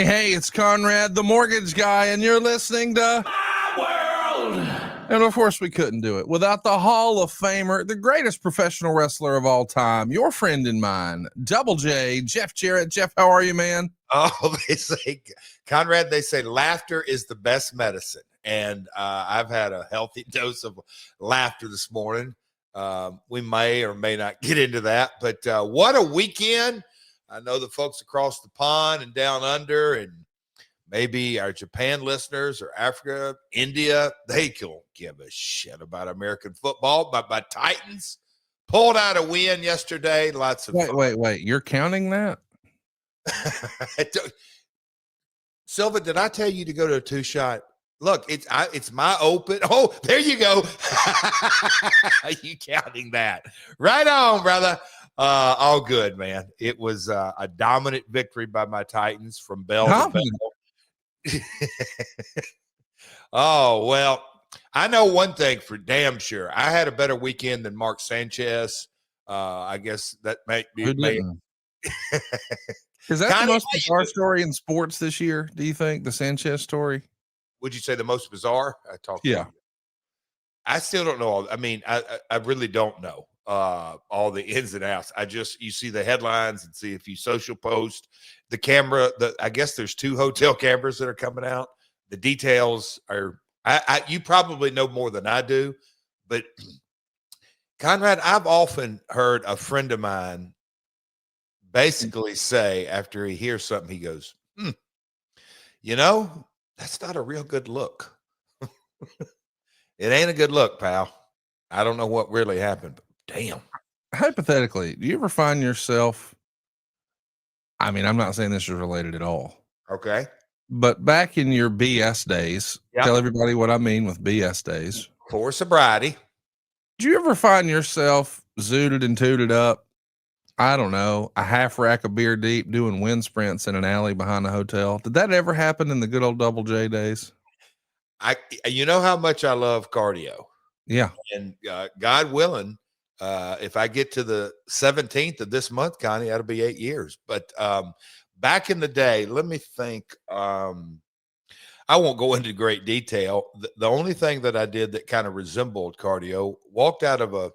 Hey, it's Conrad, the mortgage guy, and you're listening to My World. And of course, we couldn't do it without the Hall of Famer, the greatest professional wrestler of all time, your friend and mine, Double J, Jeff Jarrett. Jeff, how are you, man? Oh, they say, Conrad, they say laughter is the best medicine. And I've had a healthy dose of laughter this morning. We may or may not get into that, but what a weekend. I know the folks across the pond and down under, and maybe our Japan listeners or Africa, India, they don't give a shit about American football. But my Titans pulled out a win yesterday. Lots of fun. Wait. You're counting that? Silva, did I tell you to go to a two-shot? Look, it's my open. Oh, there you go. You counting that? Right on, brother. All good, man. It was a dominant victory by my Titans from bell to bell. Oh, well, I know one thing for damn sure. I had a better weekend than Mark Sanchez. I guess that might be. Is that the most bizarre story in sports this year? Do you think the Sanchez story? Would you say the most bizarre? Yeah. I still don't know. I mean, I really don't know all the ins and outs. You see the headlines and see if you social post the camera. I guess there's 2 hotel cameras that are coming out. The details are, you probably know more than I do, but Conrad, I've often heard a friend of mine basically say after he hears something, he goes, that's not a real good look. It ain't a good look, pal. I don't know what really happened, but damn. Hypothetically, do you ever find yourself, I mean, I'm not saying this is related at all. Okay. But back in your BS days, Tell everybody what I mean with BS days. For sobriety. Do you ever find yourself zooted and tooted up, I don't know, a half rack of beer deep doing wind sprints in an alley behind a hotel? Did that ever happen in the good old Double J days? You know how much I love cardio. Yeah. And God willing, if I get to the 17th of this month, Connie, that'll be 8 years. But back in the day, let me think. I won't go into great detail. The only thing that I did that kind of resembled cardio, walked out of a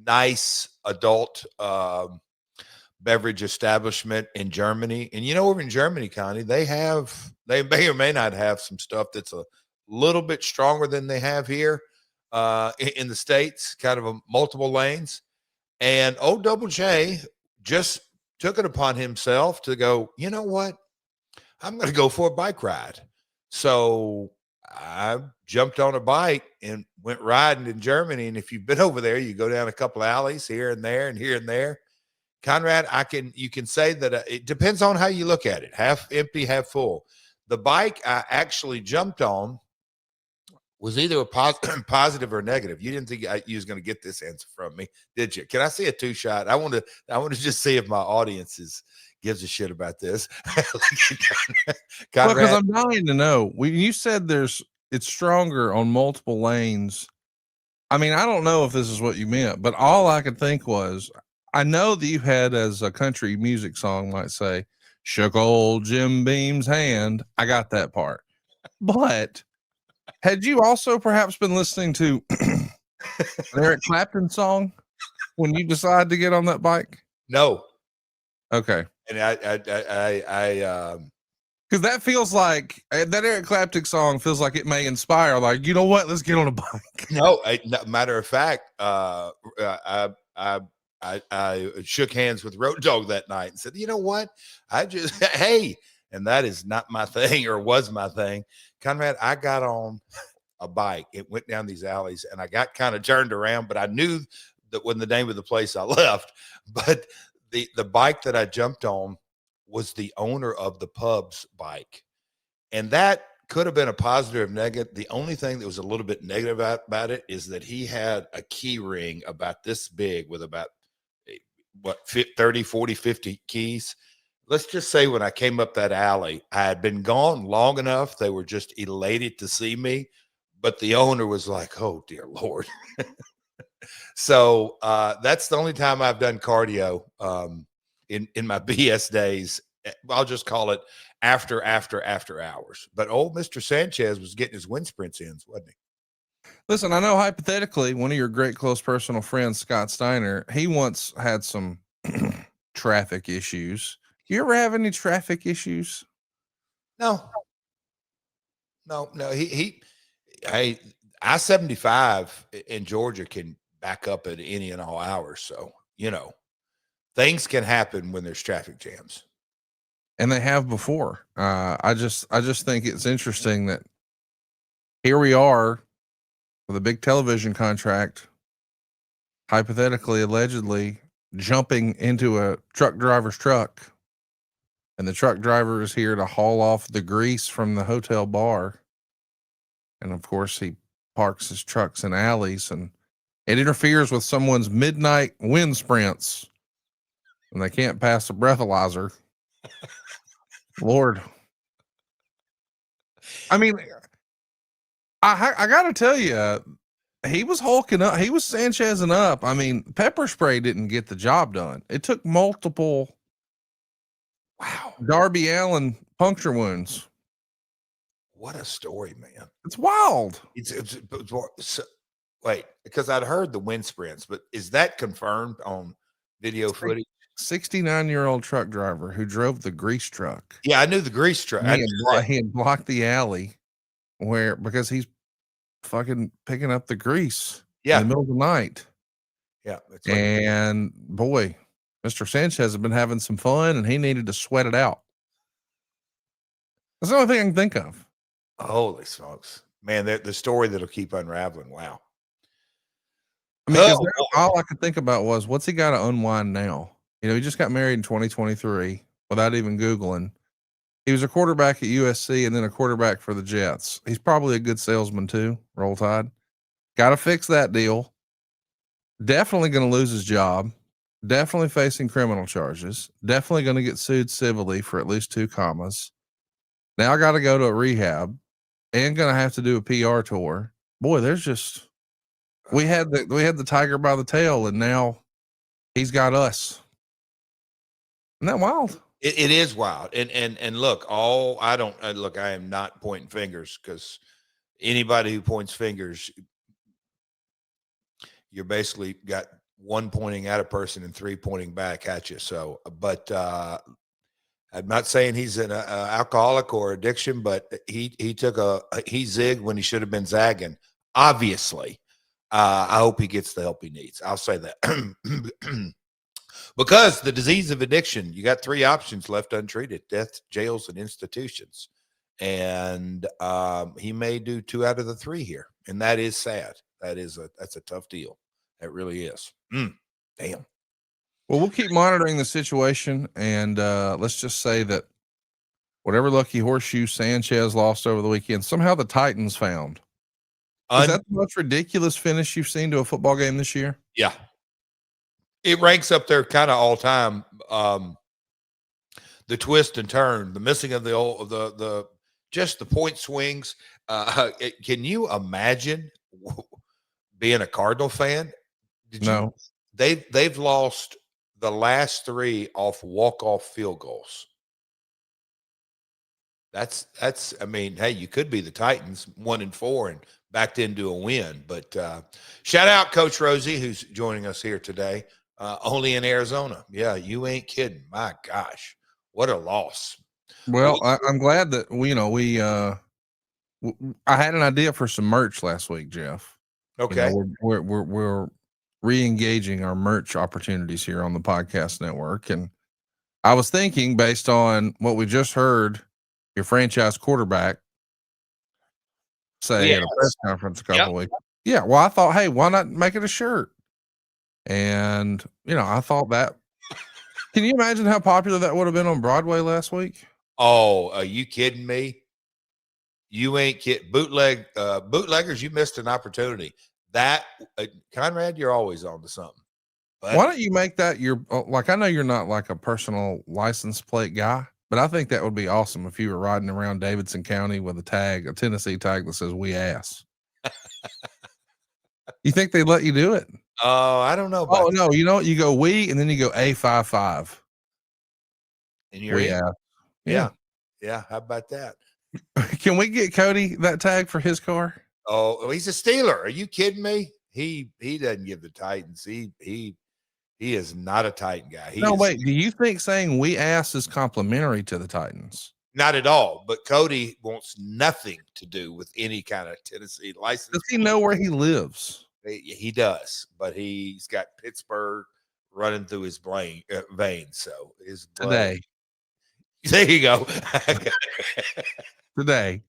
nice adult beverage establishment in Germany. And over in Germany, Connie, they may or may not have some stuff that's a little bit stronger than they have here in the States, kind of a multiple lanes. And old Double J just took it upon himself to go, you know what? I'm going to go for a bike ride. So I jumped on a bike and went riding in Germany. And if you've been over there, you go down a couple alleys here and there and here and there. Conrad, you can say that it depends on how you look at it. Half empty, half full. The bike I actually jumped on was either a positive or negative. You didn't think you was going to get this answer from me, did you? Can I see a 2-shot? I want to just see if my audience gives a shit about this. Because I'm dying to know. When you said it's stronger on multiple lanes, I mean, I don't know if this is what you meant, but all I could think was, I know that you had, as a country music song might say, shook old Jim Beam's hand. I got that part. But had you also perhaps been listening to an Eric Clapton song when you decided to get on that bike? No. Okay. And I because that feels like that Eric Clapton song feels like it may inspire, like, you know what, let's get on a bike. No, matter of fact, I shook hands with Road Dogg that night and said, you know what? Hey, and that is not my thing, or was my thing. Conrad, I got on a bike. It went down these alleys and I got kind of turned around, but I knew that wasn't the name of the place I left. But the bike that I jumped on was the owner of the pub's bike. And that could have been a positive or negative. The only thing that was a little bit negative about it is that he had a key ring about this big with about 30, 40, 50 keys. Let's just say when I came up that alley, I had been gone long enough. They were just elated to see me, but the owner was like, oh, dear Lord. So that's the only time I've done cardio in my BS days. I'll just call it after hours. But old Mr. Sanchez was getting his wind sprints in, wasn't he? Listen, I know hypothetically, one of your great close personal friends, Scott Steiner, he once had some traffic issues. You ever have any traffic issues? No. I-75 in Georgia can back up at any and all hours. So, things can happen when there's traffic jams. And they have before. I just think it's interesting that here we are with a big television contract, hypothetically, allegedly jumping into a truck driver's truck. And the truck driver is here to haul off the grease from the hotel bar. And of course, he parks his trucks in alleys and it interferes with someone's midnight wind sprints and they can't pass a breathalyzer. Lord. I mean, I got to tell you, he was hulking up. He was Sanchezing up. I mean, pepper spray didn't get the job done. It took multiple Darby Allin puncture wounds. What a story, man. It's wild. Wait, because I'd heard the wind sprints, but is that confirmed on video footage? 69-year-old truck driver who drove the grease truck. Yeah, I knew the grease truck. He had blocked the alley because he's fucking picking up the grease in the middle of the night. Yeah. And boy, Mr. Sanchez has been having some fun and he needed to sweat it out. That's the only thing I can think of. Holy smokes, man. The story that'll keep unraveling. Wow. I mean, all I could think about was what's he got to unwind now? He just got married in 2023 without even Googling. He was a quarterback at USC and then a quarterback for the Jets. He's probably a good salesman too. Roll Tide. Got to fix that deal. Definitely going to lose his job. Definitely facing criminal charges. Definitely going to get sued civilly for at least 2 commas. Now I got to go to a rehab and going to have to do a PR tour. Boy, there's just, we had the tiger by the tail and now he's got us. Isn't that wild? It is wild. And look, I am not pointing fingers because anybody who points fingers, you're basically got 1 pointing at a person and 3 pointing back at you. So, but I'm not saying he's an alcoholic or addiction, but he zigged when he should have been zagging. Obviously, I hope he gets the help he needs. I'll say that. Because the disease of addiction, you got 3 options left untreated: death, jails, and institutions. And he may do 2 out of the 3 here. And that is sad. That's a tough deal. That really is. Damn. Well, we'll keep monitoring the situation. And let's just say that whatever lucky horseshoe Sanchez lost over the weekend, somehow the Titans found. Is that the most ridiculous finish you've seen to a football game this year? Yeah. It ranks up there kind of all time. The twist and turn, the missing of just the point swings. Can you imagine being a Cardinal fan? No. They've lost the last 3 off walk-off field goals. That's I mean, hey, you could be the Titans 1-4 and backed into a win. But shout out Coach Rosie, who's joining us here today. Only in Arizona. Yeah, you ain't kidding. My gosh, what a loss. Well, I'm glad that I had an idea for some merch last week, Jeff. Okay. We're re-engaging our merch opportunities here on the podcast network. And I was thinking, based on what we just heard your franchise quarterback say at a press conference a couple weeks. Yeah. Well, I thought, hey, why not make it a shirt? And, I thought that, can you imagine how popular that would have been on Broadway last week? Oh, are you kidding me? You ain't kidding. Bootleggers, you missed an opportunity. That, Conrad, you're always on to something. But why don't you make that I know you're not like a personal license plate guy, but I think that would be awesome if you were riding around Davidson County with a Tennessee tag that says "We Ass." You think they'd let you do it? Oh, I don't know. No, you go "we" and then you go A55. And you're in. Yeah. Yeah, how about that? Can we get Cody that tag for his car? Oh, he's a Steeler. Are you kidding me? He doesn't give the Titans. He is not a Titan guy. No, wait. Do you think saying we ass is complimentary to the Titans? Not at all. But Cody wants nothing to do with any kind of Tennessee license. Does he know where he lives? He does, but he's got Pittsburgh running through his veins. So his blood. Today. There you go. Today.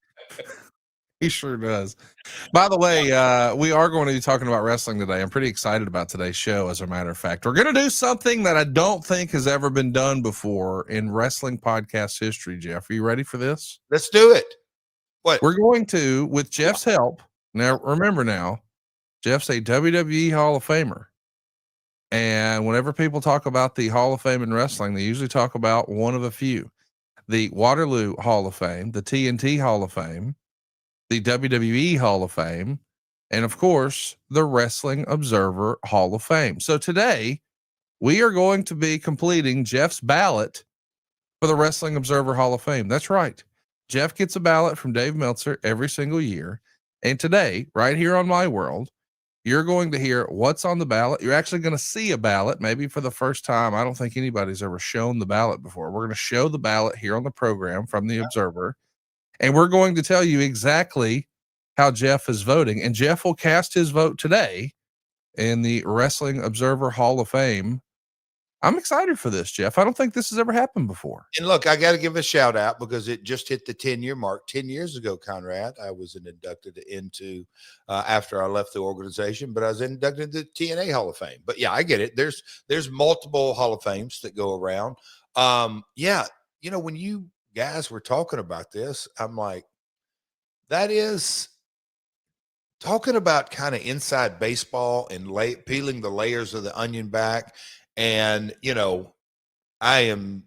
He sure does. By the way, we are going to be talking about wrestling today. I'm pretty excited about today's show, as a matter of fact. We're going to do something that I don't think has ever been done before in wrestling podcast history, Jeff. Are you ready for this? Let's do it. What? We're going to, with Jeff's help. Now, remember now, Jeff's a WWE Hall of Famer. And whenever people talk about the Hall of Fame in wrestling, they usually talk about one of a few. The Waterloo Hall of Fame, the TNT Hall of Fame, the WWE Hall of Fame, and of course, the Wrestling Observer Hall of Fame. So today, we are going to be completing Jeff's ballot for the Wrestling Observer Hall of Fame. That's right. Jeff gets a ballot from Dave Meltzer every single year. And today, right here on My World, you're going to hear what's on the ballot. You're actually going to see a ballot, maybe for the first time. I don't think anybody's ever shown the ballot before. We're going to show the ballot here on the program from the Observer. And we're going to tell you exactly how Jeff is voting. And Jeff will cast his vote today in the Wrestling Observer Hall of Fame. I'm excited for this, Jeff. I don't think this has ever happened before. And look, I got to give a shout out because it just hit the 10-year mark. 10 years ago, Conrad, I was inducted into after I left the organization, but I was inducted to the TNA Hall of Fame. But yeah, I get it. There's multiple Hall of Fames that go around. Yeah, you know, when you guys were talking about this, I'm like, that is talking about kind of inside baseball and peeling the layers of the onion back. And, you know, I am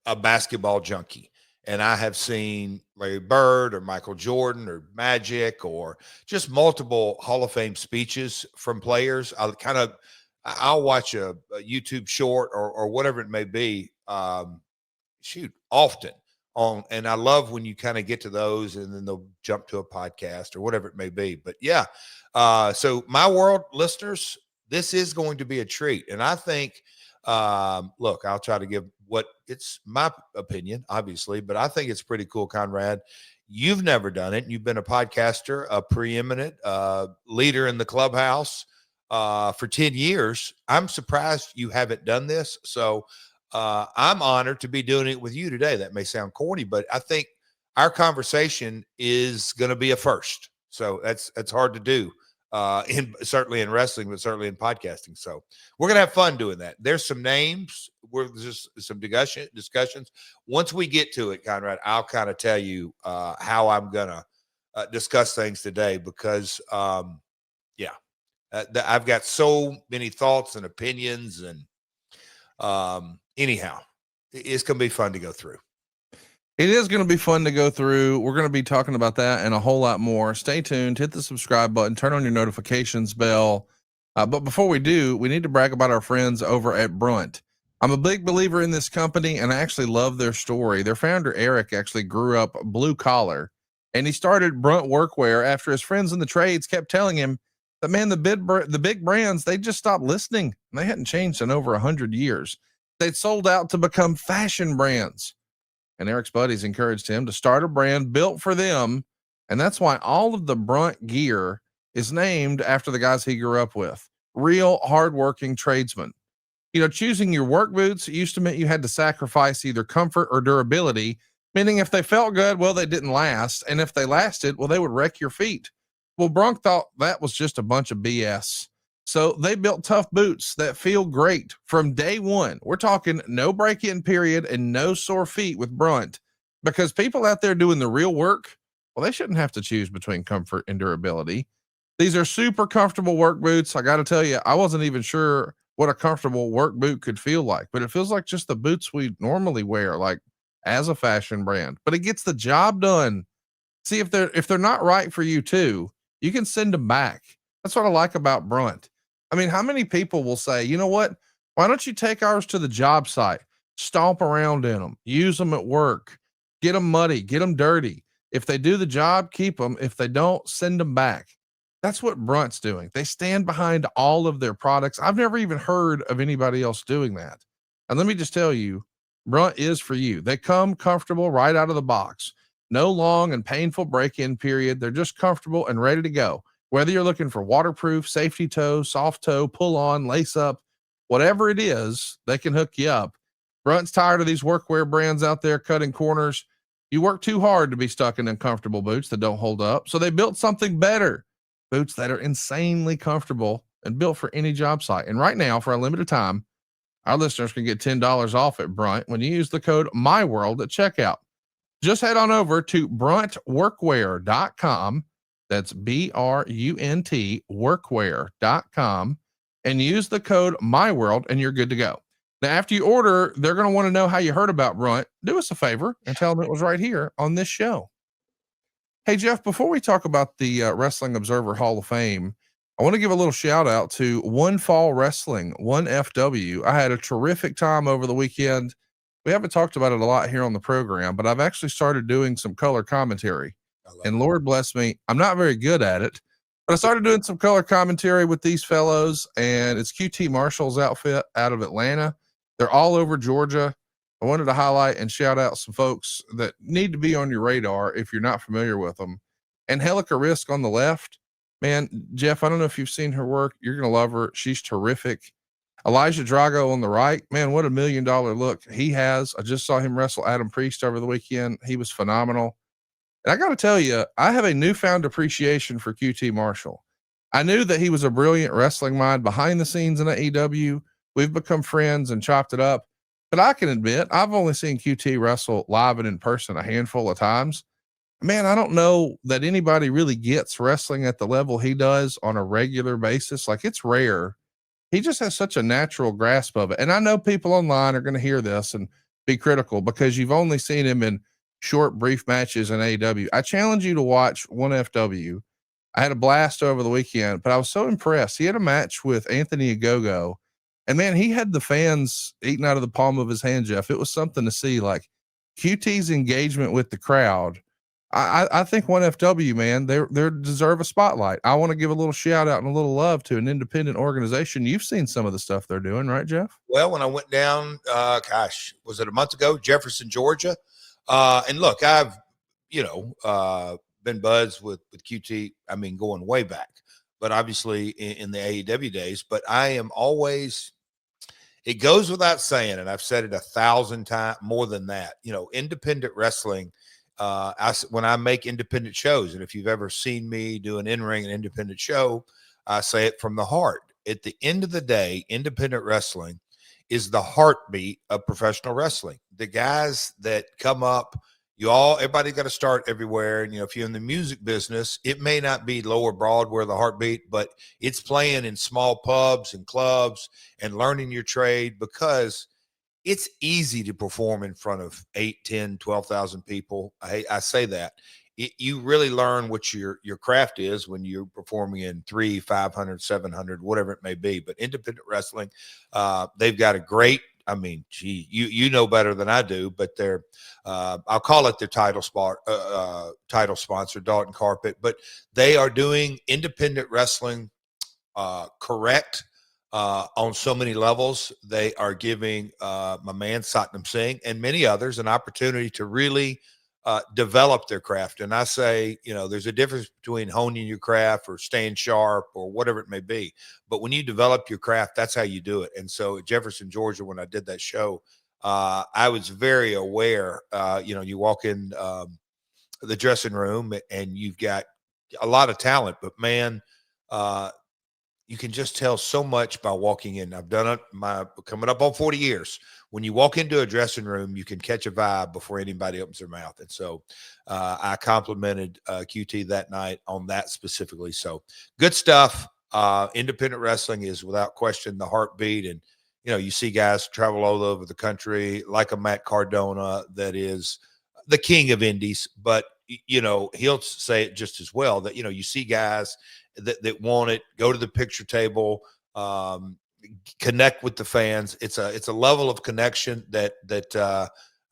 a basketball junkie, and I have seen Larry Bird or Michael Jordan or Magic or just multiple Hall of Fame speeches from players. I'll watch a YouTube short or whatever it may be. Often on, and I love when you kind of get to those and then they'll jump to a podcast or whatever it may be. But yeah, so My World listeners, this is going to be a treat. And I think, look, I'll try to give it's my opinion, obviously, but I think it's pretty cool, Conrad. You've never done it. You've been a podcaster, a preeminent leader in the clubhouse for 10 years. I'm surprised you haven't done this. So I'm honored to be doing it with you today. That may sound corny, but I think our conversation is going to be a first. So that's hard to do. Certainly in wrestling, but certainly in podcasting. So we're going to have fun doing that. There's some names. There's just some discussions. Once we get to it, Conrad, I'll kind of tell you how I'm going to discuss things today because, I've got so many thoughts and opinions and anyhow, it's going to be fun to go through. It is going to be fun to go through. We're going to be talking about that and a whole lot more. Stay tuned, hit the subscribe button, turn on your notifications bell. But before we do, we need to brag about our friends over at Brunt. I'm a big believer in this company, and I actually love their story. Their founder, Eric, actually grew up blue collar, and he started Brunt Workwear after his friends in the trades kept telling him that, man, the big brands, they just stopped listening. And they hadn't changed in over 100 years. They'd sold out to become fashion brands. And Eric's buddies encouraged him to start a brand built for them. And that's why all of the Brunt gear is named after the guys he grew up with. Real hardworking tradesmen. You know, choosing your work boots used to mean you had to sacrifice either comfort or durability, meaning if they felt good, well, they didn't last. And if they lasted, well, they would wreck your feet. Well, Brunt thought that was just a bunch of BS. So they built tough boots that feel great from day one. We're talking no break-in period and no sore feet with Brunt, because people out there doing the real work, well, they shouldn't have to choose between comfort and durability. These are super comfortable work boots. I got to tell you, I wasn't even sure what a comfortable work boot could feel like, but it feels like just the boots we normally wear, like as a fashion brand, but it gets the job done. See, if they're not right for you too, you can send them back. That's what I like about Brunt. I mean, how many people will say, you know what? Why don't you take ours to the job site, stomp around in them, use them at work, Get them muddy, get them dirty. If they do the job, keep them. If they don't, send them back. That's what Brunt's doing. They stand behind all of their products. I've never even heard of anybody else doing that. And let me just tell you, Brunt is for you. They come comfortable right out of the box. No long and painful break-in period. They're just comfortable and ready to go. Whether you're looking for waterproof, safety toe, soft toe, pull on, lace up, whatever it is, they can hook you up. Brunt's tired of these workwear brands out there cutting corners. You work too hard to be stuck in uncomfortable boots that don't hold up. So they built something better. Boots that are insanely comfortable and built for any job site. And right now, for a limited time, our listeners can get $10 off at Brunt when you use the code MyWorld at checkout. Just head on over to bruntworkwear.com. That's BRUNT workwear.com and use the code MyWorld and you're good to go. Now, after you order, they're going to want to know how you heard about Brunt. Do us a favor and tell them it was right here on this show. Hey, Jeff, before we talk about the Wrestling Observer Hall of Fame, I want to give a little shout out to One Fall Wrestling, 1FW. I had a terrific time over the weekend. We haven't talked about it a lot here on the program, but I've actually started doing some color commentary. And Lord bless me, I'm not very good at it, but I started doing some color commentary with these fellows, and it's QT Marshall's outfit out of Atlanta. They're all over Georgia. I wanted to highlight and shout out some folks that need to be on your radar if you're not familiar with them. Angelica Risk on the left, man, Jeff, I don't know if you've seen her work. You're going to love her. She's terrific. Elijah Drago on the right, man, what $1 million look he has. I just saw him wrestle Adam Priest over the weekend. He was phenomenal. And I got to tell you, I have a newfound appreciation for QT Marshall. I knew that he was a brilliant wrestling mind behind the scenes in AEW. We've become friends and chopped it up. But I can admit, I've only seen QT wrestle live and in person a handful of times. Man, I don't know that anybody really gets wrestling at the level he does on a regular basis. Like, it's rare. He just has such a natural grasp of it. And I know people online are going to hear this and be critical because you've only seen him in short, brief matches in AEW. I challenge you to watch 1FW. I had a blast over the weekend, but I was so impressed. He had a match with Anthony Ogogo. And man, he had the fans eating out of the palm of his hand, Jeff. It was something to see, like QT's engagement with the crowd. I think 1FW, man, they deserve a spotlight. I want to give a little shout out and a little love to an independent organization. You've seen some of the stuff they're doing, right, Jeff? Well, when I went down, was it a month ago, Jefferson, Georgia? And look, I've, been buds with QT. I mean, going way back, but obviously in the AEW days, but I am always, it goes without saying, and I've said it 1,000 times more than that, independent wrestling. When I make independent shows, and if you've ever seen me do an in-ring and independent show, I say it from the heart. At the end of the day, independent wrestling is the heartbeat of professional wrestling. The guys that come up, everybody got to start everywhere. And, if you're in the music business, it may not be Lower Broadway, the heartbeat, but it's playing in small pubs and clubs and learning your trade, because it's easy to perform in front of 8, 10, 12,000 people. I say that. You really learn what your craft is when you're performing in 300, 500, 700, whatever it may be. But independent wrestling, they've got a great, you know better than I do, but they're, I'll call it their title sponsor, Dalton Carpet, but they are doing independent wrestling correct. On so many levels. They are giving my man Satnam Singh and many others an opportunity to really develop their craft. And I say, there's a difference between honing your craft or staying sharp or whatever it may be. But when you develop your craft, that's how you do it. And so at Jefferson, Georgia, when I did that show, I was very aware, you walk in the dressing room and you've got a lot of talent, but man, you can just tell so much by walking in. I've done it coming up on 40 years. When you walk into a dressing room, you can catch a vibe before anybody opens their mouth. And so I complimented QT that night on that specifically. So good stuff. Independent wrestling is without question the heartbeat. And, you see guys travel all over the country like a Matt Cardona that is the king of indies, but he'll say it just as well that, you see guys that want it, go to the picture table, connect with the fans. It's a level of connection that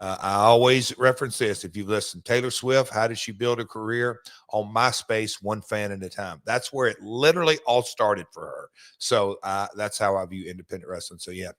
I always reference this. If you've listened, Taylor Swift, how did she build a career? On MySpace, one fan at a time. That's where it literally all started for her. So that's how I view independent wrestling. So yeah,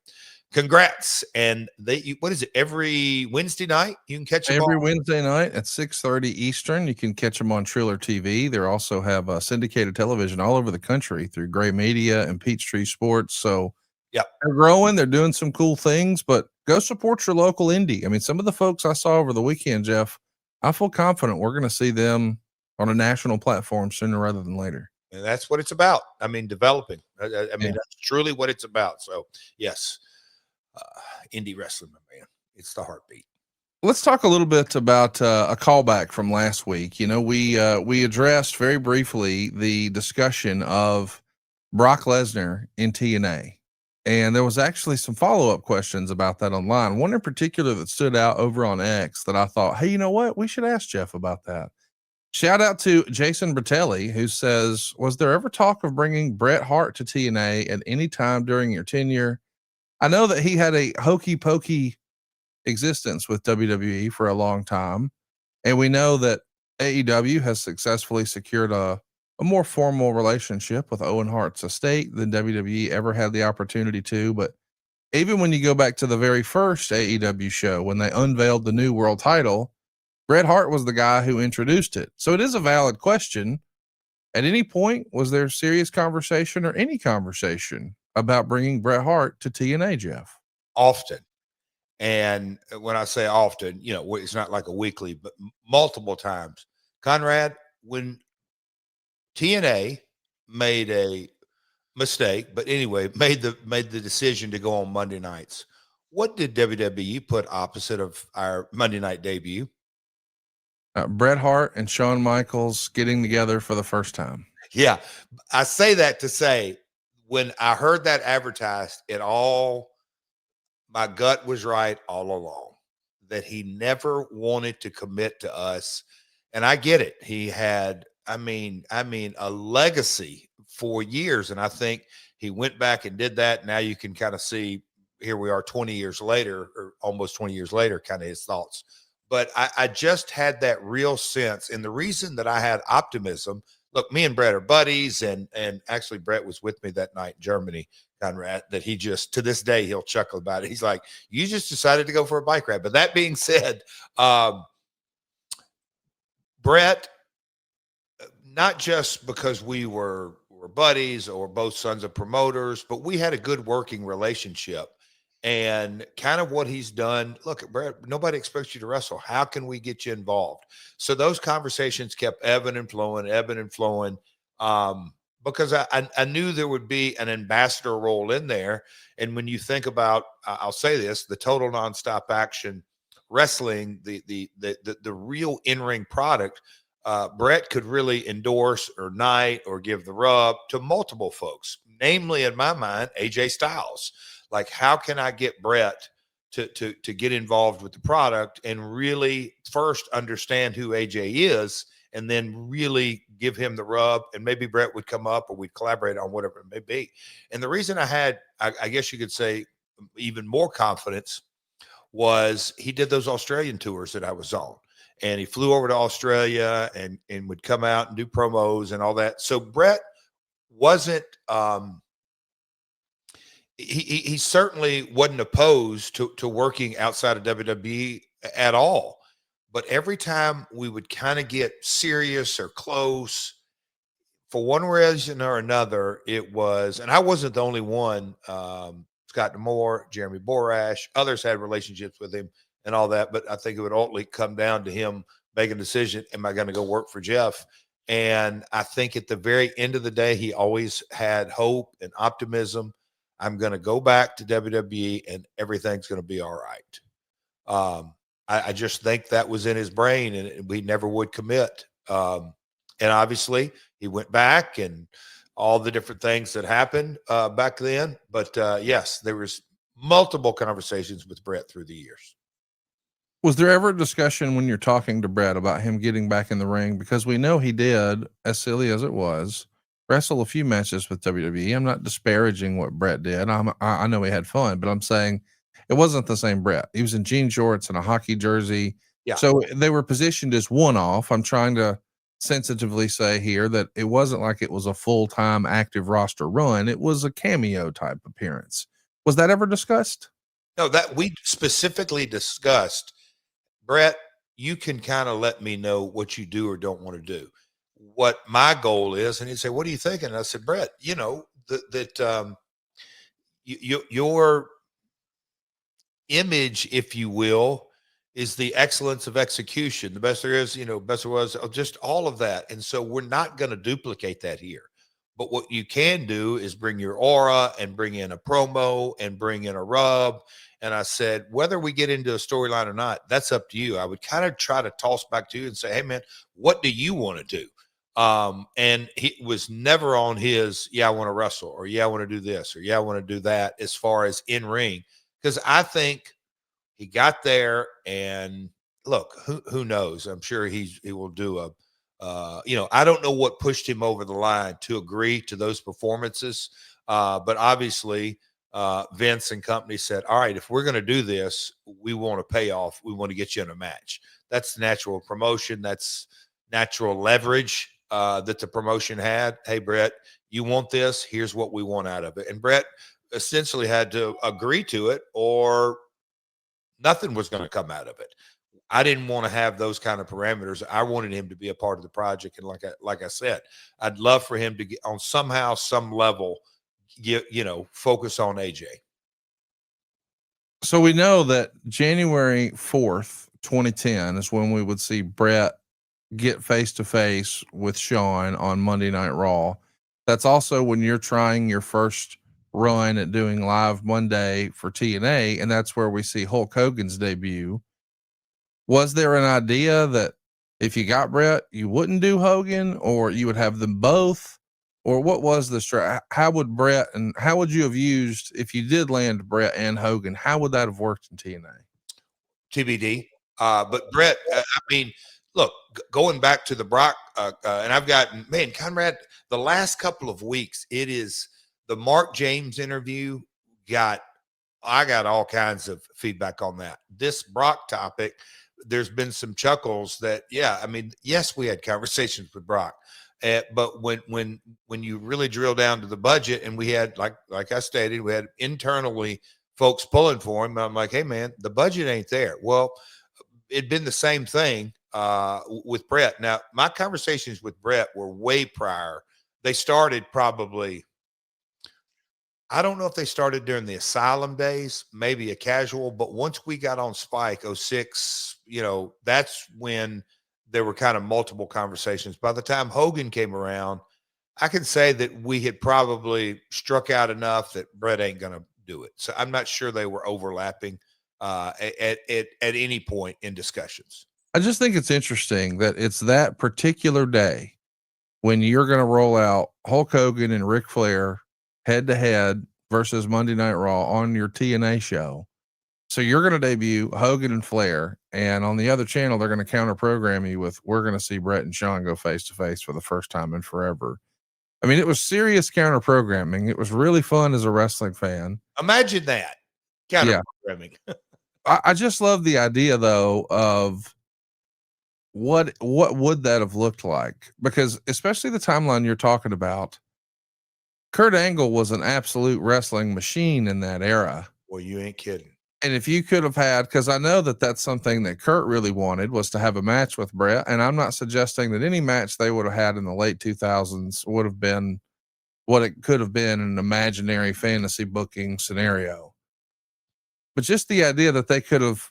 congrats. And what is it? Every Wednesday night you can catch them every Wednesday night at 6:30 Eastern. You can catch them on Triller TV. They also have syndicated television all over the country through Gray Media and Peachtree Sports. So yeah, they're growing. They're doing some cool things, but go support your local indie. I mean, some of the folks I saw over the weekend, Jeff, I feel confident we're going to see them on a national platform sooner rather than later. And that's what it's about. I mean, developing. I mean, that's truly what it's about. So yes, indie wrestling, my man. It's the heartbeat. Let's talk a little bit about a callback from last week. You know, we addressed very briefly the discussion of Brock Lesnar in TNA, and there was actually some follow-up questions about that online. One in particular that stood out over on X that I thought, hey, you know what? We should ask Jeff about that. Shout out to Jason Bertelli, who says, was there ever talk of bringing Bret Hart to TNA at any time during your tenure? I know that he had a hokey pokey existence with WWE for a long time. And we know that AEW has successfully secured a more formal relationship with Owen Hart's estate than WWE ever had the opportunity to. But even when you go back to the very first AEW show, when they unveiled the new world title, Bret Hart was the guy who introduced it. So it is a valid question. At any point, was there serious conversation or any conversation about bringing Bret Hart to TNA, Jeff? Often. And when I say often, you know, it's not like a weekly, but multiple times. Conrad, when TNA made a mistake, but anyway, made the decision to go on Monday nights, what did WWE put opposite of our Monday night debut? Bret Hart and Shawn Michaels getting together for the first time. Yeah, I say that to say, when I heard that advertised, my gut was right all along, that he never wanted to commit to us. And I get it. He had, I mean, a legacy for years. And I think he went back and did that. Now you can kind of see, here we are 20 years later, or almost 20 years later, kind of his thoughts. But I just had that real sense. And the reason that I had optimism, look, me and Bret are buddies. And actually Bret was with me that night in Germany, Conrad, that he just, to this day, he'll chuckle about it. He's like, you just decided to go for a bike ride. But that being said, Bret, not just because we were buddies or both sons of promoters, but we had a good working relationship. And kind of what he's done, look, Bret, nobody expects you to wrestle. How can we get you involved? So those conversations kept ebbing and flowing. Because I knew there would be an ambassador role in there. And when you think about, I'll say this, the Total Nonstop Action wrestling, the real in-ring product, Bret could really endorse or knight or give the rub to multiple folks, namely in my mind, AJ Styles. Like, how can I get Bret to get involved with the product and really first understand who AJ is, and then really give him the rub, and maybe Bret would come up or we'd collaborate on whatever it may be. And the reason I had, I guess you could say, even more confidence was he did those Australian tours that I was on. And he flew over to Australia and would come out and do promos and all that. So Bret wasn't, he certainly wasn't opposed to working outside of WWE at all. But every time we would kind of get serious or close, for one reason or another, it was, and I wasn't the only one. Scott D'Amore, Jeremy Borash, others had relationships with him and all that. But I think it would ultimately come down to him making a decision. Am I going to go work for Jeff? And I think at the very end of the day, he always had hope and optimism. I'm going to go back to WWE and everything's going to be all right. I just think that was in his brain, and we never would commit. And obviously he went back and all the different things that happened back then. But yes, there was multiple conversations with Bret through the years. Was there ever a discussion when you're talking to Bret about him getting back in the ring? Because we know he did, as silly as it was, wrestle a few matches with WWE. I'm not disparaging what Bret did. I know he had fun, but I'm saying It wasn't the same Bret. He was in jean shorts and a hockey jersey. Yeah. So they were positioned as one-off. I'm trying to sensitively say here that it wasn't like it was a full-time active roster run. It was a cameo type appearance. Was that ever discussed? No, that we specifically discussed, Bret, you can kind of let me know what you do or don't want to do. What my goal is, and he'd say, "What are you thinking?" And I said, "Bret, you know your image, if you will, is the excellence of execution. The best there is, best there was, just all of that. And so we're not going to duplicate that here. But what you can do is bring your aura and bring in a promo and bring in a rub." And I said, whether we get into a storyline or not, that's up to you. I would kind of try to toss back to you and say, "Hey, man, what do you want to do?" And he was never on his, "Yeah, I want to wrestle," or "Yeah, I want to do this," or "Yeah, I want to do that," as far as in ring. Because I think he got there, and look, who knows? I'm sure he will do a, I don't know what pushed him over the line to agree to those performances. But obviously, Vince and company said, "All right, if we're going to do this, we want a payoff. We want to get you in a match." That's natural promotion. That's natural leverage that the promotion had. "Hey, Bret, you want this? Here's what we want out of it." And Bret essentially had to agree to it, or nothing was going to come out of it. I didn't want to have those kind of parameters. I wanted him to be a part of the project. And like I said, I'd love for him to get on somehow, some level, focus on AJ. So we know that January 4th, 2010 is when we would see Bret get face to face with Shawn on Monday Night Raw. That's also when you're trying your first run at doing Live Monday for TNA, and that's where we see Hulk Hogan's debut. Was there an idea that if you got Bret, you wouldn't do Hogan, or you would have them both? Or what was the how would Bret, and how would you have used, if you did land Bret and Hogan, how would that have worked in TNA? TBD. But Bret, I mean, look, going back to the Brock, and I've gotten, man, Conrad, the last couple of weeks, it is the Mark James interview I got all kinds of feedback on that. This Brock topic, there's been some chuckles that, yeah, I mean, yes, we had conversations with Brock. But when you really drill down to the budget, and we had, like I stated, we had internally folks pulling for him. I'm like, "Hey, man, the budget ain't there." Well, it'd been the same thing with Bret. Now, my conversations with Bret were way prior. They started probably, I don't know if they started during the Asylum days, maybe a casual, but once we got on Spike 06, that's when there were kind of multiple conversations. By the time Hogan came around, I can say that we had probably struck out enough that Bret ain't going to do it. So I'm not sure they were overlapping at any point in discussions. I just think it's interesting that it's that particular day when you're going to roll out Hulk Hogan and Ric Flair head to head versus Monday Night Raw on your TNA show. So you're going to debut Hogan and Flair, and on the other channel, they're going to counter program you with, we're going to see Bret and Shawn go face to face for the first time in forever. I mean, it was serious counter programming. It was really fun as a wrestling fan. Imagine that counter programming. I just love the idea though of what would that have looked like? Because especially the timeline you're talking about, Kurt Angle was an absolute wrestling machine in that era. Well, you ain't kidding. And if you could have had, because I know that that's something that Kurt really wanted, was to have a match with Bret. And I'm not suggesting that any match they would have had in the late 2000s would have been what it could have been in an imaginary fantasy booking scenario. But just the idea that they could have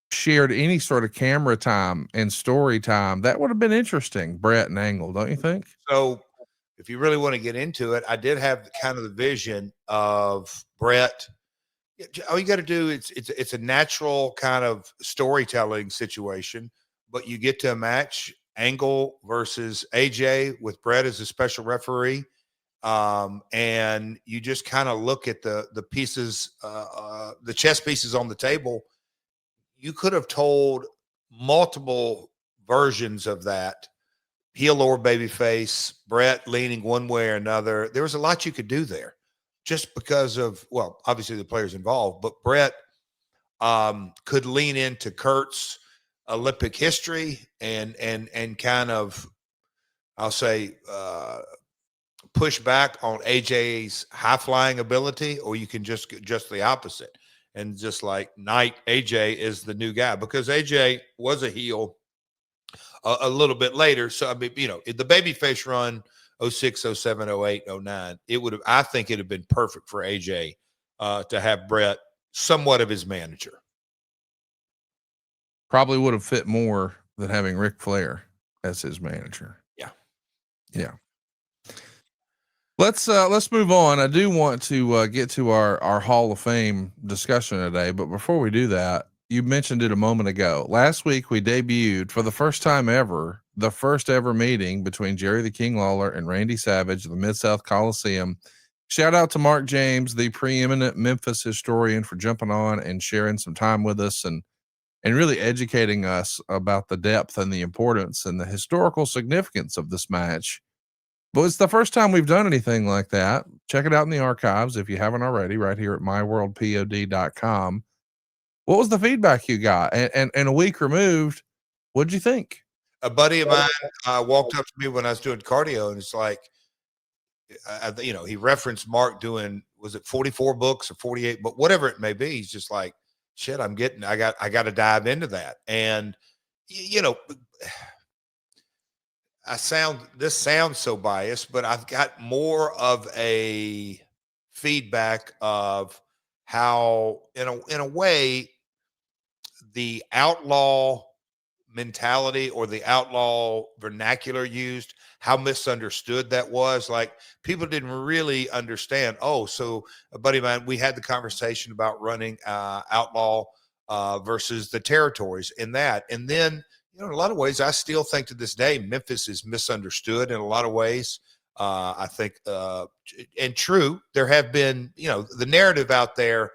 shared any sort of camera time and story time, that would have been interesting, Bret and Angle, don't you think? So if you really want to get into it, I did have kind of the vision of Bret. All you got to do, it's a natural kind of storytelling situation, but you get to a match, Angle versus AJ with Bret as a special referee. And you just kind of look at the pieces, the chess pieces on the table. You could have told multiple versions of that, heel or babyface, Bret leaning one way or another. There was a lot you could do there. just because of, well, obviously the players involved, but Bret could lean into Kurt's Olympic history and kind of, I'll say, push back on AJ's high flying ability, or you can just the opposite and just like knight AJ is the new guy, because AJ was a heel a little bit later. So I mean, you know, the babyface run 06, 07, 08, 09, it would have, I think it'd have been perfect for AJ to have Bret somewhat of his manager. Probably would have fit more than having Ric Flair as his manager. Yeah. Let's move on. I do want to get to our Hall of Fame discussion today, but before we do that, you mentioned it a moment ago. Last week we debuted for the first time ever, the first ever meeting between Jerry the King Lawler and Randy Savage at the Mid-South Coliseum. Shout out to Mark James, the preeminent Memphis historian, for jumping on and sharing some time with us and really educating us about the depth and the importance and the historical significance of this match. But it's the first time we've done anything like that. Check it out in the archives if you haven't already, right here at myworldpod.com. What was the feedback you got? And a week removed, what'd you think? A buddy of mine walked up to me when I was doing cardio, and it's like, you know, he referenced Mark doing, was it 44 books or 48, but whatever it may be. He's just like, shit, I got to dive into that. And, you know, this sounds so biased, but I've got more of a feedback of how, in a way, the outlaw mentality or the outlaw vernacular used, how misunderstood that was. Like, people didn't really understand. Oh, so a buddy of mine, we had the conversation about running outlaw versus the territories in that. And then, you know, in a lot of ways, I still think to this day, Memphis is misunderstood in a lot of ways. I think, and true, there have been, you know, the narrative out there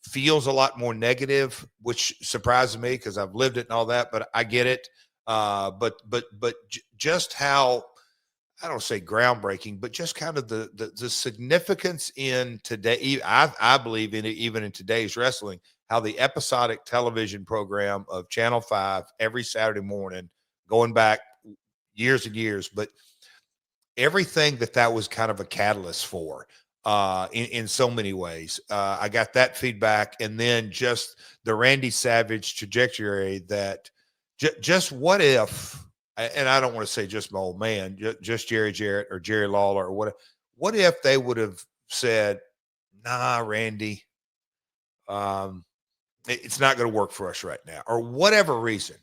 feels a lot more negative, which surprises me because I've lived it and all that, but I get it. But just how, I don't say groundbreaking, but just kind of the significance in today. I believe in it, even in today's wrestling, how the episodic television program of Channel 5 every Saturday morning, going back years and years, but everything that was kind of a catalyst for, in so many ways. I got that feedback. And then just the Randy Savage trajectory, that just what if, and I don't want to say just my old man, just Jerry Jarrett or Jerry Lawler or what if they would have said, nah, Randy, it's not going to work for us right now, or whatever reason.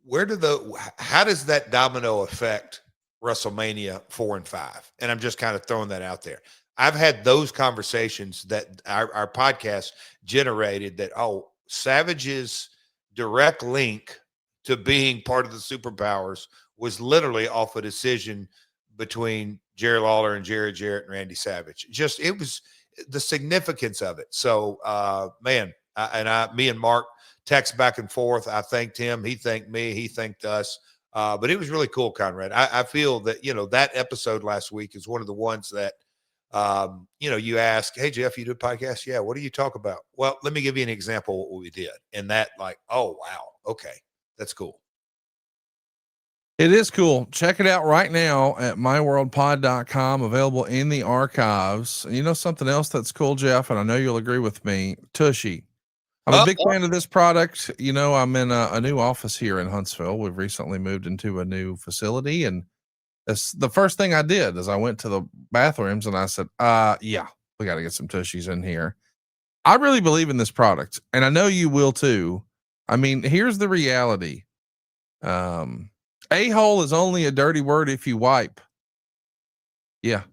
How does that domino affect WrestleMania 4 and 5? And I'm just kind of throwing that out there. I've had those conversations that our podcast generated, that, oh, Savage's direct link to being part of the superpowers was literally off a decision between Jerry Lawler and Jerry Jarrett and Randy Savage. It was the significance of it. So, man, me and Mark text back and forth. I thanked him. He thanked me. He thanked us. But it was really cool, Conrad. I feel that, you know, that episode last week is one of the ones that, you know, you ask, hey, Jeff, you do a podcast? Yeah. What do you talk about? Well, let me give you an example of what we did. And that, like, oh, wow. Okay. That's cool. It is cool. Check it out right now at myworldpod.com, available in the archives. And you know something else that's cool, Jeff, and I know you'll agree with me, Tushy. I'm a big fan of this product. You know, I'm in a new office here in Huntsville. We've recently moved into a new facility, and the first thing I did is I went to the bathrooms and I said, yeah, we got to get some Tushies in here. I really believe in this product, and I know you will too. I mean, here's the reality. A-hole is only a dirty word if you wipe. Yeah.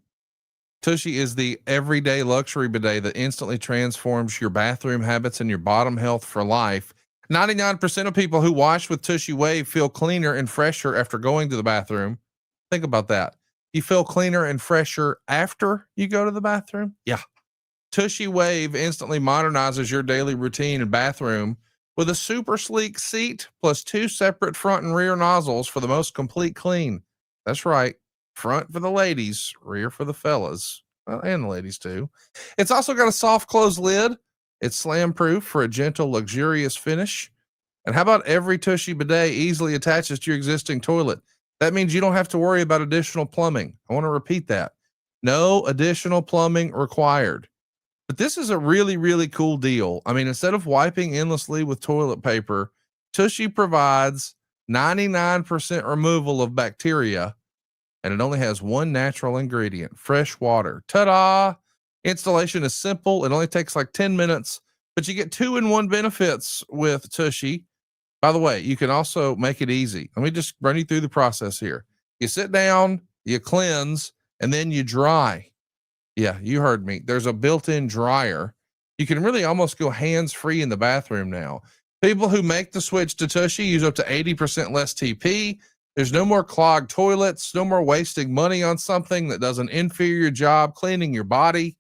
Tushy is the everyday luxury bidet that instantly transforms your bathroom habits and your bottom health for life. 99% of people who wash with Tushy Wave feel cleaner and fresher after going to the bathroom. Think about that. You feel cleaner and fresher after you go to the bathroom? Yeah. Tushy Wave instantly modernizes your daily routine and bathroom with a super sleek seat plus 2 separate front and rear nozzles for the most complete clean. That's right. Front for the ladies, rear for the fellas. and the ladies too. It's also got a soft close lid. It's slam proof for a gentle, luxurious finish. And how about every Tushy bidet easily attaches to your existing toilet? That means you don't have to worry about additional plumbing. I want to repeat that. No additional plumbing required. But this is a really, really cool deal. I mean, instead of wiping endlessly with toilet paper, Tushy provides 99% removal of bacteria, and it only has one natural ingredient, fresh water. Ta-da! Installation is simple. It only takes like 10 minutes, but you get 2-in-1 benefits with Tushy. By the way, you can also make it easy. Let me just run you through the process here. You sit down, you cleanse, and then you dry. Yeah, you heard me. There's a built-in dryer. You can really almost go hands-free in the bathroom now. People who make the switch to Tushy use up to 80% less TP. There's no more clogged toilets, no more wasting money on something that does an inferior job cleaning your body.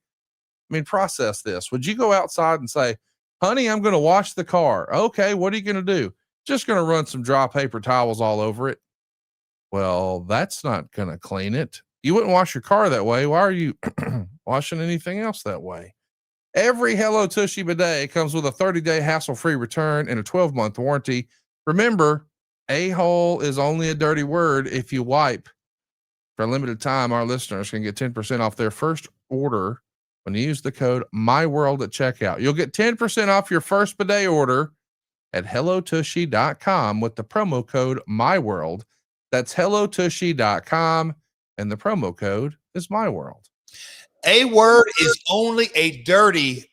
I mean, process this. Would you go outside and say, honey, I'm going to wash the car? Okay, what are you going to do? Just going to run some dry paper towels all over it. Well, that's not going to clean it. You wouldn't wash your car that way. Why are you washing anything else that way? Every Hello Tushy bidet comes with a 30-day hassle-free return and a 12-month warranty. Remember, a-hole is only a dirty word if you wipe. For a limited time, our listeners can get 10% off their first order when you use the code MyWorld at checkout. You'll get 10% off your first bidet order at hellotushy.com with the promo code MyWorld. That's hellotushy.com, and the promo code is MyWorld. A-hole is only a dirty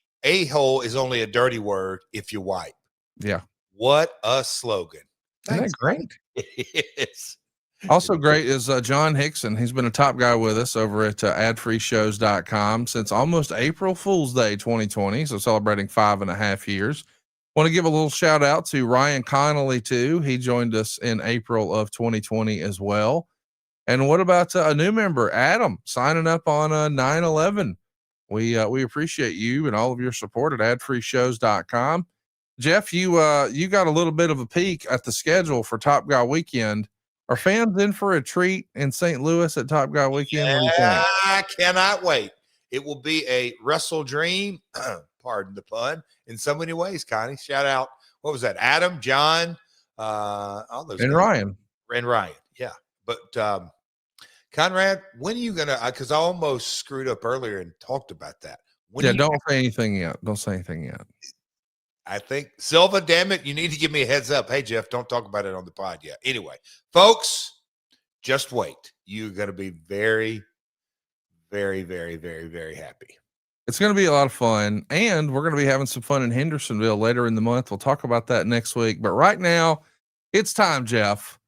word if you wipe. Yeah. What a slogan. Isn't that great? It is. Also great is John Hickson. He's been a top guy with us over at adfreeshows.com since almost April Fool's Day 2020. So celebrating 5.5 years. Want to give a little shout out to Ryan Connolly too. He joined us in April of 2020 as well. And what about a new member, Adam, signing up on 9/11? We appreciate you and all of your support at adfreeshows.com. Jeff, you got a little bit of a peek at the schedule for Top Guy Weekend. Are fans in for a treat in St. Louis at Top Guy Weekend? What do you think? I cannot wait. It will be a wrestle dream, pardon the pun, in so many ways, Connie. Shout out, what was that? Adam, John, all those and guys. Ryan. And Ryan, yeah. But Conrad, when are you gonna? Because I almost screwed up earlier and talked about that. Don't say anything yet. Don't say anything yet. I think Silva, damn it, you need to give me a heads up. Hey, Jeff, don't talk about it on the pod yet. Anyway, folks, just wait. You're gonna be very, very, very, very, very happy. It's going to be a lot of fun, and we're going to be having some fun in Hendersonville later in the month. We'll talk about that next week. But right now, it's time, Jeff.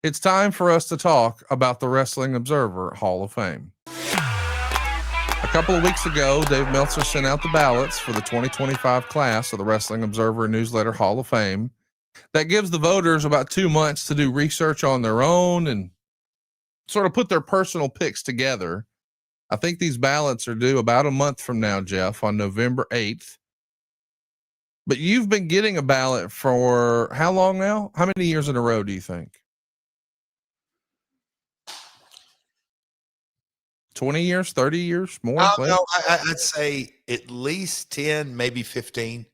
It's time for us to talk about the Wrestling Observer Hall of Fame. A couple of weeks ago, Dave Meltzer sent out the ballots for the 2025 class of the Wrestling Observer Newsletter Hall of Fame. That gives the voters about 2 months to do research on their own and sort of put their personal picks together. I think these ballots are due about a month from now, Jeff, on November 8th. But you've been getting a ballot for how long now? How many years in a row do you think? 20 years, 30 years, more? No, I'd say at least 10, maybe 15.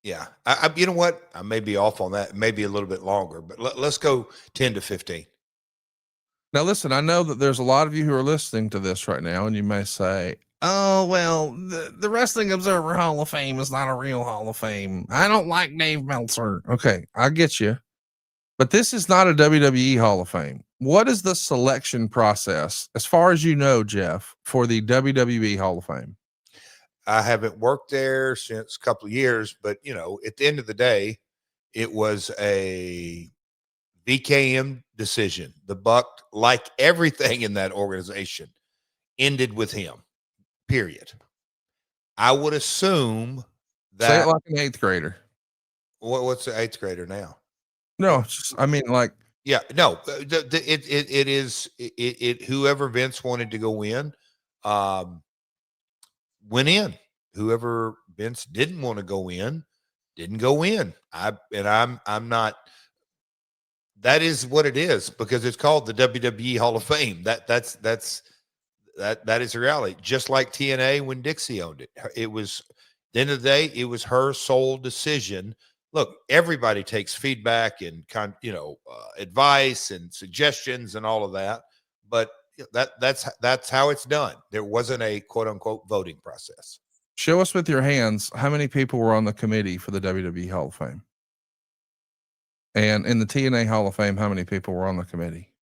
Yeah. You know what? I may be off on that. Maybe a little bit longer, but let's go 10 to 15. Now, listen, I know that there's a lot of you who are listening to this right now, and you may say, oh, well, the Wrestling Observer Hall of Fame is not a real Hall of Fame. I don't like Dave Meltzer. Okay, I get you. But this is not a WWE Hall of Fame. What is the selection process, as far as you know, Jeff, for the WWE Hall of Fame? I haven't worked there since a couple of years, but, you know, at the end of the day, it was a VKM decision. The buck, like everything in that organization, ended with him, period. I would assume that. Say it like an 8th grader. What's the 8th grader now? No, just, I mean, like. Yeah, no, it is whoever Vince wanted to go in, went in. Whoever Vince didn't want to go in, didn't go in. I'm not. That is what it is, because it's called the WWE Hall of Fame. That's that is the reality. Just like TNA when Dixie owned it, it was at the end of the day, it was her sole decision. Look, everybody takes feedback and advice and suggestions and all of that, but that's how it's done. There wasn't a quote unquote voting process. Show us with your hands how many people were on the committee for the WWE Hall of Fame, and in the TNA Hall of Fame, how many people were on the committee?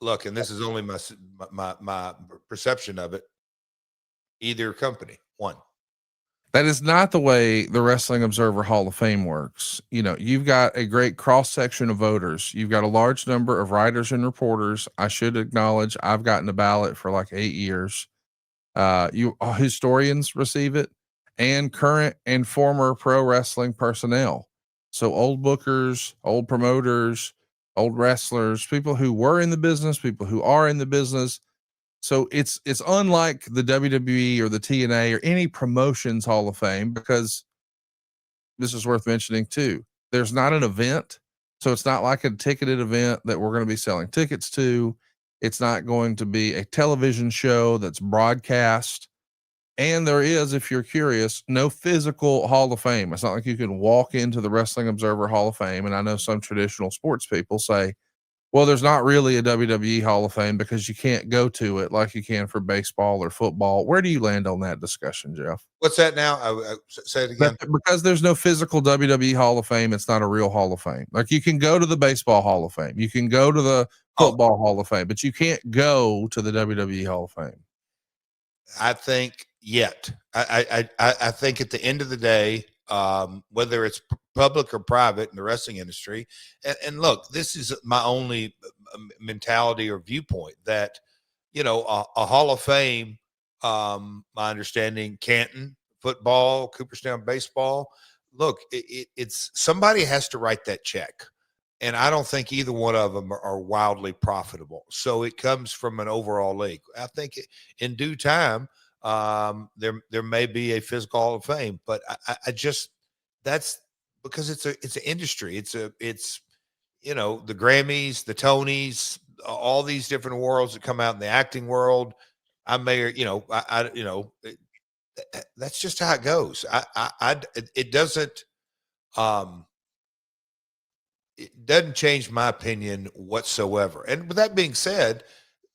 Look, and this is only my perception of it. Either company, one. That is not the way the Wrestling Observer Hall of Fame works. You know, you've got a great cross section of voters. You've got a large number of writers and reporters. I should acknowledge I've gotten a ballot for like 8 years. Historians receive it, and current and former pro wrestling personnel. So old bookers, old promoters, old wrestlers, people who were in the business, people who are in the business. So it's unlike the WWE or the TNA or any promotions Hall of Fame, because this is worth mentioning too. There's not an event. So it's not like a ticketed event that we're going to be selling tickets to. It's not going to be a television show that's broadcast. And there is, if you're curious, no physical Hall of Fame. It's not like you can walk into the Wrestling Observer Hall of Fame. And I know some traditional sports people say, well, there's not really a WWE Hall of Fame because you can't go to it like you can for baseball or football. Where do you land on that discussion, Jeff? What's that now? I say it again. Because there's no physical WWE Hall of Fame, it's not a real Hall of Fame. Like you can go to the baseball Hall of Fame, you can go to the football Hall of Fame, but you can't go to the WWE Hall of Fame. I think I think at the end of the day, whether it's public or private in the wrestling industry, and look, this is my only mentality or viewpoint that, a Hall of Fame, my understanding, Canton football, Cooperstown baseball, look, it's somebody has to write that check. And I don't think either one of them are wildly profitable. So it comes from an overall league. I think in due time, there may be a physical Hall of Fame, but I just, that's because it's an industry. It's the Grammys, the Tonys, all these different awards that come out in the acting world. That's just how it goes. It doesn't change my opinion whatsoever. And with that being said,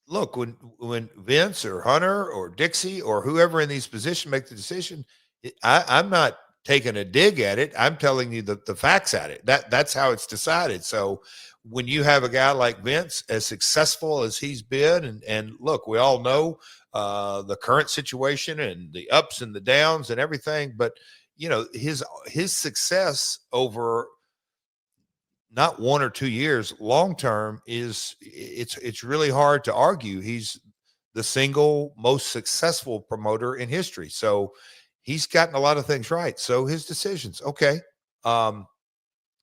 look, when Vince or Hunter or Dixie or whoever in these positions make the decision, I'm not taking a dig at it. I'm telling you the facts at it. That's how it's decided. So when you have a guy like Vince, as successful as he's been, and look, we all know the current situation and the ups and the downs and everything, but his success over not 1 or 2 years, long term, it's really hard to argue. He's the single most successful promoter in history. So he's gotten a lot of things right. So his decisions, okay.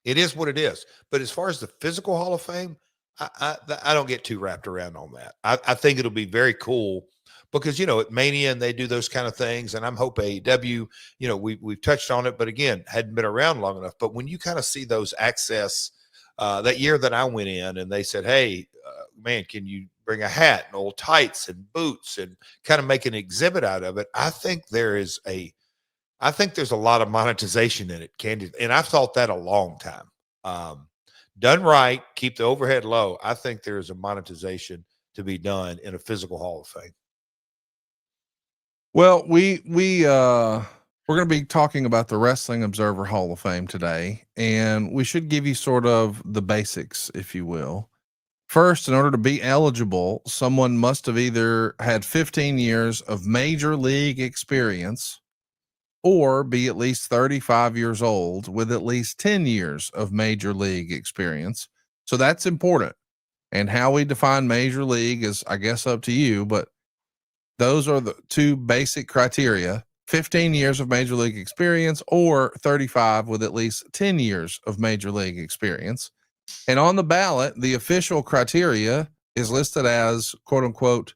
It is what it is. But as far as the physical Hall of Fame, I don't get too wrapped around on that. I think it'll be very cool because, at Mania and they do those kind of things. And I'm hoping AEW, we've touched on it, but again, hadn't been around long enough. But when you kind of see those access, that year that I went in and they said, hey, man, can you bring a hat and old tights and boots and kind of make an exhibit out of it? I think there's a lot of monetization in it, candid. And I've thought that a long time. Done right, keep the overhead low. I think there's a monetization to be done in a physical Hall of Fame. Well, we're going to be talking about the Wrestling Observer Hall of Fame today, and we should give you sort of the basics, if you will. First, in order to be eligible, someone must have either had 15 years of major league experience or be at least 35 years old with at least 10 years of major league experience. So that's important. And how we define major league is, I guess, up to you, but those are the two basic criteria: 15 years of major league experience or 35 with at least 10 years of major league experience. And on the ballot, the official criteria is listed as, quote unquote,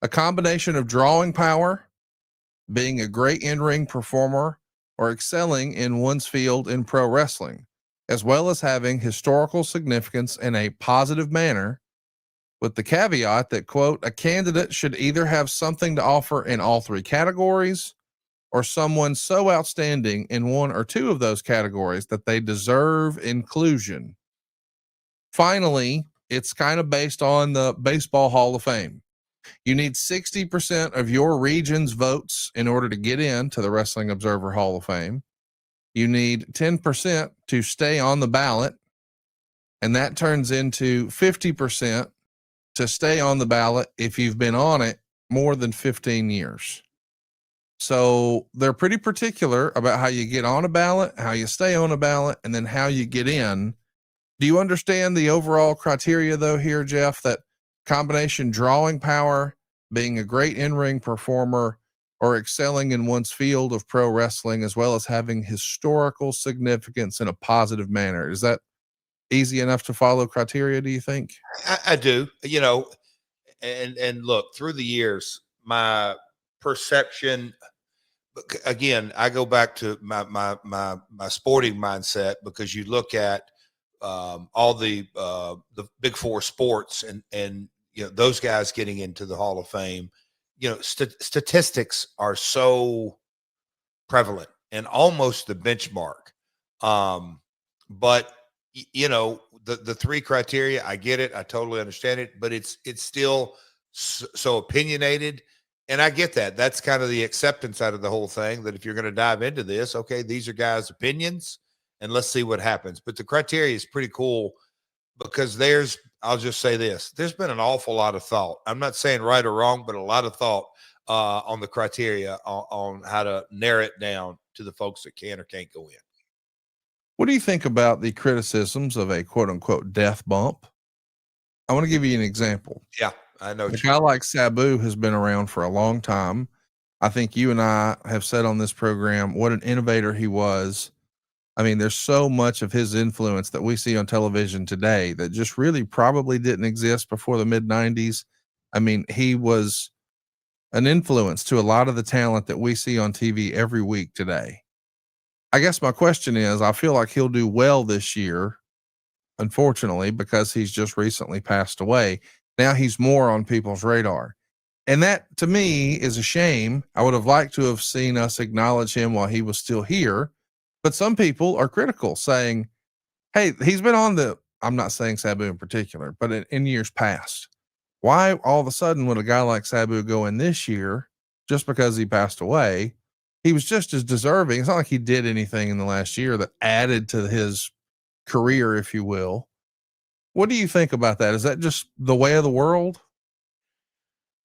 a combination of drawing power, being a great in-ring performer, or excelling in one's field in pro wrestling, as well as having historical significance in a positive manner, with the caveat that, quote, a candidate should either have something to offer in all three categories or someone so outstanding in one or two of those categories that they deserve inclusion. Finally, it's kind of based on the Baseball Hall of Fame. You need 60% of your region's votes in order to get into the Wrestling Observer Hall of Fame. You need 10% to stay on the ballot, and that turns into 50% to stay on the ballot if you've been on it more than 15 years. So they're pretty particular about how you get on a ballot, how you stay on a ballot, and then how you get in. Do you understand the overall criteria though here, Jeff, that combination drawing power, being a great in-ring performer, or excelling in one's field of pro wrestling, as well as having historical significance in a positive manner? Is that easy enough to follow criteria, do you think? I do, and look, through the years, my perception, again, I go back to my sporting mindset, because you look at all the big four sports, and those guys getting into the Hall of Fame, statistics are so prevalent and almost the benchmark. But the three criteria, I get it, I totally understand it, but it's still so opinionated. And I get that. That's kind of the acceptance out of the whole thing, that if you're going to dive into this, okay, these are guys' opinions and let's see what happens. But the criteria is pretty cool, because I'll just say this, there's been an awful lot of thought. I'm not saying right or wrong, but a lot of thought on the criteria on how to narrow it down to the folks that can or can't go in. What do you think about the criticisms of a quote unquote death bump? I want to give you an example. Yeah, I know. A guy like Sabu has been around for a long time. I think you and I have said on this program what an innovator he was. I mean, there's so much of his influence that we see on television today that just really probably didn't exist before the mid 90s. I mean, he was an influence to a lot of the talent that we see on TV every week today. I guess my question is, I feel like he'll do well this year, unfortunately, because he's just recently passed away. Now he's more on people's radar. And that to me is a shame. I would have liked to have seen us acknowledge him while he was still here. But some people are critical, saying, hey, he's been on I'm not saying Sabu in particular, but in years past. Why all of a sudden would a guy like Sabu go in this year just because he passed away? He was just as deserving. It's not like he did anything in the last year that added to his career, if you will. What do you think about that? Is that just the way of the world?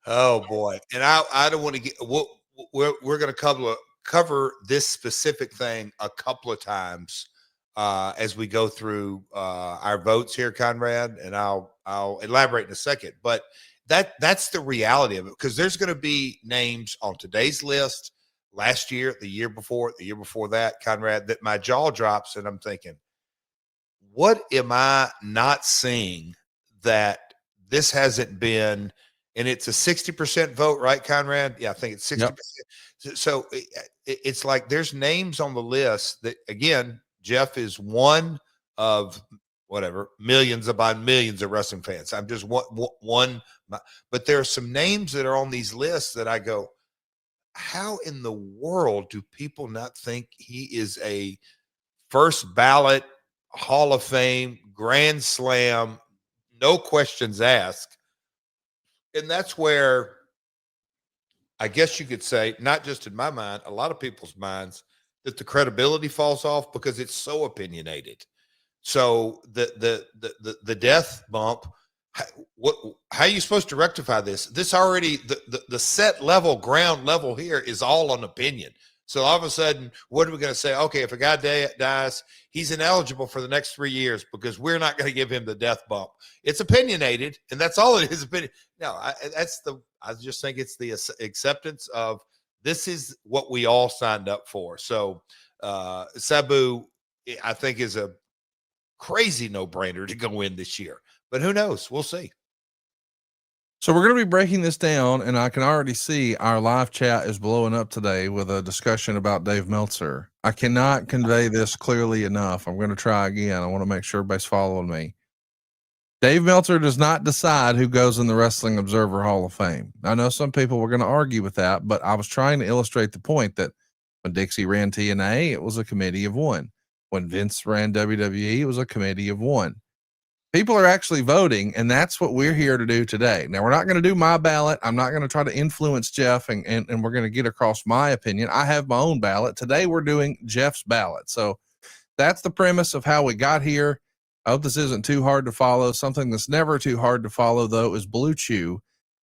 Oh boy. And I don't want to get, we're going to cover this specific thing a couple of times as we go through our votes here, Conrad, and I'll elaborate in a second. But that's the reality of it, because there's going to be names on today's list, last year, the year before that, Conrad, that my jaw drops and I'm thinking, what am I not seeing that this hasn't been? And it's a 60% vote, right, Conrad? Yeah, I think it's 60%. Yep. So it's like there's names on the list that, again, Jeff is one of millions upon millions of wrestling fans. I'm just one, but there are some names that are on these lists that I go, how in the world do people not think he is a first ballot Hall of Fame, Grand Slam, no questions asked? And that's where I guess you could say, not just in my mind, a lot of people's minds, that the credibility falls off because it's so opinionated. So the death bump, how are you supposed to rectify this? This already, the set level, ground level here is all on opinion. So all of a sudden, what are we going to say? Okay, if a guy dies, he's ineligible for the next 3 years because we're not going to give him the death bump. It's opinionated, and that's all it is. No, I just think it's the acceptance of this is what we all signed up for. So Sabu, I think, is a crazy no-brainer to go in this year. But who knows? We'll see. So we're going to be breaking this down, and I can already see our live chat is blowing up today with a discussion about Dave Meltzer. I cannot convey this clearly enough. I'm going to try again. I want to make sure everybody's following me. Dave Meltzer does not decide who goes in the Wrestling Observer Hall of Fame. I know some people were going to argue with that, but I was trying to illustrate the point that when Dixie ran TNA, it was a committee of one. When Vince ran WWE, it was a committee of one. People are actually voting, and that's what we're here to do today. Now, we're not going to do my ballot. I'm not going to try to influence Jeff, and we're going to get across my opinion. I have my own ballot. Today, we're doing Jeff's ballot. So that's the premise of how we got here. I hope this isn't too hard to follow. Something that's never too hard to follow, though, is Blue Chew.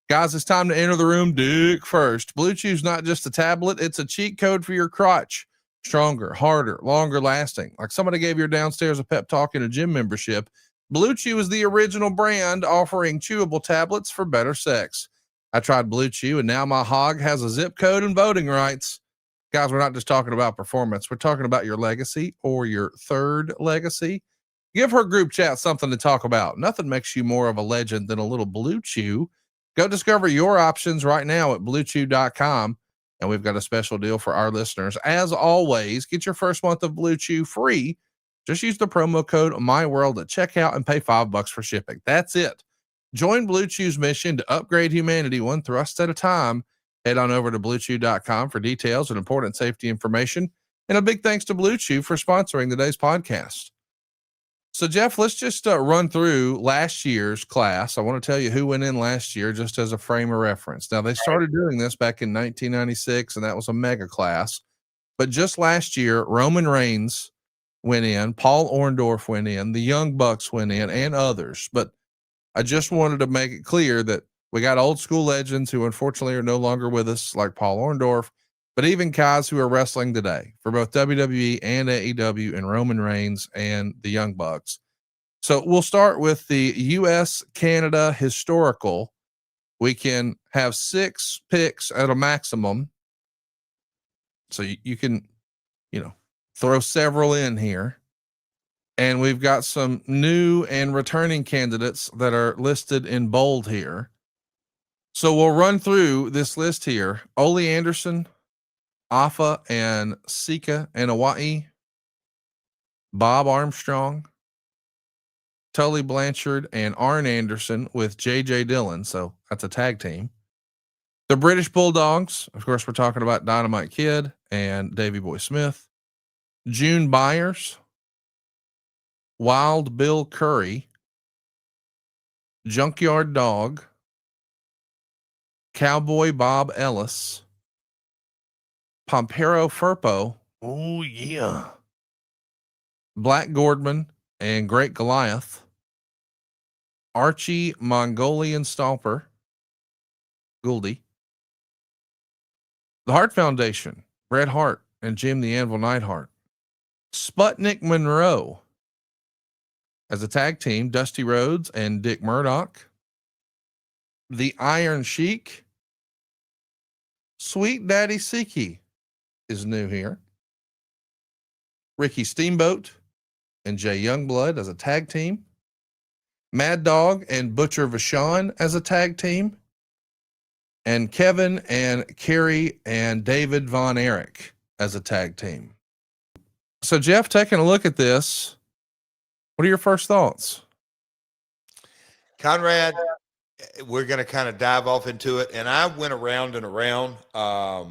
Guys, it's time to enter the room. Dick first. Blue Chew's not just a tablet. It's a cheat code for your crotch. Stronger, harder, longer lasting. Like somebody gave your downstairs a pep talk in a gym membership. Blue Chew is the original brand offering chewable tablets for better sex. I tried Blue Chew, and now my hog has a zip code and voting rights. Guys, we're not just talking about performance. We're talking about your legacy or your third legacy. Give her group chat something to talk about. Nothing makes you more of a legend than a little Blue Chew. Go discover your options right now at bluechew.com. And we've got a special deal for our listeners. As always, get your first month of Blue Chew free. Just use the promo code MyWorld at checkout and pay $5 for shipping. That's it. Join Blue Chew's mission to upgrade humanity one thrust at a time. Head on over to bluechew.com for details and important safety information. And a big thanks to Blue Chew for sponsoring today's podcast. So, Jeff, let's just run through last year's class. I want to tell you who went in last year just as a frame of reference. Now, they started doing this back in 1996, and that was a mega class. But just last year, Roman Reigns went in, Paul Orndorff went in, the Young Bucks went in, and others. But I just wanted to make it clear that we got old school legends who unfortunately are no longer with us, like Paul Orndorff, but even guys who are wrestling today for both WWE and AEW, and Roman Reigns and the Young Bucks. So we'll start with the US Canada historical. We can have 6 picks at a maximum. So you can, throw several in here. And we've got some new and returning candidates that are listed in bold here. So we'll run through this list here. Ole Anderson, Afa and Sika and Hawaii, Bob Armstrong, Tully Blanchard and Arn Anderson with JJ Dillon. So that's a tag team. The British Bulldogs, of course, we're talking about Dynamite Kid and Davey Boy Smith. June Byers, Wild Bill Curry, Junkyard Dog, Cowboy Bob Ellis, Pompero Firpo. Oh, yeah. Black Gordman and Great Goliath, Archie Mongolian Stomper, Gouldy, the Hart Foundation, Bret Hart and Jim the Anvil Neidhart, Sputnik Monroe as a tag team, Dusty Rhodes and Dick Murdoch, the Iron Sheik, Sweet Daddy Siki is new here, Ricky Steamboat and Jay Youngblood as a tag team, Mad Dog and Butcher Vachon as a tag team, and Kevin and Kerry and David Von Erich as a tag team. So, Jeff, taking a look at this, what are your first thoughts? Conrad, we're going to kind of dive off into it. And I went around and around. I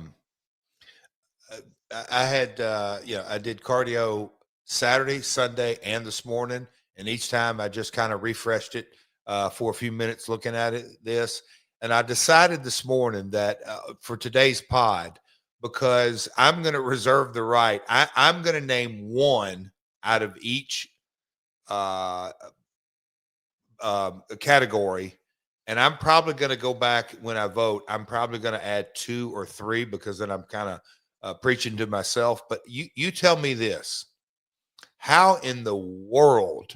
had, I did cardio Saturday, Sunday, and this morning. And each time I just kind of refreshed it for a few minutes looking at this. And I decided this morning that for today's pod, because I'm going to reserve the right, I'm going to name one out of each category. And I'm probably going to go back when I vote. I'm probably going to add 2 or 3 because then I'm kind of preaching to myself. But you tell me this. How in the world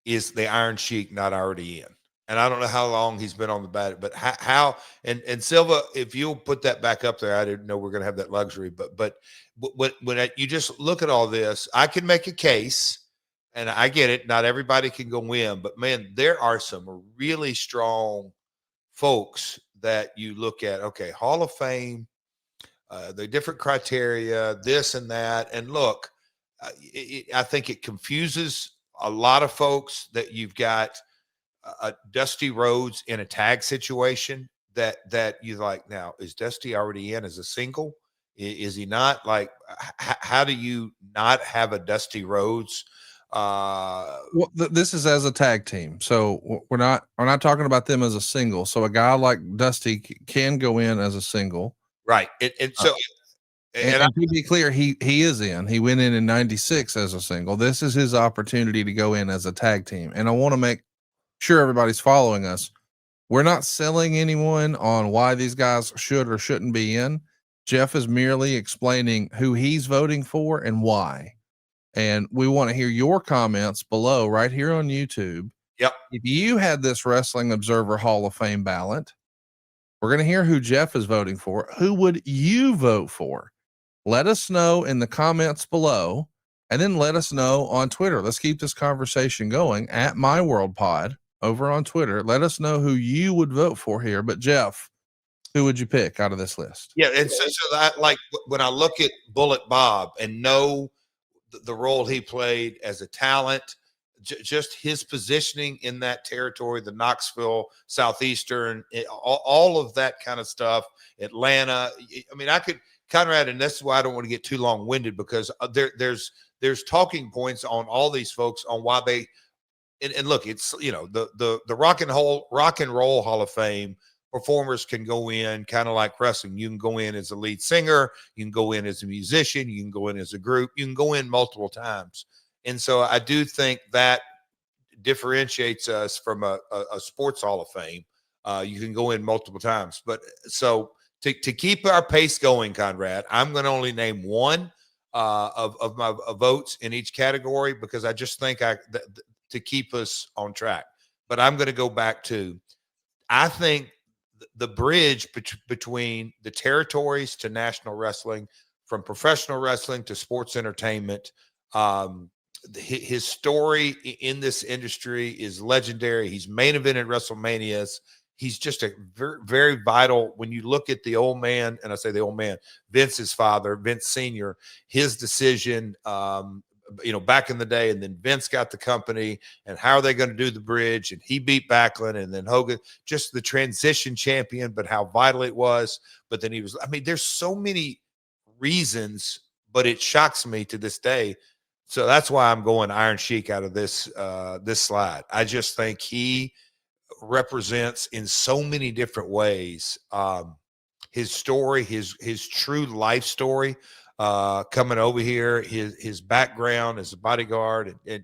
is the Iron Sheik not already in? And I don't know how long he's been on the ballot, but how and Silva, if you'll put that back up there, I didn't know we're going to have that luxury, but when you just look at all this, I can make a case, and I get it. Not everybody can go win, but man, there are some really strong folks that you look at. Okay, Hall of Fame, the different criteria, this and that, and look, I think it confuses a lot of folks that you've got Dusty Rhodes in a tag situation that you like, now is Dusty already in as a single? Is he not? Like, how do you not have a Dusty Rhodes? Well, this is as a tag team, so we're not talking about them as a single. So a guy like Dusty can go in as a single, right? And so, and to be clear, he is in. He went in '96 as a single. This is his opportunity to go in as a tag team, and I want to make sure everybody's following us. We're not selling anyone on why these guys should or shouldn't be in. Jeff is merely explaining who he's voting for and why. And we want to hear your comments below right here on YouTube. Yep. If you had this Wrestling Observer Hall of Fame ballot, we're going to hear who Jeff is voting for. Who would you vote for? Let us know in the comments below, and then let us know on Twitter. Let's keep this conversation going at My World Pod over on Twitter. Let us know who you would vote for here. But Jeff, who would you pick out of this list? Yeah, and so that, like, when I look at Bullet Bob and know the role he played as a talent, just his positioning in that territory, the Knoxville, Southeastern, all of that kind of stuff, Atlanta. I mean, I could, Conrad, and that's why I don't want to get too long winded, because there's talking points on all these folks on why they, and look, it's, you know, the rock and roll Hall of Fame performers can go in kind of like wrestling. You can go in as a lead singer, you can go in as a musician, you can go in as a group, you can go in multiple times. And so I do think that differentiates us from a sports Hall of Fame. You can go in multiple times. But so to keep our pace going, Conrad, I'm going to only name one of my votes in each category, because I just think to keep us on track. But I'm going to go back to, I think the bridge between the territories to national wrestling, from professional wrestling to sports entertainment, his story in this industry is legendary. He's main evented WrestleManias. He's just a very, very vital, when you look at the old man, and I say the old man, Vince's father, Vince Sr., his decision, you know, back in the day, and then Vince got the company, and how are they going to do the bridge? And he beat Backlund, and then Hogan, just the transition champion, but how vital it was. But then he was, I mean, there's so many reasons, but it shocks me to this day. So that's why I'm going Iron Sheik out of this slide. I just think he represents in so many different ways his story, his true life story, coming over here, his background as a bodyguard, and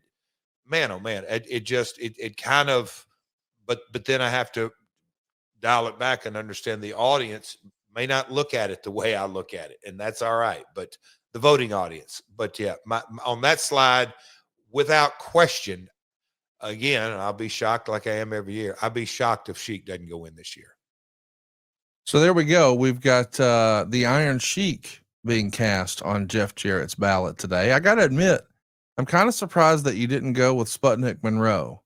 man, oh man, it kind of, but then I have to dial it back and understand the audience may not look at it the way I look at it, and that's all right. But the voting audience, but yeah, on that slide, without question, again, I'll be shocked like I am every year. I'll be shocked if Sheik doesn't go in this year. So there we go. We've got the Iron Sheik being cast on Jeff Jarrett's ballot today. I got to admit, I'm kind of surprised that you didn't go with Sputnik Monroe.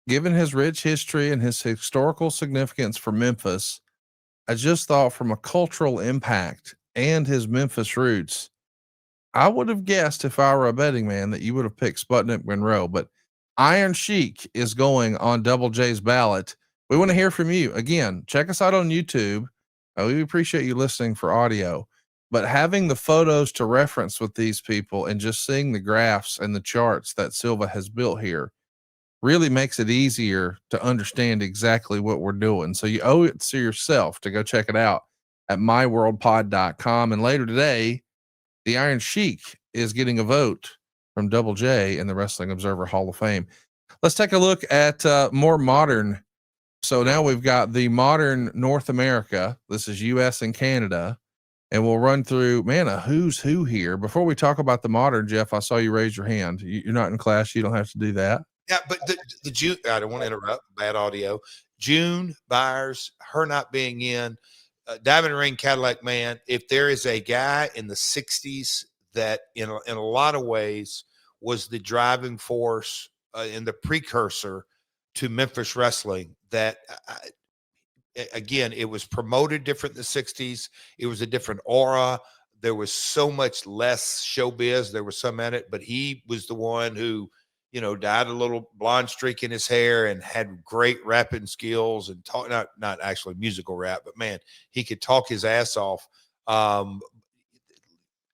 Given his rich history and his historical significance for Memphis, I just thought from a cultural impact and his Memphis roots, I would have guessed, if I were a betting man, that you would have picked Sputnik Monroe. But Iron Sheik is going on Double J's ballot. We want to hear from you. Again, check us out on YouTube. We appreciate you listening for audio, but having the photos to reference with these people and just seeing the graphs and the charts that Silva has built here really makes it easier to understand exactly what we're doing. So you owe it to yourself to go check it out at myworldpod.com. And later today, the Iron Sheik is getting a vote from Double J in the Wrestling Observer Hall of Fame. Let's take a look at more modern. So now we've got the modern North America. This is US and Canada. And we'll run through, man, a who's who here. Before we talk about the modern, Jeff, I saw you raise your hand. You're not in class. You don't have to do that. Yeah, but the June, I don't want to interrupt, bad audio. June Byers, her not being in, Diamond Ring Cadillac Man. If there is a guy in the 60s that in a lot of ways was the driving force and the precursor to Memphis wrestling, that again, it was promoted different in the 60s. It was a different aura. There was so much less showbiz. There was some in it, but he was the one who dyed a little blonde streak in his hair and had great rapping skills and talk, not actually musical rap, but man, he could talk his ass off.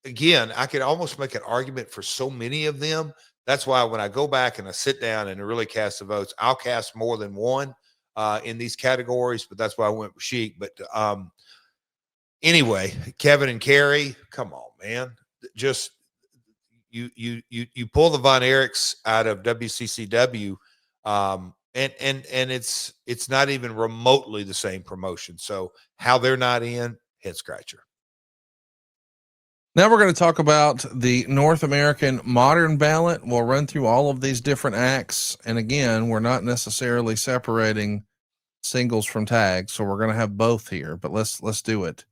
Again, I could almost make an argument for so many of them. That's why when I go back and I sit down and really cast the votes, I'll cast more than one in these categories, but that's why I went with Sheik. But anyway, Kevin and Kerry, come on, man. Just you pull the Von Erichs out of WCCW, and it's not even remotely the same promotion. So how they're not in, head scratcher. Now we're going to talk about the North American Modern Ballot. We'll run through all of these different acts. And again, we're not necessarily separating singles from tags. So we're going to have both here, but let's do it.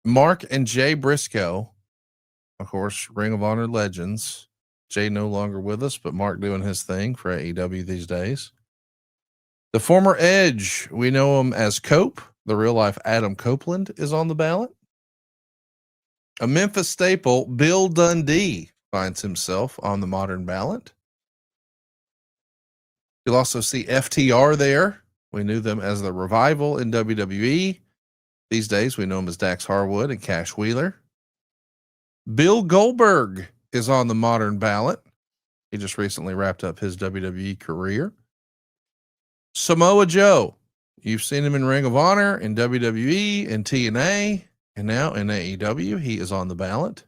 Mark and Jay Briscoe, of course, Ring of Honor legends. Jay no longer with us, but Mark doing his thing for AEW these days. The former Edge, we know him as Cope. The real life Adam Copeland is on the ballot. A Memphis staple, Bill Dundee, finds himself on the Modern Ballot. You'll also see FTR there. We knew them as the Revival in WWE. These days, we know him as Dax Harwood and Cash Wheeler. Bill Goldberg is on the Modern Ballot. He just recently wrapped up his WWE career. Samoa Joe. You've seen him in Ring of Honor, in WWE, in TNA. And now in AEW, he is on the ballot.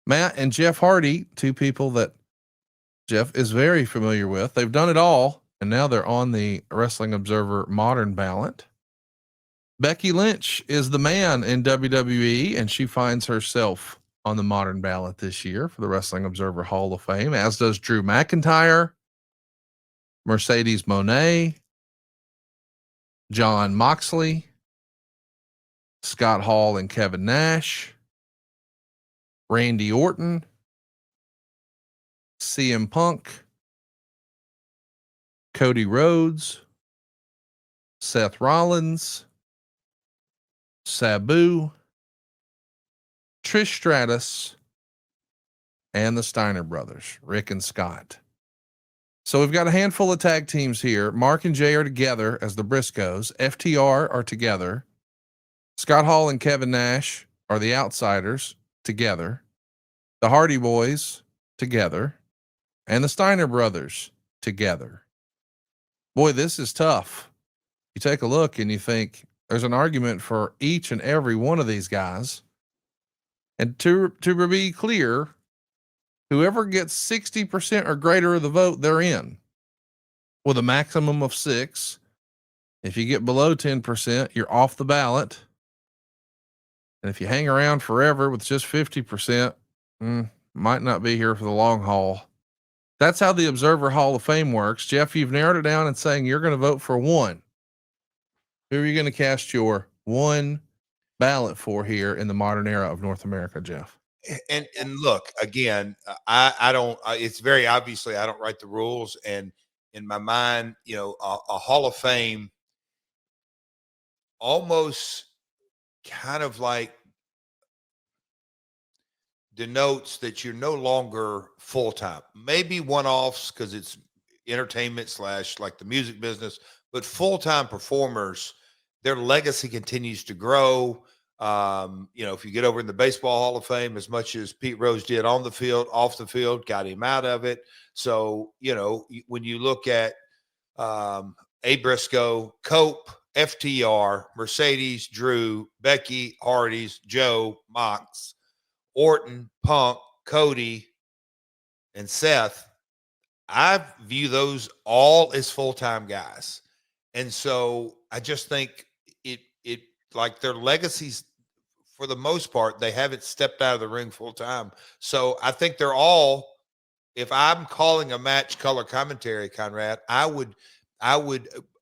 Matt and Jeff Hardy, two people that Jeff is very familiar with. They've done it all, and now they're on the Wrestling Observer Modern Ballot. Becky Lynch is the man in WWE, and she finds herself on the Modern Ballot this year for the Wrestling Observer Hall of Fame, as does Drew McIntyre, Mercedes Moné, John Moxley, Scott Hall and Kevin Nash, Randy Orton, CM Punk, Cody Rhodes, Seth Rollins, Sabu, Trish Stratus, and the Steiner brothers, Rick and Scott. So we've got a handful of tag teams here. Mark and Jay are together as the Briscoes. FTR are together. Scott Hall and Kevin Nash are the Outsiders together. The Hardy Boys together. And the Steiner brothers together. Boy, this is tough. You take a look and you think there's an argument for each and every one of these guys. And to be clear, whoever gets 60% or greater of the vote, they're in with a maximum of 6. If you get below 10%, you're off the ballot. And if you hang around forever with just 50%, might not be here for the long haul. That's how the Observer Hall of Fame works. Jeff, you've narrowed it down and saying you're going to vote for one. Who are you going to cast your one ballot for here in the modern era of North America, Jeff? And look, again, I don't, it's very obviously I don't write the rules. And in my mind, a Hall of Fame almost kind of like denotes that you're no longer full-time, maybe one-offs because it's entertainment / like the music business, but full-time performers, their legacy continues to grow. If you get over in the Baseball Hall of Fame, as much as Pete Rose did on the field, off the field, got him out of it. So, when you look at A. Briscoe, Cope, FTR, Mercedes, Drew, Becky, Hardy's, Joe, Mox, Orton, Punk, Cody, and Seth, I view those all as full-time guys. And so I just think it like their legacies, for the most part, they haven't stepped out of the ring full-time. So I think they're all, if I'm calling a match color commentary, Conrad, I would,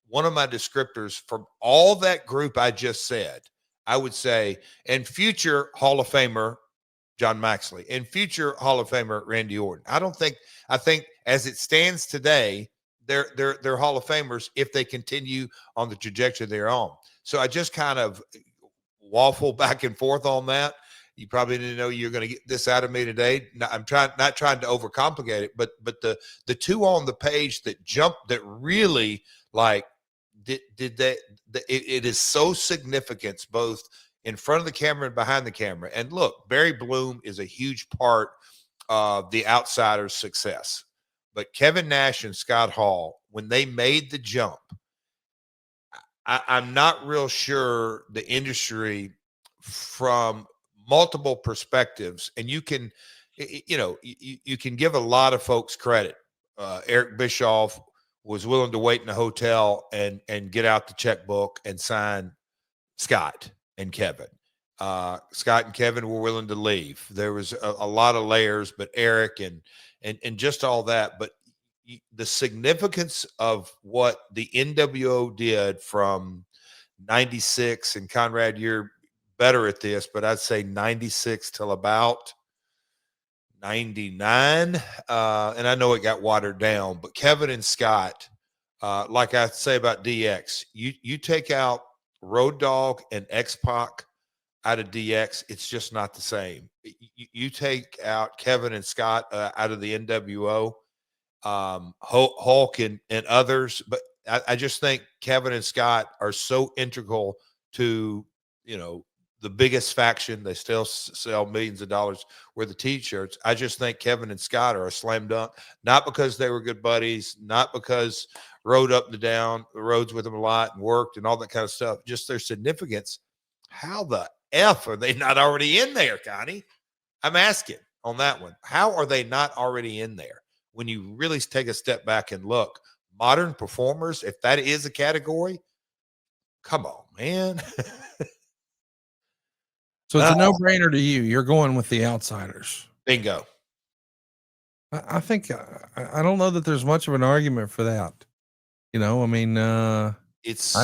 one of my descriptors from all that group I just said, I would say, and future Hall of Famer John Moxley and future Hall of Famer Randy Orton. I think as it stands today, they're Hall of Famers if they continue on the trajectory they're on. So I just kind of waffle back and forth on that. You probably didn't know you're going to get this out of me today. I'm not trying to overcomplicate it, but the two on the page that jumped, that really like it is so significant, both in front of the camera and behind the camera. And look, Barry Bloom is a huge part of the Outsiders' success. But Kevin Nash and Scott Hall, when they made the jump, I'm not real sure the industry, from multiple perspectives, and you can, you can give a lot of folks credit. Eric Bischoff was willing to wait in a hotel and get out the checkbook and sign Scott and Kevin. Scott and Kevin were willing to leave. There was a lot of layers, but Eric and just all that. But the significance of what the NWO did from 96, and Conrad, you're better at this, but I'd say 96 till about 99. And I know it got watered down, but Kevin and Scott, like I say about DX, you take out Road Dogg and X-Pac out of DX, it's just not the same. You take out Kevin and Scott out of the NWO, Hulk and others, but I just think Kevin and Scott are so integral to, the biggest faction. They still sell millions of dollars worth of t-shirts. I just think Kevin and Scott are a slam dunk, not because they were good buddies, not because rode up and down the roads with them a lot and worked and all that kind of stuff, just their significance. How the F are they not already in there, Connie? I'm asking on that one. How are they not already in there? When you really take a step back and look, modern performers, if that is a category, come on, man. So it's a no-brainer to you. You're going with the Outsiders. Bingo. I think I don't know that there's much of an argument for that. I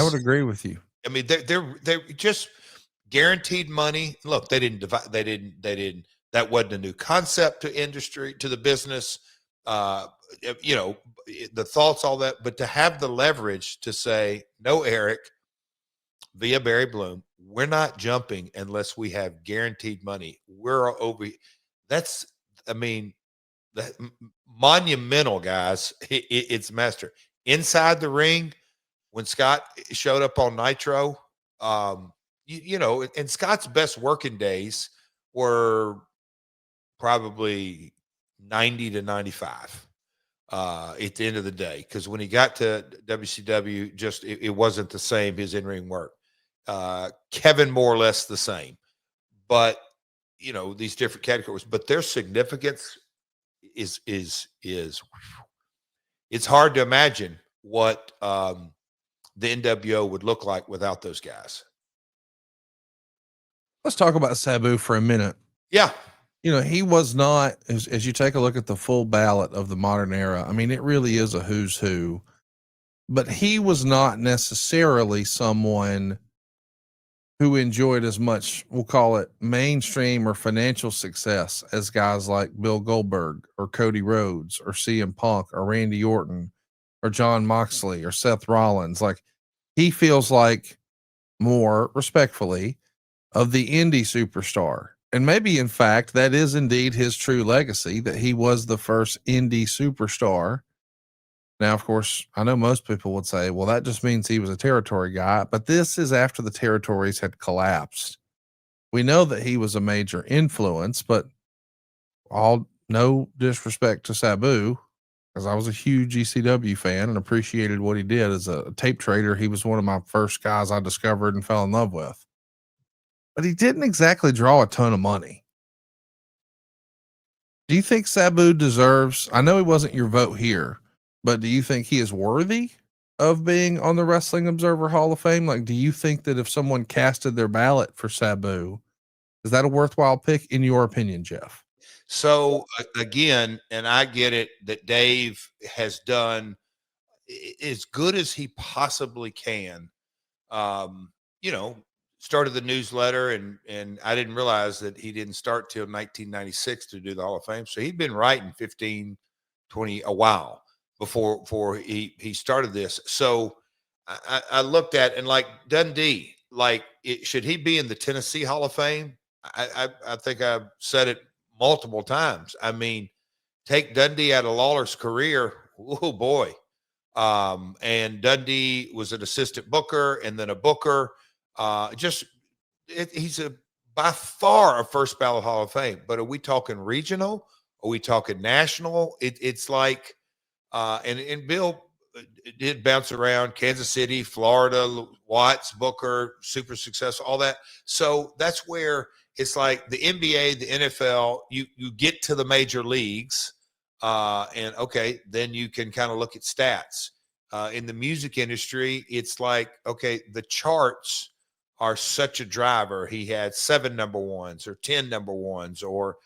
would agree with you. I mean, they're just guaranteed money. Look, they didn't divide. They didn't. That wasn't a new concept to industry, to the business. The thoughts, all that, but to have the leverage to say, no, Eric, via Barry Bloom, we're not jumping unless we have guaranteed money. We're over. That's, that monumental, guys. It's master. Inside the ring, when Scott showed up on Nitro, and Scott's best working days were probably 90 to 95 at the end of the day, because when he got to WCW, just it wasn't the same, his in-ring work. Kevin, more or less the same, but these different categories, but their significance is it's hard to imagine what the NWO would look like without those guys. Let's talk about Sabu for a minute. Yeah. He was not, as you take a look at the full ballot of the modern era, I mean, it really is a who's who, but he was not necessarily someone who enjoyed as much, we'll call it mainstream or financial success, as guys like Bill Goldberg or Cody Rhodes or CM Punk or Randy Orton or John Moxley or Seth Rollins. Like, he feels like, more respectfully, of the indie superstar. And maybe, in fact, that is indeed his true legacy, that he was the first indie superstar. Now, of course, I know most people would say, well, that just means he was a territory guy, but this is after the territories had collapsed. We know that he was a major influence, but no disrespect to Sabu, because I was a huge ECW fan and appreciated what he did as a tape trader. He was one of my first guys I discovered and fell in love with. But he didn't exactly draw a ton of money. Do you think Sabu deserves, I know he wasn't your vote here, but do you think he is worthy of being on the Wrestling Observer Hall of Fame? Like, do you think that if someone casted their ballot for Sabu, is that a worthwhile pick in your opinion, Jeff? So again, and I get it that Dave has done as good as he possibly can. Started the newsletter, and I didn't realize that he didn't start till 1996 to do the Hall of Fame. So he'd been writing 15, 20, a while before he started this. So I looked at, and like Dundee, like should he be in the Tennessee Hall of Fame? I think I've said it multiple times. I mean, take Dundee out of Lawler's career. Oh boy. And Dundee was an assistant booker and then a booker. He's by far a first ballot Hall of Fame. But are we talking regional? Are we talking national? It's like, and Bill did bounce around Kansas City, Florida, Watts, Booker, super successful, all that. So that's where it's like the NBA, the NFL, you get to the major leagues, and okay, then you can kind of look at stats. In the music industry, it's like, okay, the charts are such a driver. He had 7 number ones or 10 number ones, or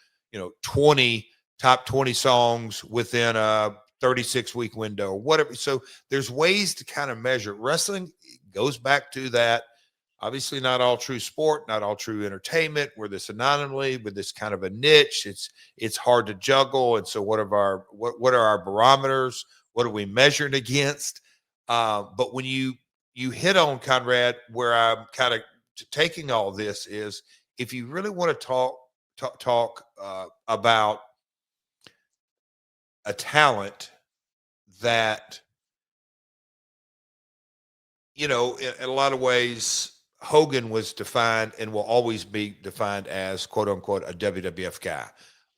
20 top 20 songs within a 36-week window or whatever. So there's ways to kind of measure. Wrestling goes back to that. Obviously, not all true sport, not all true entertainment. We're this anomaly with this kind of a niche. It's hard to juggle. And so what are our barometers? What are we measured against? But when you hit on, Conrad, where I'm kind of taking all this is, if you really want to talk about a talent that, in a lot of ways, Hogan was defined and will always be defined as, quote unquote, a WWF guy,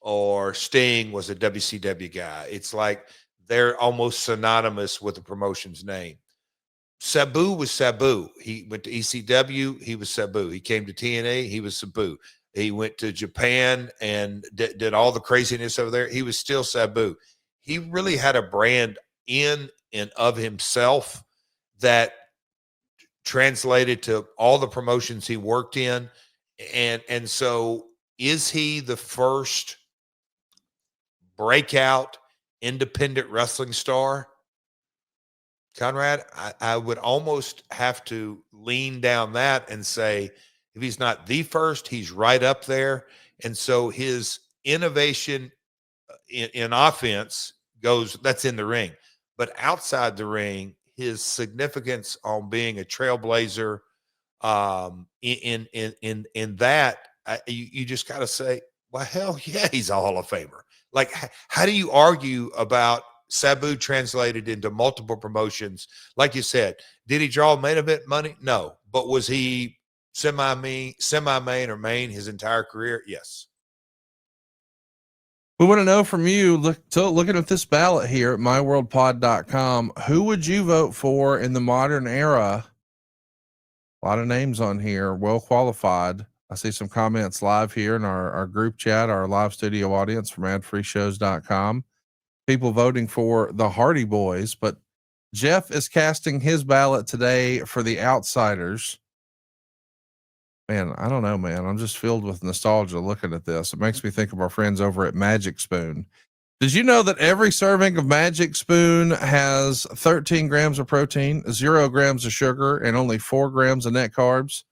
or Sting was a WCW guy. It's like they're almost synonymous with the promotion's name. Sabu was Sabu. He went to ECW. He was Sabu. He came to TNA. He was Sabu. He went to Japan and did all the craziness over there. He was still Sabu. He really had a brand in and of himself that translated to all the promotions he worked in. And so is he the first breakout independent wrestling star? Conrad, I would almost have to lean down that and say, if he's not the first, he's right up there. And so his innovation in offense that's in the ring. But outside the ring, his significance on being a trailblazer, in that, you just got to say, well, hell yeah, he's a Hall of Famer. Like, how do you argue about Sabu translated into multiple promotions? Like you said, did he draw main event money? No. But was he semi-main or main his entire career? Yes. We want to know from you, looking at this ballot here at myworldpod.com, who would you vote for in the modern era? A lot of names on here, well qualified. I see some comments live here in our group chat, our live studio audience from adfreeshows.com. People voting for the Hardy Boys, but Jeff is casting his ballot today for the Outsiders. Man, I don't know, man. I'm just filled with nostalgia looking at this. It makes me think of our friends over at Magic Spoon. Did you know that every serving of Magic Spoon has 13 grams of protein, 0 grams of sugar, and only 4 grams of net carbs?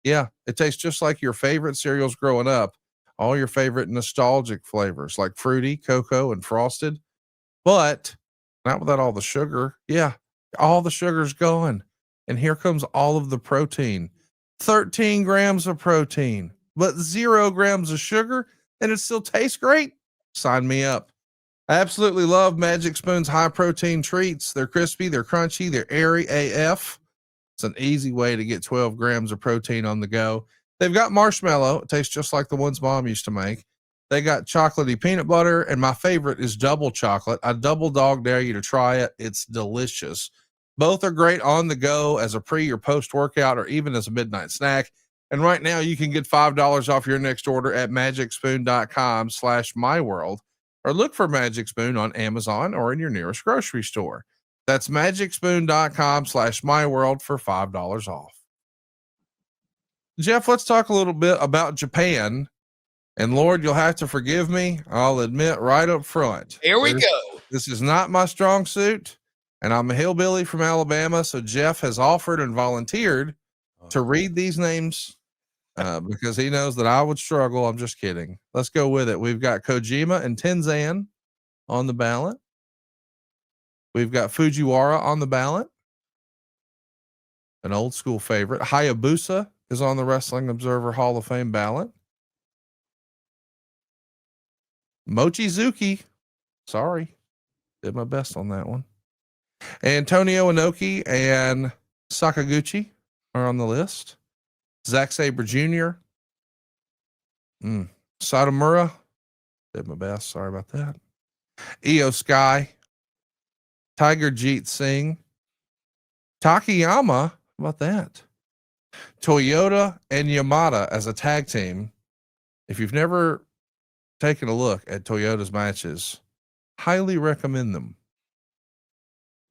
Yeah, it tastes just like your favorite cereals growing up, all your favorite nostalgic flavors like fruity, cocoa, and frosted, but not without all the sugar. Yeah, all the sugar's gone. And here comes all of the protein. 13 grams of protein, but 0 grams of sugar, and it still tastes great. Sign me up. I absolutely love Magic Spoon's high protein treats. They're crispy, they're crunchy, they're airy AF. It's an easy way to get 12 grams of protein on the go. They've got marshmallow. It tastes just like the ones Mom used to make. They got chocolatey peanut butter, and my favorite is double chocolate. I double dog dare you to try it. It's delicious. Both are great on the go as a pre or post workout, or even as a midnight snack. And right now you can get $5 off your next order at magicspoon.com/myworld, or look for Magic Spoon on Amazon or in your nearest grocery store. That's magicspoon.com/myworld for $5 off. Jeff, let's talk a little bit about Japan. And Lord, you'll have to forgive me. I'll admit right up front. Here we go. This is not my strong suit, and I'm a hillbilly from Alabama. So Jeff has offered and volunteered to read these names because he knows that I would struggle. I'm just kidding. Let's go with it. We've got Kojima and Tenzan on the ballot. We've got Fujiwara on the ballot. An old school favorite. Hayabusa is on the Wrestling Observer Hall of Fame ballot. Mochizuki. Sorry. Did my best on that one. Antonio Inoki and Sakaguchi are on the list. Zack Sabre Jr. Satomura. Did my best. Sorry about that. Io Sky. Tiger Jeet Singh. Takayama. How about that? Toyota and Yamada as a tag team. If you've never taken a look at Toyota's matches, highly recommend them.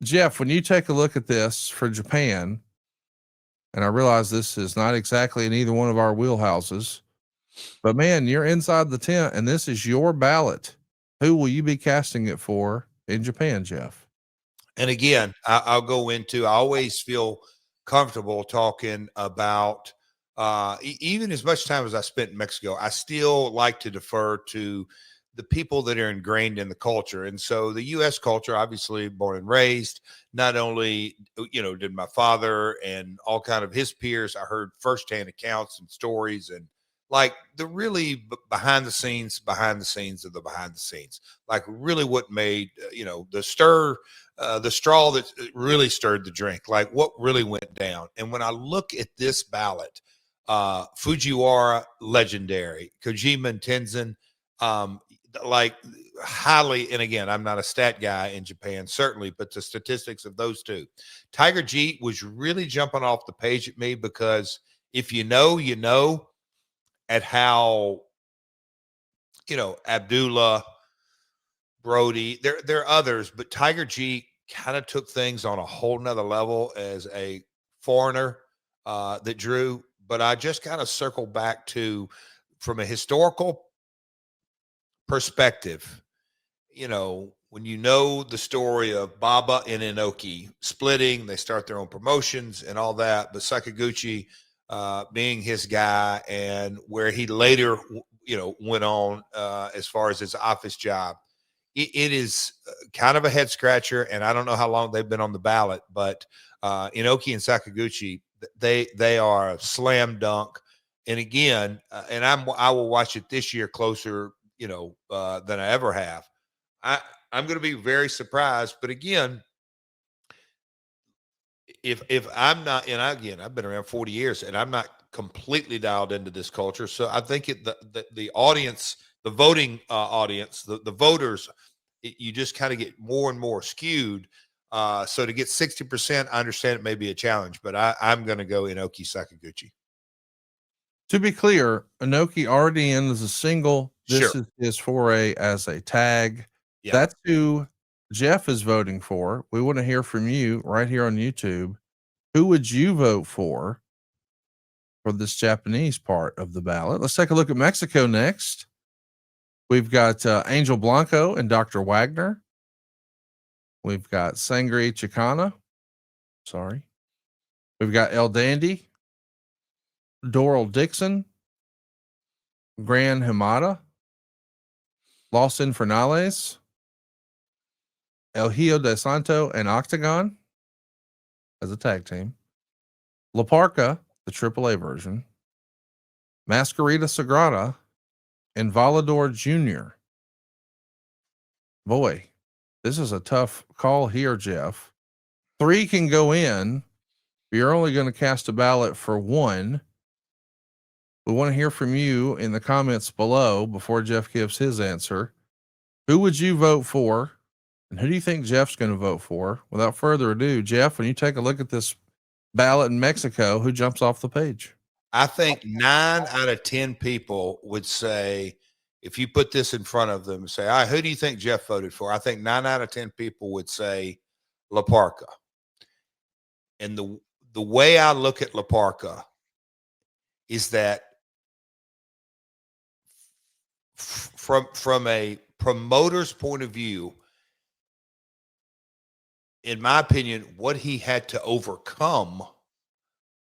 Jeff, when you take a look at this for Japan, and I realize this is not exactly in either one of our wheelhouses, but man, you're inside the tent and this is your ballot. Who will you be casting it for in Japan, Jeff? And again, I'll go into, I always feel comfortable talking about, even as much time as I spent in Mexico, I still like to defer to the people that are ingrained in the culture. And so the U.S. culture, obviously born and raised, not only, did my father and all kind of his peers, I heard firsthand accounts and stories and like the really behind the scenes of the behind the scenes, like really what made, the straw that really stirred the drink, like what really went down. And when I look at this ballot, Fujiwara, legendary, Kojima and Tenzin, like highly, and again, I'm not a stat guy in Japan, certainly, but the statistics of those two. Tiger Jeet was really jumping off the page at me because if you know at how, Abdullah, Brody, there are others, but Tiger Jeet kind of took things on a whole nother level as a foreigner that drew. But I just kind of circle back to, from a historical perspective, when the story of Baba and Inoki splitting, they start their own promotions and all that, but Sakaguchi being his guy and where he later, went on as far as his office job, it is kind of a head scratcher. And I don't know how long they've been on the ballot, but Inoki and Sakaguchi, they are a slam dunk. And again, and I will watch it this year closer, than I ever have. I'm going to be very surprised. But again, if I'm not, and again, I've been around 40 years and I'm not completely dialed into this culture. So I think the audience, the voting audience, the voters, you just kind of get more and more skewed. So to get 60%, I understand it may be a challenge, but I'm going to go Inoki Sakaguchi. To be clear, Inoki already in as a single. This Sure. is his foray as a tag. Yeah. That's who Jeff is voting for. We want to hear from you right here on YouTube. Who would you vote for this Japanese part of the ballot? Let's take a look at Mexico next. We've got Angel Blanco and Dr. Wagner. We've got Sangre Chicana. Sorry. We've got El Dandy, Doral Dixon, Gran Hamada, Los Infernales, El Hijo de Santo and Octagon as a tag team, La Parca, the AAA version, Masquerita Sagrada, and Volador Jr. Boy, this is a tough call here, Jeff. 3 can go in. You're only going to cast a ballot for 1. We want to hear from you in the comments below before Jeff gives his answer. Who would you vote for? And who do you think Jeff's going to vote for? Without further ado, Jeff, when you take a look at this ballot in Mexico, who jumps off the page? I think 9 out of 10 people would say, if you put this in front of them and say, all right, who do you think Jeff voted for? I think 9 out of 10 people would say La Parca. And the way I look at La Parca is that from a promoter's point of view, in my opinion, what he had to overcome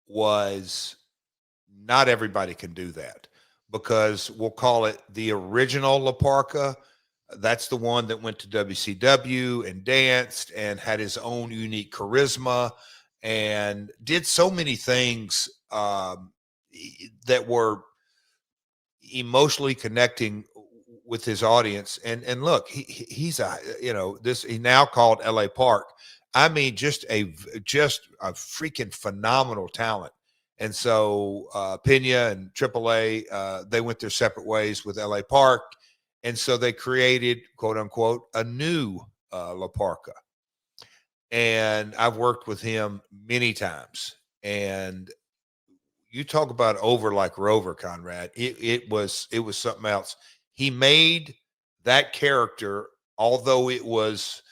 was not everybody can do that, because we'll call it the original La Parca. That's the one that went to WCW and danced and had his own unique charisma and did so many things that were emotionally connecting with his audience. And look, he's a, you know, he now called LA Park. I mean, just a freaking phenomenal talent. And so Pena and AAA, they went their separate ways with LA Park. And so they created, quote unquote, a new La Parca. And I've worked with him many times. And you talk about over like Rover, Conrad. It was something else. He made that character, although it was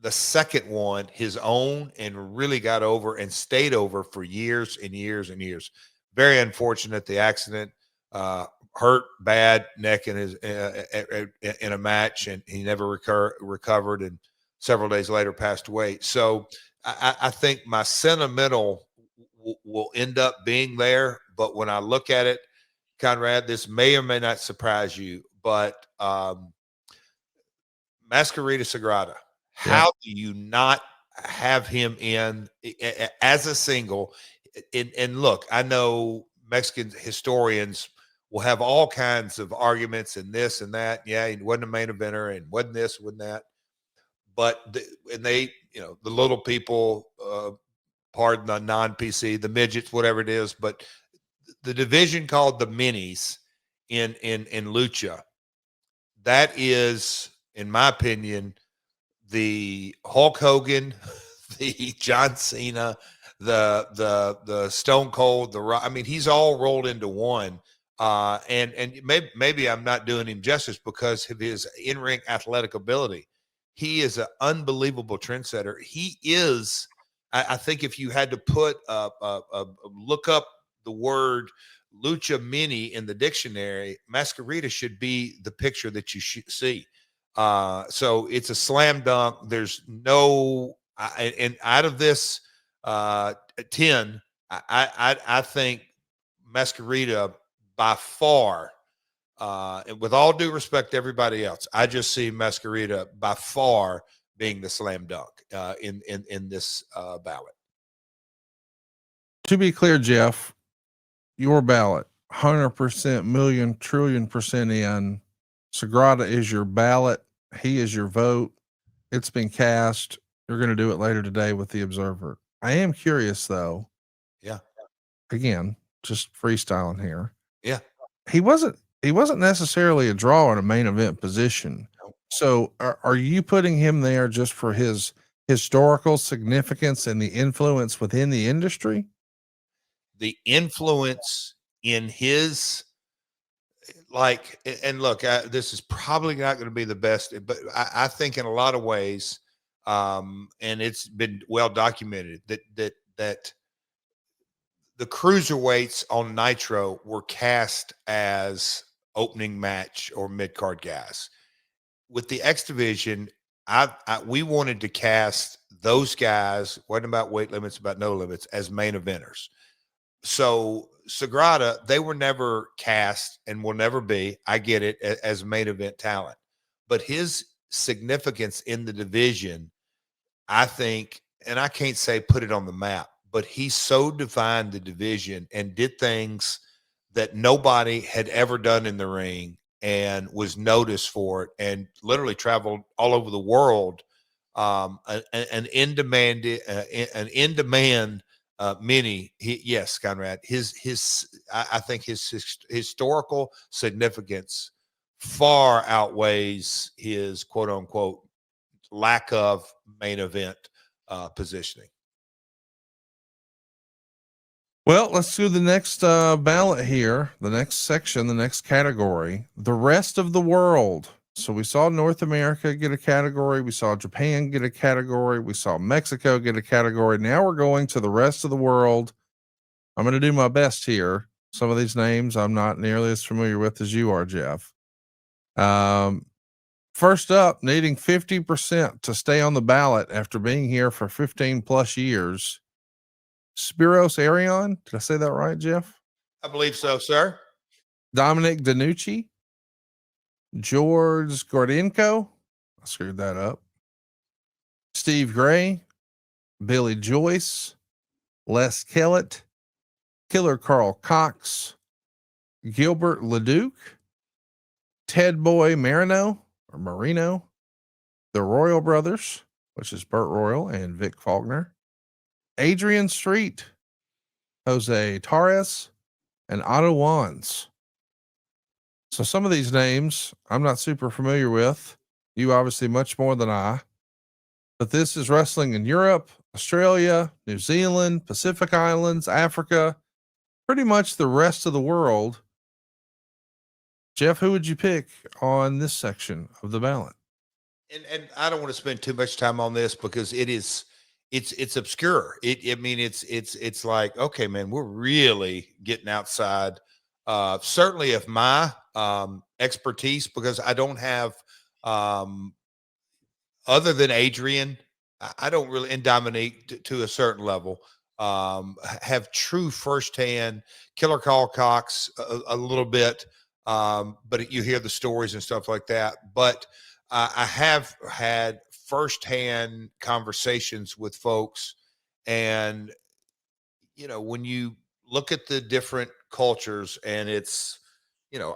the second one, his own, and really got over and stayed over for years and years and years. Very unfortunate, the accident, hurt bad neck in his in a match, and he never recovered, and several days later passed away. So I think my sentimental will end up being there. But when I look at it, Conrad, this may or may not surprise you, but Masquerita Sagrada, how do you not have him in as a single? And look, I know Mexican historians will have all kinds of arguments and this and that. Yeah, he wasn't a main eventer and wasn't this, wasn't that. But they, you know, the little people, pardon the non-PC, the midgets, whatever it is, but the division called the minis in Lucha, that is, in my opinion, the Hulk Hogan, the John Cena, the Stone Cold, the Rock. I mean, he's all rolled into one. And maybe I'm not doing him justice because of his in-ring athletic ability. He is an unbelievable trendsetter. He is. I think if you had to put look up the word lucha mini in the dictionary, Masquerita should be the picture that you should see. So it's a slam dunk. There's no, and out of this 10, I think Masquerita by far, and with all due respect to everybody else, I just see Masquerita by far being the slam dunk in this ballot. To be clear, Jeff, your ballot, 100%, million, trillion percent in. Sagrada is your ballot. He is your vote. It's been cast. You're going to do it later today with the Observer. I am curious though. Yeah. Again, just freestyling here. Yeah. He wasn't necessarily a draw in a main event position. No. So are you putting him there just for his historical significance and the influence within the industry? The influence in his, like, and look, this is probably not going to be the best, but I think in a lot of ways, and it's been well documented that the cruiserweights on Nitro were cast as opening match or mid card guys. With the X division, we wanted to cast those guys. Wasn't about weight limits, about no limits, as main eventers. So Sagrada, they were never cast and will never be, I get it, as main event talent. But his significance in the division, I think, and I can't say put it on the map, but he so defined the division and did things that nobody had ever done in the ring and was noticed for it and literally traveled all over the world. An in-demand mini. Yes, Conrad. I think his historical significance far outweighs his quote unquote lack of main event positioning. Well, let's do the next ballot here, the next section, the next category, the rest of the world. So we saw North America get a category. We saw Japan get a category. We saw Mexico get a category. Now we're going to the rest of the world. I'm going to do my best here. Some of these names I'm not nearly as familiar with as you are, Jeff. First up, needing 50% to stay on the ballot after being here for 15 plus years. Spiros Arion. Did I say that right, Jeff? I believe so, sir. Dominic DeNucci. George Gordenko. I screwed that up. Steve Gray. Billy Joyce. Les Kellett. Killer Carl Cox. Gilbert Leduc. Ted Boy Marino, the Royal Brothers, which is Burt Royal and Vic Faulkner, Adrian Street, Jose Torres, and Otto Wands. So some of these names I'm not super familiar with. You obviously much more than I. But this is wrestling in Europe, Australia, New Zealand, Pacific Islands, Africa, pretty much the rest of the world. Jeff, who would you pick on this section of the ballot? And I don't want to spend too much time on this because it's obscure. It's like, okay, man, we're really getting outside certainly of my expertise, because I don't have other than Adrian, I don't really, and Dominique to a certain level, have true firsthand. Killer Carl Cox a little bit, but you hear the stories and stuff like that. But I have had firsthand conversations with folks, and when you look at the different cultures, and it's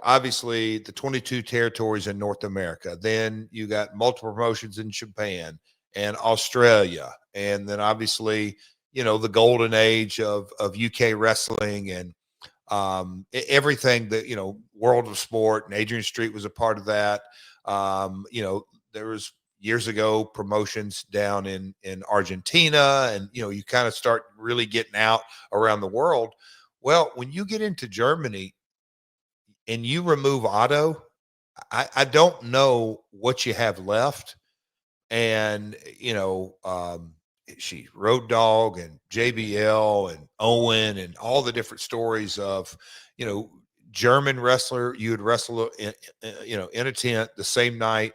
obviously the 22 territories in North America. Then you got multiple promotions in Japan and Australia. And then obviously, the golden age of UK wrestling and everything that, World of Sport, and Adrian Street was a part of that. There was years ago promotions down in Argentina, and, you kind of start really getting out around the world. Well, when you get into Germany, and you remove Otto, I don't know what you have left. And, she Road Dogg and JBL and Owen and all the different stories of, German wrestler. You would wrestle in a tent the same night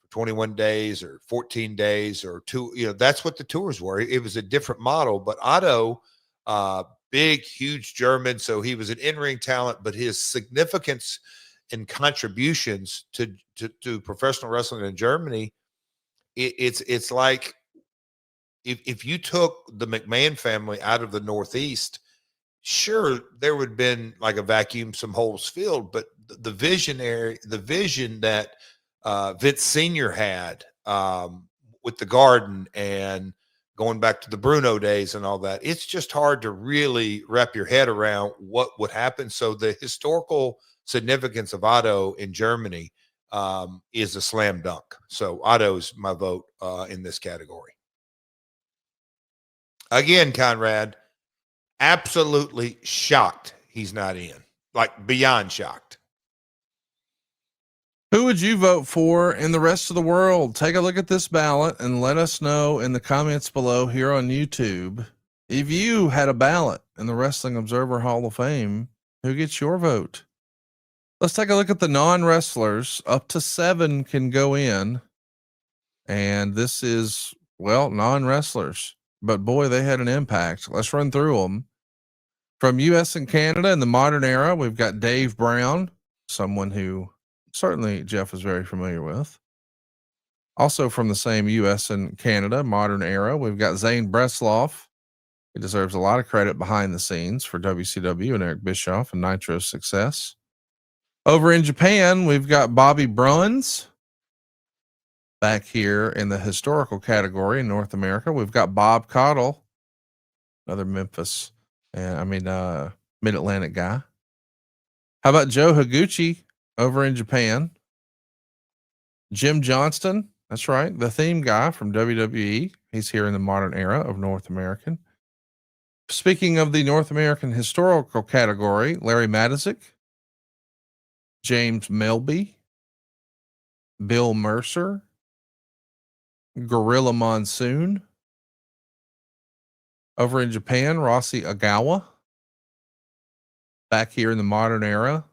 for 21 days or 14 days or two. That's what the tours were. It was a different model, but Otto, big, huge German. So he was an in-ring talent, but his significance and contributions to professional wrestling in Germany, it's like if you took the McMahon family out of the Northeast, sure, there would have been like a vacuum, some holes filled, but the vision that Vince Sr. had with the Garden and going back to the Bruno days and all that, it's just hard to really wrap your head around what would happen. So the historical significance of Otto in Germany is a slam dunk. So Otto's my vote in this category. Again, Conrad, absolutely shocked he's not in, like beyond shocked. Who would you vote for in the rest of the world? Take a look at this ballot and let us know in the comments below here on YouTube. If you had a ballot in the Wrestling Observer Hall of Fame, who gets your vote? Let's take a look at the non-wrestlers. Up to 7 can go in. And this is, non-wrestlers. But boy, they had an impact. Let's run through them. From US and Canada in the modern era, we've got Dave Brown, someone who certainly Jeff is very familiar with. Also from the same US and Canada modern era, we've got Zane Bresloff. He deserves a lot of credit behind the scenes for WCW and Eric Bischoff and Nitro's success. Over in Japan, we've got Bobby Bruns. Back here in the historical category in North America, we've got Bob Caudle, another Memphis, Mid-Atlantic guy. How about Joe Higuchi over in Japan? Jim Johnston, that's right, the theme guy from WWE. He's here in the modern era of North American. Speaking of the North American historical category, Larry Matuzik, James Melby, Bill Mercer, Gorilla Monsoon. Over in Japan, Rossi Agawa. Back here in the modern era,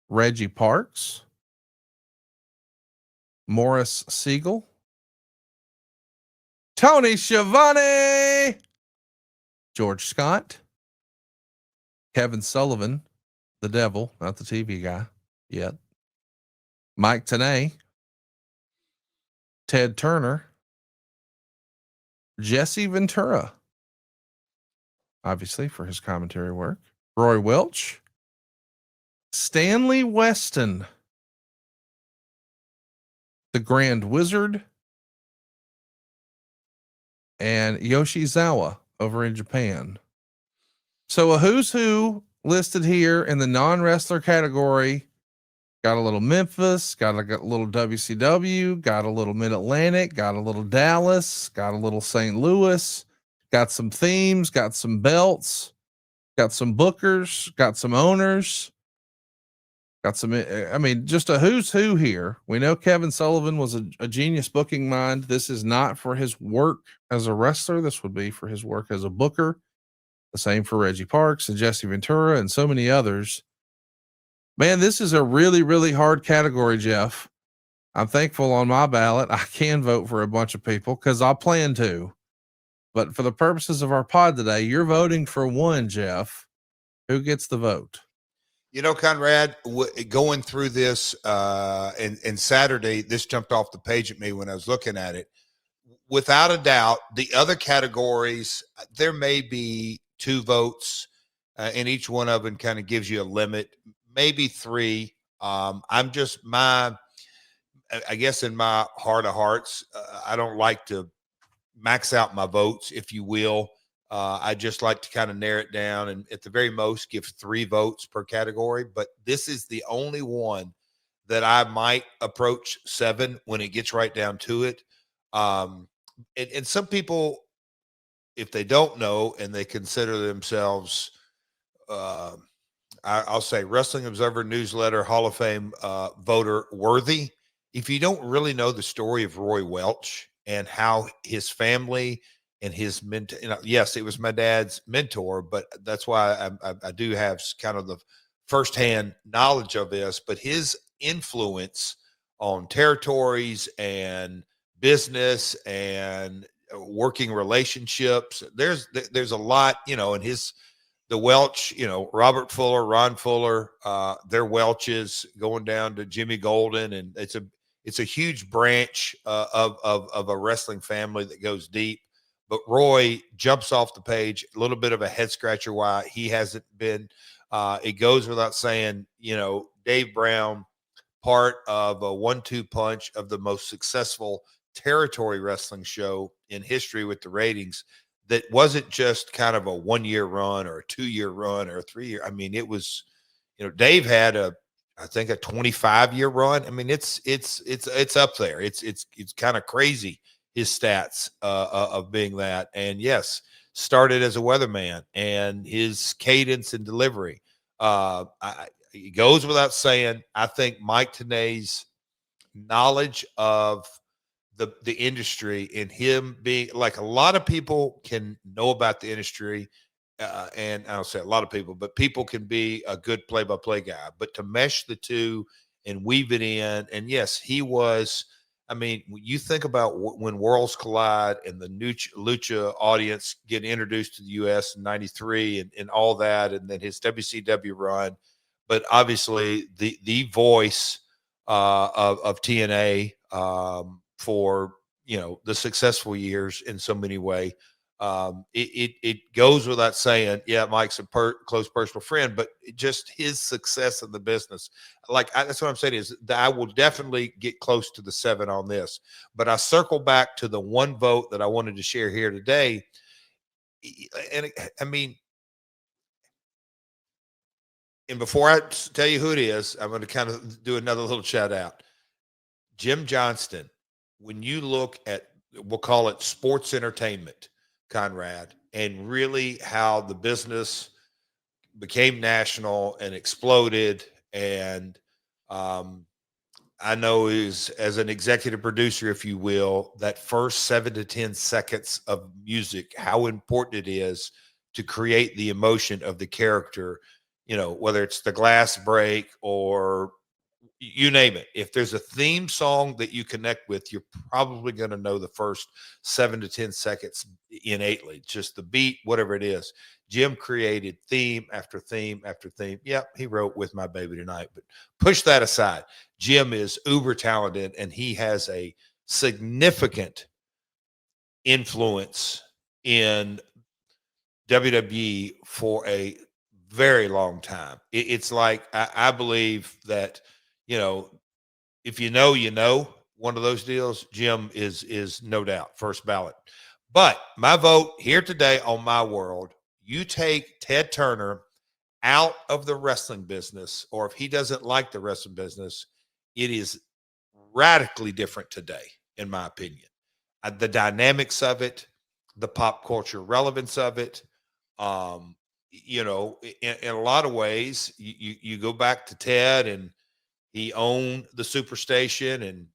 Reggie Parks, Morris Siegel, Tony Schiavone, George Scott, Kevin Sullivan, the devil, not the TV guy yet, Mike Tenay, Ted Turner, Jesse Ventura, obviously for his commentary work, Roy Welch, Stanley Weston, the Grand Wizard, and Yoshizawa over in Japan. So a who's who listed here in the non-wrestler category. Got a little Memphis, got a little WCW, got a little Mid-Atlantic, got a little Dallas, got a little St. Louis, got some themes, got some belts, got some bookers, got some owners, got some, I mean, just a who's who here. We know Kevin Sullivan was a genius booking mind. This is not for his work as a wrestler. This would be for his work as a booker. The same for Reggie Parks and Jesse Ventura and so many others. Man, this is a really, really hard category, Jeff. I'm thankful on my ballot I can vote for a bunch of people because I'll plan to. But for the purposes of our pod today, you're voting for one, Jeff. Who gets the vote? You know, Conrad, going through this and Saturday, this jumped off the page at me when I was looking at it. Without a doubt, the other categories, there may be 2 votes, and each one of them kind of gives you a limit, maybe 3. I'm just I guess in my heart of hearts, I don't like to max out my votes, if you will. I just like to kind of narrow it down and at the very most give 3 votes per category. But this is the only one that I might approach 7 when it gets right down to it. And some people, if they don't know and they consider themselves, I'll say Wrestling Observer Newsletter Hall of Fame voter worthy, if you don't really know the story of Roy Welch and how his family and his mentor, yes, it was my dad's mentor, but that's why I do have kind of the firsthand knowledge of this, but his influence on territories and business and working relationships, there's a lot, and the Welch, Robert Fuller, Ron Fuller, their Welches going down to Jimmy Golden, and it's a huge branch of a wrestling family that goes deep. But Roy jumps off the page, a little bit of a head scratcher why he hasn't been. It goes without saying, Dave Brown, part of a 1-2 punch of the most successful territory wrestling show in history with the ratings. That wasn't just kind of a 1-year run or a 2-year run or a 3-year. I mean, it was, Dave had I think a 25-year run. I mean, it's up there. It's kind of crazy, his stats of being that. And yes, started as a weatherman, and his cadence and delivery. It goes without saying, I think Mike Tenay's knowledge of the industry and him being like, a lot of people can know about the industry, and I don't say a lot of people, but people can be a good play-by-play guy, but to mesh the two and weave it in. And yes, he was, I mean, you think about when Worlds Collide and the Lucha audience get introduced to the U.S. in '93 and all that, and then his WCW run, but obviously the voice of TNA for the successful years in so many ways. It goes without saying, yeah, Mike's a close personal friend, but just his success in the business, that's what I'm saying is that I will definitely get close to the 7 on this. But I circle back to the one vote that I wanted to share here today. And I mean, and before I tell you who it is, I'm going to kind of do another little shout out. Jim Johnston, when you look at, we'll call it sports entertainment, Conrad, and really how the business became national and exploded. And I know as an executive producer, if you will, that first 7 to 10 seconds of music, how important it is to create the emotion of the character, whether it's the glass break or you name it. If there's a theme song that you connect with, you're probably going to know the first 7 to 10 seconds innately, just the beat, whatever it is. Jim created theme after theme after theme. Yep, he wrote With My Baby Tonight, but push that aside. Jim is uber talented, and he has a significant influence in WWE for a very long time. It's like, I believe that, if you know, one of those deals, Jim is no doubt first ballot. But my vote here today on My World, you take Ted Turner out of the wrestling business, or if he doesn't like the wrestling business, it is radically different today, in my opinion. The dynamics of it, the pop culture relevance of it, you know, in a lot of ways, you go back to Ted, and he owned the Superstation and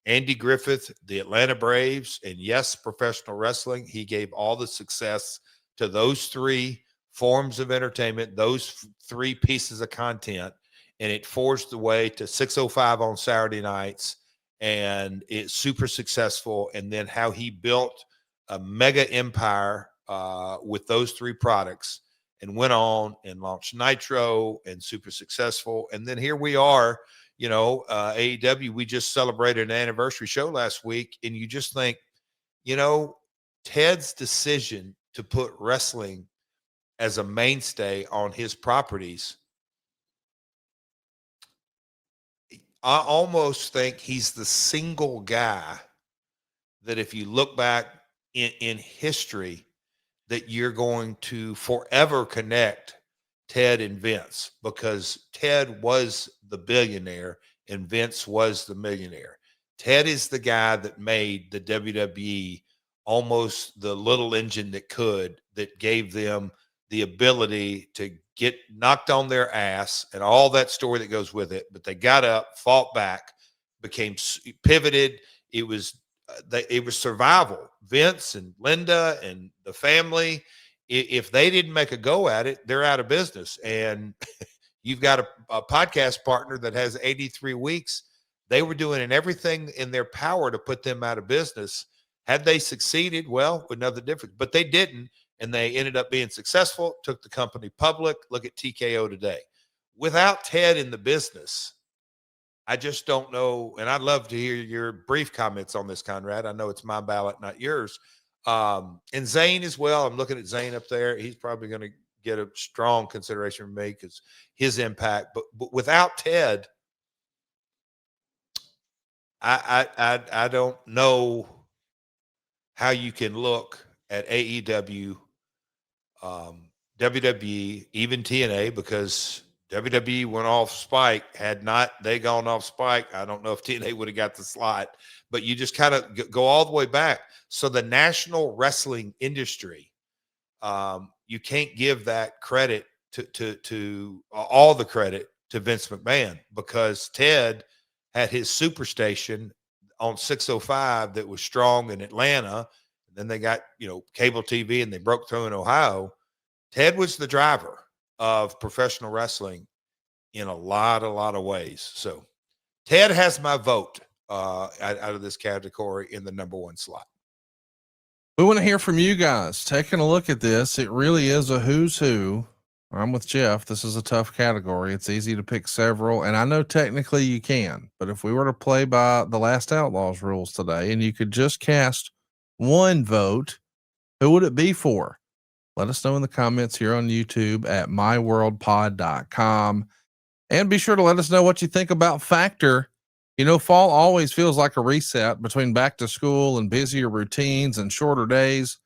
Andy Griffith, the Atlanta Braves, and yes, professional wrestling. He gave all the success to those three forms of entertainment, those three pieces of content, and it forged the way to 605 on Saturday nights, and it's super successful. And then how he built a mega empire with those three products, and went on and launched Nitro, and super successful. And then here we are, you know, AEW, we just celebrated an anniversary show last week, and you just think, you know, Ted's decision to put wrestling as a mainstay on his properties, I almost think he's the single guy that if you look back in history, that you're going to forever connect Ted and Vince, because Ted was the billionaire and Vince was the millionaire. Ted is the guy that made the WWE almost the little engine that gave them the ability to get knocked on their ass and all that story that goes with it. But they got up, fought back, pivoted. It was survival. Vince and Linda and the family, if they didn't make a go at it, they're out of business. And you've got a podcast partner that has 83 weeks. They were doing everything in their power to put them out of business. Had they succeeded, well, another difference. But they didn't, and they ended up being successful, took the company public. Look at TKO today. Without Ted in the business, I just don't know, and I'd love to hear your brief comments on this, Conrad. I know it's my ballot, not yours. And Zane as well. I'm looking at Zane up there. He's probably going to get a strong consideration from me because his impact. But without Ted, I don't know how you can look at AEW, WWE, even TNA, because WWE went off Spike. Had not they gone off Spike, I don't know if TNA would have got the slot. But you just kind of go all the way back. So the national wrestling industry, you can't give that credit to all the credit to Vince McMahon, because Ted had his Superstation on 605 that was strong in Atlanta. And then they got, you know, cable TV, and they broke through in Ohio. Ted was the driver of professional wrestling in a lot of ways. So Ted has my vote out of this category in the number one slot. We want to hear from you guys. Taking a look at this, it really is a who's who. I'm with Jeff. This is a tough category. It's easy to pick several, and I know technically you can, but if we were to play by the Last Outlaws rules today and you could just cast one vote, who would it be for? Let us know in the comments here on YouTube at myworldpod.com. And be sure to let us know what you think about Factor. You know, fall always feels like a reset between back to school and busier routines and shorter days.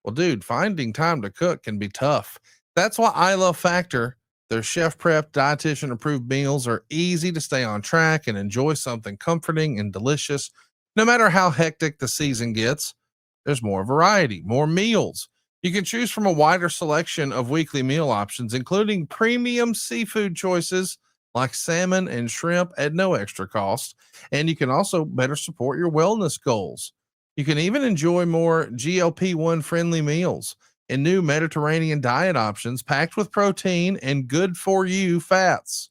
Well, dude, finding time to cook can be tough. That's why I love Factor. Their chef prep, dietitian approved meals are easy to stay on track and enjoy something comforting and delicious. No matter how hectic the season gets, there's more variety, more meals. You can choose from a wider selection of weekly meal options, including premium seafood choices like salmon and shrimp at no extra cost. And you can also better support your wellness goals. You can even enjoy more GLP-1 friendly meals and new Mediterranean diet options packed with protein and good for you fats.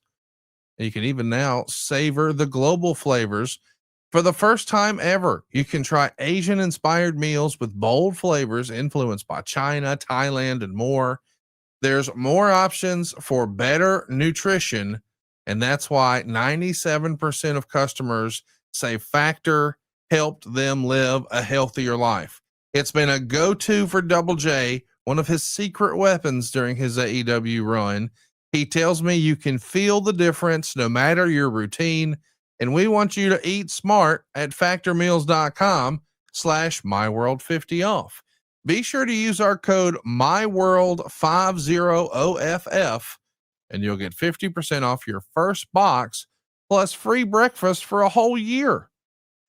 And you can even now savor the global flavors. For the first time ever, you can try Asian inspired meals with bold flavors influenced by China, Thailand, and more. There's more options for better nutrition. And that's why 97% of customers say Factor helped them live a healthier life. It's been a go-to for Double J, one of his secret weapons during his AEW run. He tells me you can feel the difference no matter your routine. And we want you to eat smart at factormeals.com/myworld50off. Be sure to use our code MyWorld50OFF and you'll get 50% off your first box plus free breakfast for a whole year.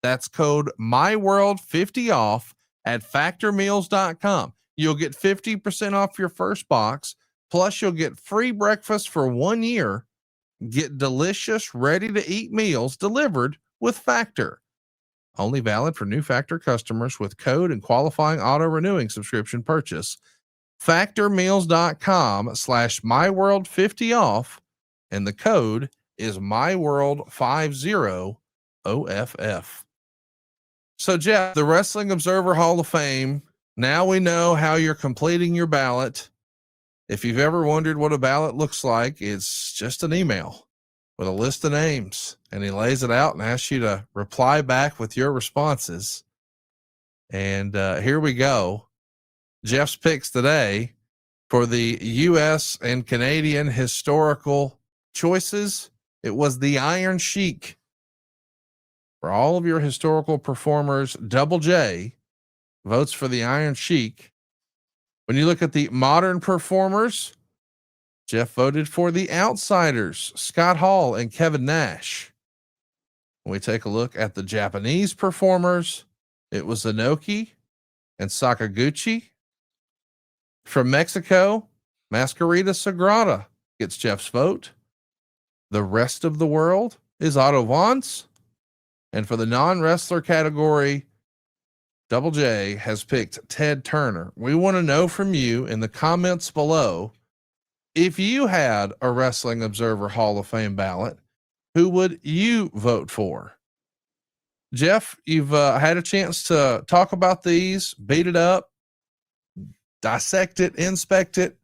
That's code MyWorld50off at factormeals.com. You'll get 50% off your first box, plus you'll get free breakfast for 1 year. Get delicious, ready to eat meals delivered with Factor. Only valid for new Factor customers with code and qualifying auto renewing subscription purchase. Factormeals.com/myworld50off. And the code is myworld50OFF. So Jeff, the Wrestling Observer Hall of Fame. Now we know how you're completing your ballot. If you've ever wondered what a ballot looks like, it's just an email with a list of names, and he lays it out and asks you to reply back with your responses. And here we go. Jeff's picks today for the U.S. and Canadian historical choices. It was the Iron Sheik. For all of your historical performers, Double J votes for the Iron Sheik. When you look at the modern performers, Jeff voted for the Outsiders, Scott Hall and Kevin Nash. When we take a look at the Japanese performers, it was Inoki and Sakaguchi. From Mexico, Mascarita Sagrada gets Jeff's vote. The rest of the world is Otto Wanz. And for the non-wrestler category, Double J has picked Ted Turner. We want to know from you in the comments below, if you had a Wrestling Observer Hall of Fame ballot, who would you vote for? Jeff, you've had a chance to talk about these, beat it up, dissect it, inspect it.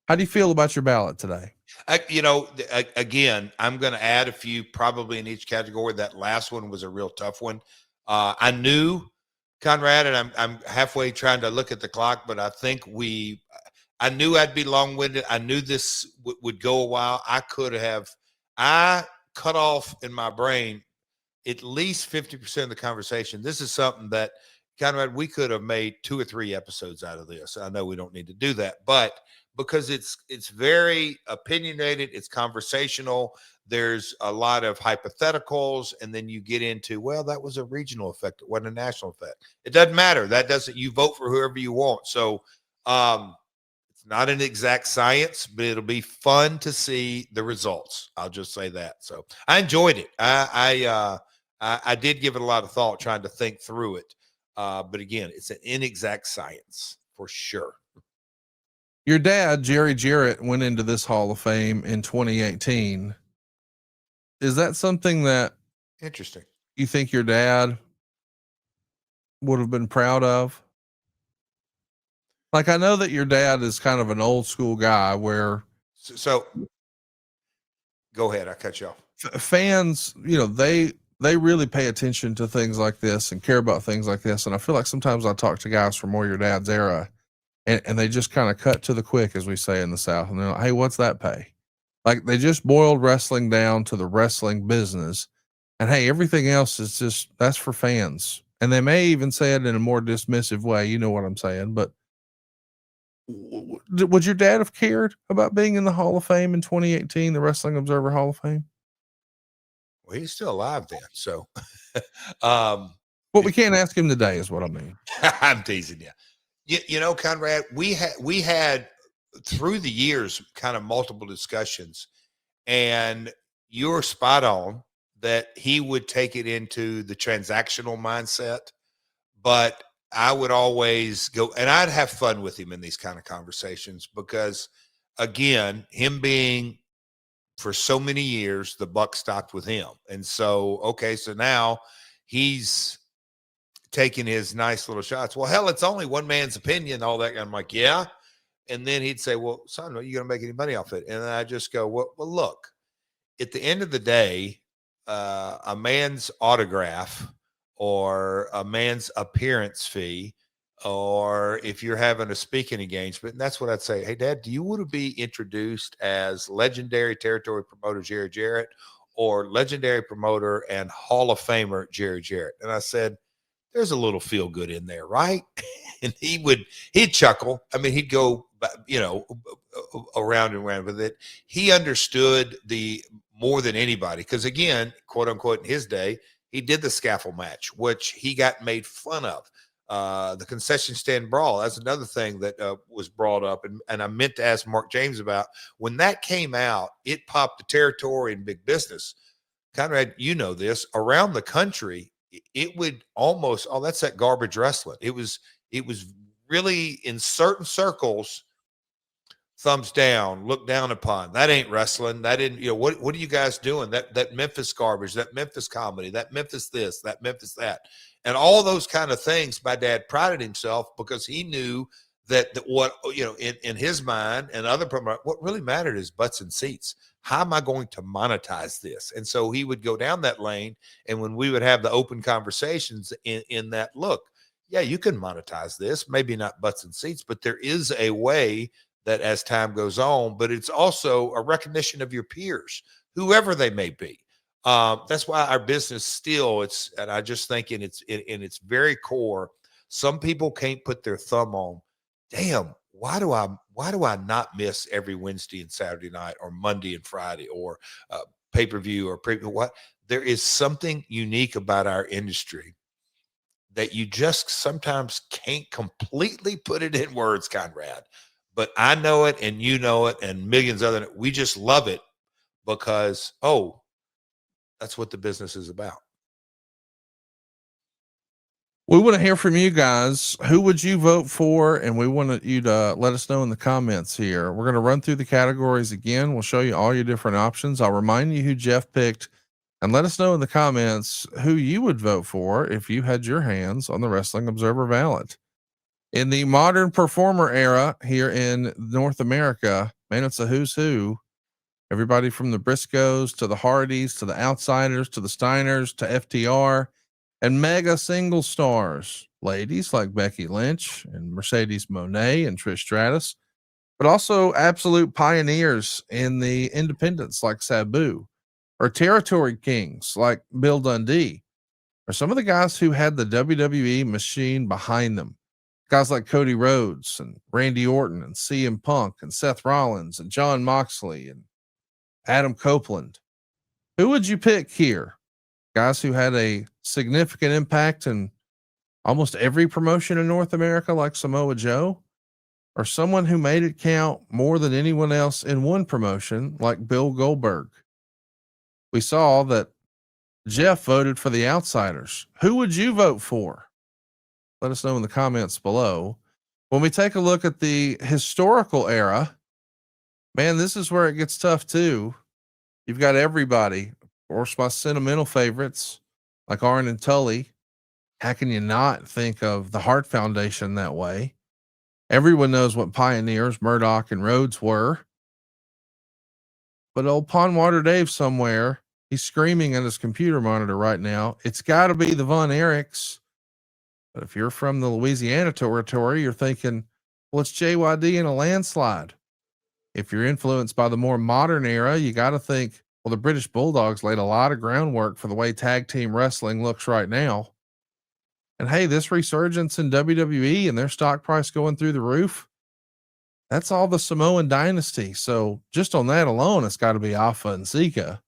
How do you feel about your ballot today? Again, I'm going to add a few probably in each category. That last one was a real tough one. I knew Conrad, and I'm halfway trying to look at the clock, but I think I knew I'd be long-winded. I knew this would go a while. I cut off in my brain at least 50% of the conversation. This is something that, Conrad, we could have made 2 or 3 episodes out of this. I know we don't need to do that, but because it's very opinionated, it's conversational. There's a lot of hypotheticals, and then you get into, well, that was a regional effect. It wasn't a national effect. It doesn't matter. You vote for whoever you want. So it's not an exact science, but it'll be fun to see the results. I'll just say that. So I enjoyed it. I did give it a lot of thought trying to think through it. But again, it's an inexact science for sure. Your dad, Jerry Jarrett, went into this Hall of Fame in 2018. Is that something that interesting you think your dad would have been proud of? Like, I know that your dad is kind of an old school guy where. So go ahead. I cut you off. Fans, they really pay attention to things like this and care about things like this. And I feel like sometimes I talk to guys from more your dad's era and they just kind of cut to the quick, as we say in the South. And they're like, hey, what's that pay? Like, they just boiled wrestling down to the wrestling business. And hey, everything else is just, that's for fans. And they may even say it in a more dismissive way. You know what I'm saying? But would your dad have cared about being in the Hall of Fame in 2018, the Wrestling Observer Hall of Fame? Well, he's still alive then. So, well, we can't ask him today is what I mean. I'm teasing you. You know, Conrad, we had through the years kind of multiple discussions, and you're spot on that he would take it into the transactional mindset, but I would always go, and I'd have fun with him in these kind of conversations because, again, him being for so many years, the buck stopped with him. And so, okay, so now he's taking his nice little shots. Well, hell, it's only one man's opinion, all that. And I'm like, yeah. And then he'd say, well, son, are you going to make any money off it? And I just go, well, look, at the end of the day, a man's autograph or a man's appearance fee, or if you're having a speaking engagement, and that's what I'd say. Hey, Dad, do you want to be introduced as legendary territory promoter Jeff Jarrett, or legendary promoter and Hall of Famer Jerry Jarrett? And I said, there's a little feel good in there, right? And he'd chuckle. I mean, he'd go, around and around with it. He understood the more than anybody, because again, quote unquote, in his day, he did the scaffold match, which he got made fun of. The concession stand brawl, that's another thing that was brought up. And I meant to ask Mark James about when that came out, it popped the territory in big business. Conrad, you know this, around the country, it would almost, oh, that's that garbage wrestling. It was really in certain circles, thumbs down, look down upon. That ain't wrestling. That didn't, what are you guys doing? That Memphis garbage, that Memphis comedy, that Memphis this, that Memphis that. And all those kind of things, my dad prided himself because he knew that what, in his mind and other promoters, what really mattered is butts and seats. How am I going to monetize this? And so he would go down that lane. And when we would have the open conversations in that, look, yeah, you can monetize this, maybe not butts and seats, but there is a way that as time goes on, but it's also a recognition of your peers, whoever they may be. That's why our business still, and I just think in its very core, some people can't put their thumb on, damn, why do I not miss every Wednesday and Saturday night or Monday and Friday or pay-per-view or what? There is something unique about our industry that you just sometimes can't completely put it in words, Conrad. But I know it and you know it and millions other, we just love it because, that's what the business is about. We want to hear from you guys. Who would you vote for? And we want you to let us know in the comments here. We're going to run through the categories again. We'll show you all your different options. I'll remind you who Jeff picked and let us know in the comments who you would vote for if you had your hands on the Wrestling Observer ballot. In the modern performer era here in North America, man, it's a who's who. Everybody from the Briscoes to the Hardys to the Outsiders to the Steiners to FTR and mega single stars, ladies like Becky Lynch and Mercedes Moné and Trish Stratus, but also absolute pioneers in the independents like Sabu, or territory kings like Bill Dundee, or some of the guys who had the WWE machine behind them. Guys like Cody Rhodes and Randy Orton and CM Punk and Seth Rollins and John Moxley and Adam Copeland. Who would you pick here? Guys who had a significant impact in almost every promotion in North America, like Samoa Joe, or someone who made it count more than anyone else in one promotion, like Bill Goldberg. We saw that Jeff voted for the Outsiders. Who would you vote for? Let us know in the comments below. When we take a look at the historical era, man, this is where it gets tough too. You've got everybody, of course, my sentimental favorites like Arn and Tully. How can you not think of the Hart Foundation that way? Everyone knows what pioneers Murdoch and Rhodes were. But old Pondwater Dave somewhere, he's screaming at his computer monitor right now. It's got to be the Von Erichs. But if you're from the Louisiana territory, you're thinking, well, it's JYD in a landslide. If you're influenced by the more modern era, you got to think, well, the British Bulldogs laid a lot of groundwork for the way tag team wrestling looks right now. And hey, this resurgence in WWE and their stock price going through the roof, that's all the Samoan dynasty. So just on that alone, it's got to be Alpha and Zika.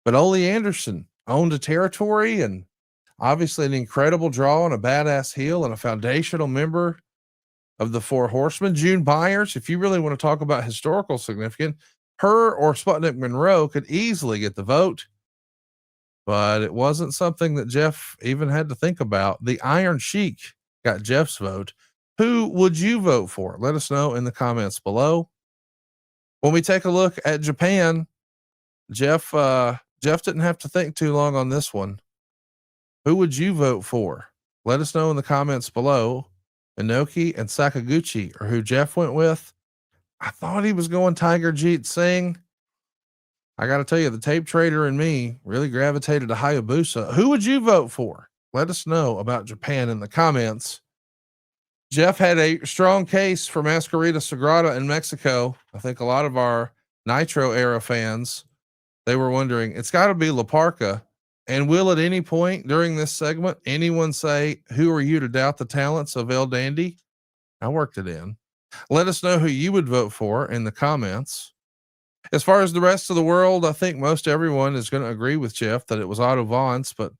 But Ole Anderson owned a territory and obviously an incredible draw and a badass heel and a foundational member of the Four Horsemen. June Byers, if you really want to talk about historical significance, her or Sputnik Monroe could easily get the vote, but it wasn't something that Jeff even had to think about. The Iron Sheik got Jeff's vote. Who would you vote for? Let us know in the comments below. When we take a look at Japan, Jeff didn't have to think too long on this one. Who would you vote for? Let us know in the comments below. Inoki and Sakaguchi are who Jeff went with. I thought he was going Tiger Jeet Singh. I got to tell you, the tape trader and me really gravitated to Hayabusa. Who would you vote for? Let us know about Japan in the comments. Jeff had a strong case for Masquerita Sagrada in Mexico. I think a lot of our Nitro era fans They were wondering, it's got to be La Parka. And will at any point during this segment anyone say, who are you to doubt the talents of El Dandy? I worked it in. Let us know who you would vote for in the comments. As far as the rest of the world, I think most everyone is going to agree with Jeff that it was Otto Vance. But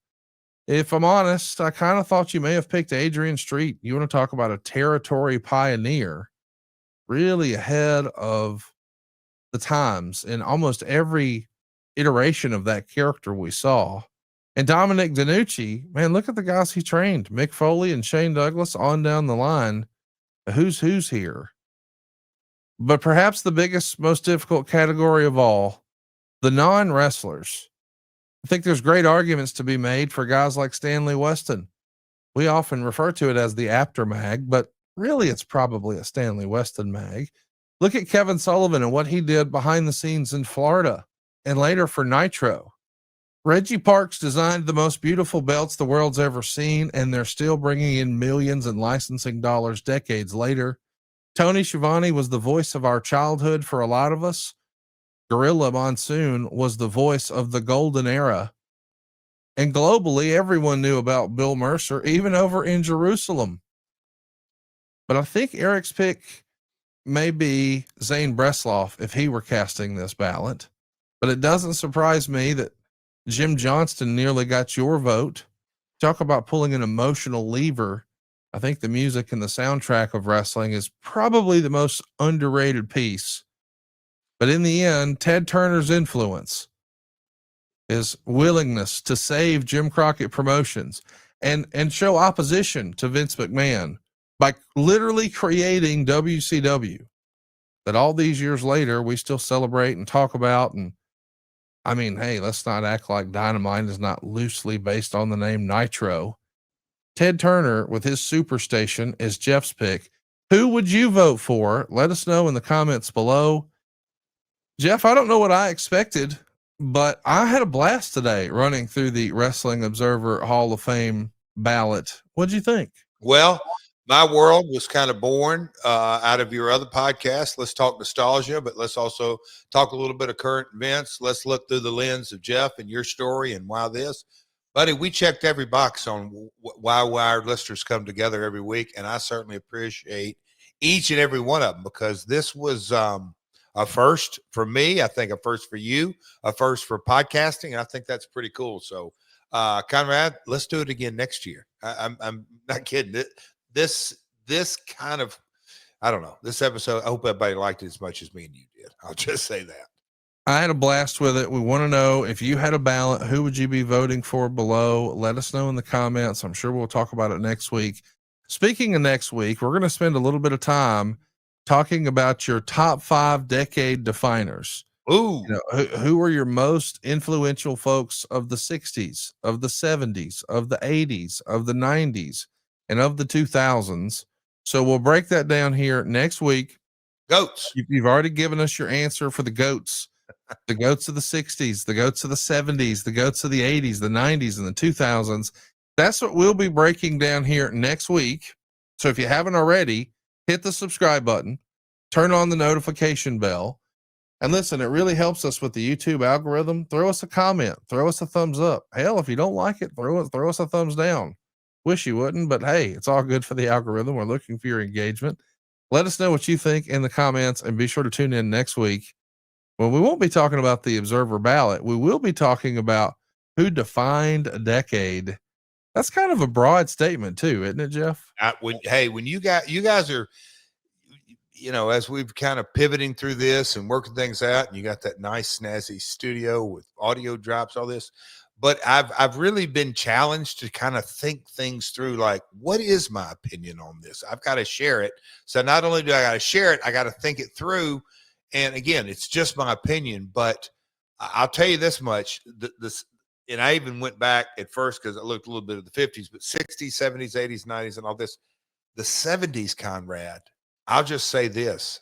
if I'm honest, I kind of thought you may have picked Adrian Street. You want to talk about a territory pioneer, really ahead of the times in almost every iteration of that character we saw. And Dominic DeNucci, man, look at the guys he trained, Mick Foley and Shane Douglas on down the line. Who's here? But perhaps the biggest, most difficult category of all, the non-wrestlers. I think there's great arguments to be made for guys like Stanley Weston. We often refer to it as the after mag, but really it's probably a Stanley Weston mag. Look at Kevin Sullivan and what he did behind the scenes in Florida and later for Nitro. Reggie Parks designed the most beautiful belts the world's ever seen, and they're still bringing in millions in licensing dollars decades later. Tony Schiavone was the voice of our childhood for a lot of us. Gorilla Monsoon was the voice of the golden era. And globally, everyone knew about Bill Mercer, even over in Jerusalem. But I think Eric's pick may be Zane Bresloff if he were casting this ballot. But it doesn't surprise me that Jim Johnston nearly got your vote. Talk about pulling an emotional lever. I think the music and the soundtrack of wrestling is probably the most underrated piece. But in the end, Ted Turner's influence, his willingness to save Jim Crockett Promotions and show opposition to Vince McMahon by literally creating WCW, that all these years later, we still celebrate and talk about. And I mean, hey, let's not act like Dynamite is not loosely based on the name Nitro. Ted Turner with his Superstation is Jeff's pick. Who would you vote for? Let us know in the comments below. Jeff, I don't know what I expected, but I had a blast today running through the Wrestling Observer Hall of Fame ballot. What'd you think? Well, my world was kind of born out of your other podcast. Let's talk nostalgia, but let's also talk a little bit of current events. Let's look through the lens of Jeff and your story and why this. Buddy, we checked every box on why our listeners come together every week, and I certainly appreciate each and every one of them, because this was a first for me. I think a first for you, a first for podcasting, and I think that's pretty cool. So, Conrad, let's do it again next year. I'm not kidding. This kind of, I don't know, this episode, I hope everybody liked it as much as me and you did. I'll just say that. I had a blast with it. We want to know, if you had a ballot, who would you be voting for below? Let us know in the comments. I'm sure we'll talk about it next week. Speaking of next week, we're going to spend a little bit of time talking about your top 5 decade definers. Ooh, you know, who are your most influential folks of the 60s, of the 70s, of the 80s, of the 90s, and of the 2000s. So we'll break that down here next week. goats. You've already given us your answer for the goats. The goats of the 60s, the goats of the 70s, the goats of the 80s, the 90s, and the 2000s. That's what we'll be breaking down here next week. So if you haven't already, hit the subscribe button, turn on the notification bell, and listen, it really helps us with the YouTube algorithm. Throw us a comment, throw us a thumbs up. Hell, if you don't like it, throw us a thumbs down. Wish you wouldn't, but hey, it's all good for the algorithm. We're looking for your engagement. Let us know what you think in the comments, and be sure to tune in next week. Well, we won't be talking about the Observer ballot. We will be talking about who defined a decade. That's kind of a broad statement too, isn't it, Jeff? When you guys are, you know, as we've kind of pivoting through this and working things out, and you got that nice snazzy studio with audio drops, all this, but I've really been challenged to kind of think things through. Like, what is my opinion on this? I've got to share it. So not only do I got to share it, I got to think it through. And again, it's just my opinion, but I'll tell you this much. And I even went back at first because I looked a little bit at the 50s, but 60s, 70s, 80s, 90s, and all this. The 70s, Conrad, I'll just say this.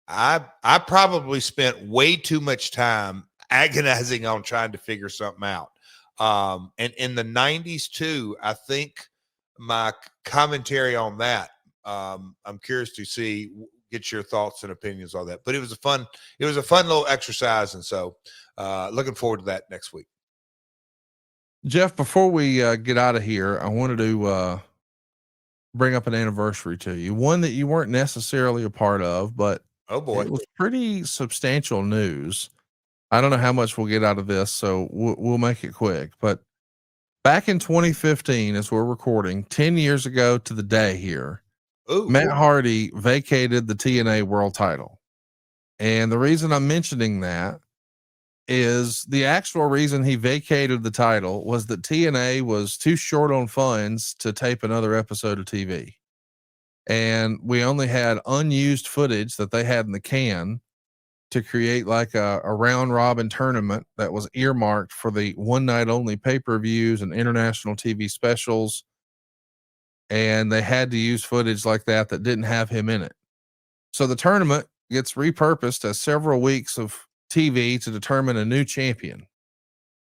I probably spent way too much time agonizing on trying to figure something out. And in the 90s too, I think my commentary on that, I'm curious to see, get your thoughts and opinions on that. But it was a fun little exercise. And so looking forward to that next week. Jeff, before we get out of here, I wanted to bring up an anniversary to you, one that you weren't necessarily a part of, but oh boy, it was pretty substantial news. I don't know how much we'll get out of this, so we'll make it quick. But back in 2015, as we're recording, 10 years ago to the day here, Matt Hardy vacated the TNA world title. And the reason I'm mentioning that is the actual reason he vacated the title was that TNA was too short on funds to tape another episode of TV. And we only had unused footage that they had in the can to create like a round robin tournament that was earmarked for the one night only pay-per-views and international TV specials. And they had to use footage like that didn't have him in it. So the tournament gets repurposed as several weeks of TV to determine a new champion.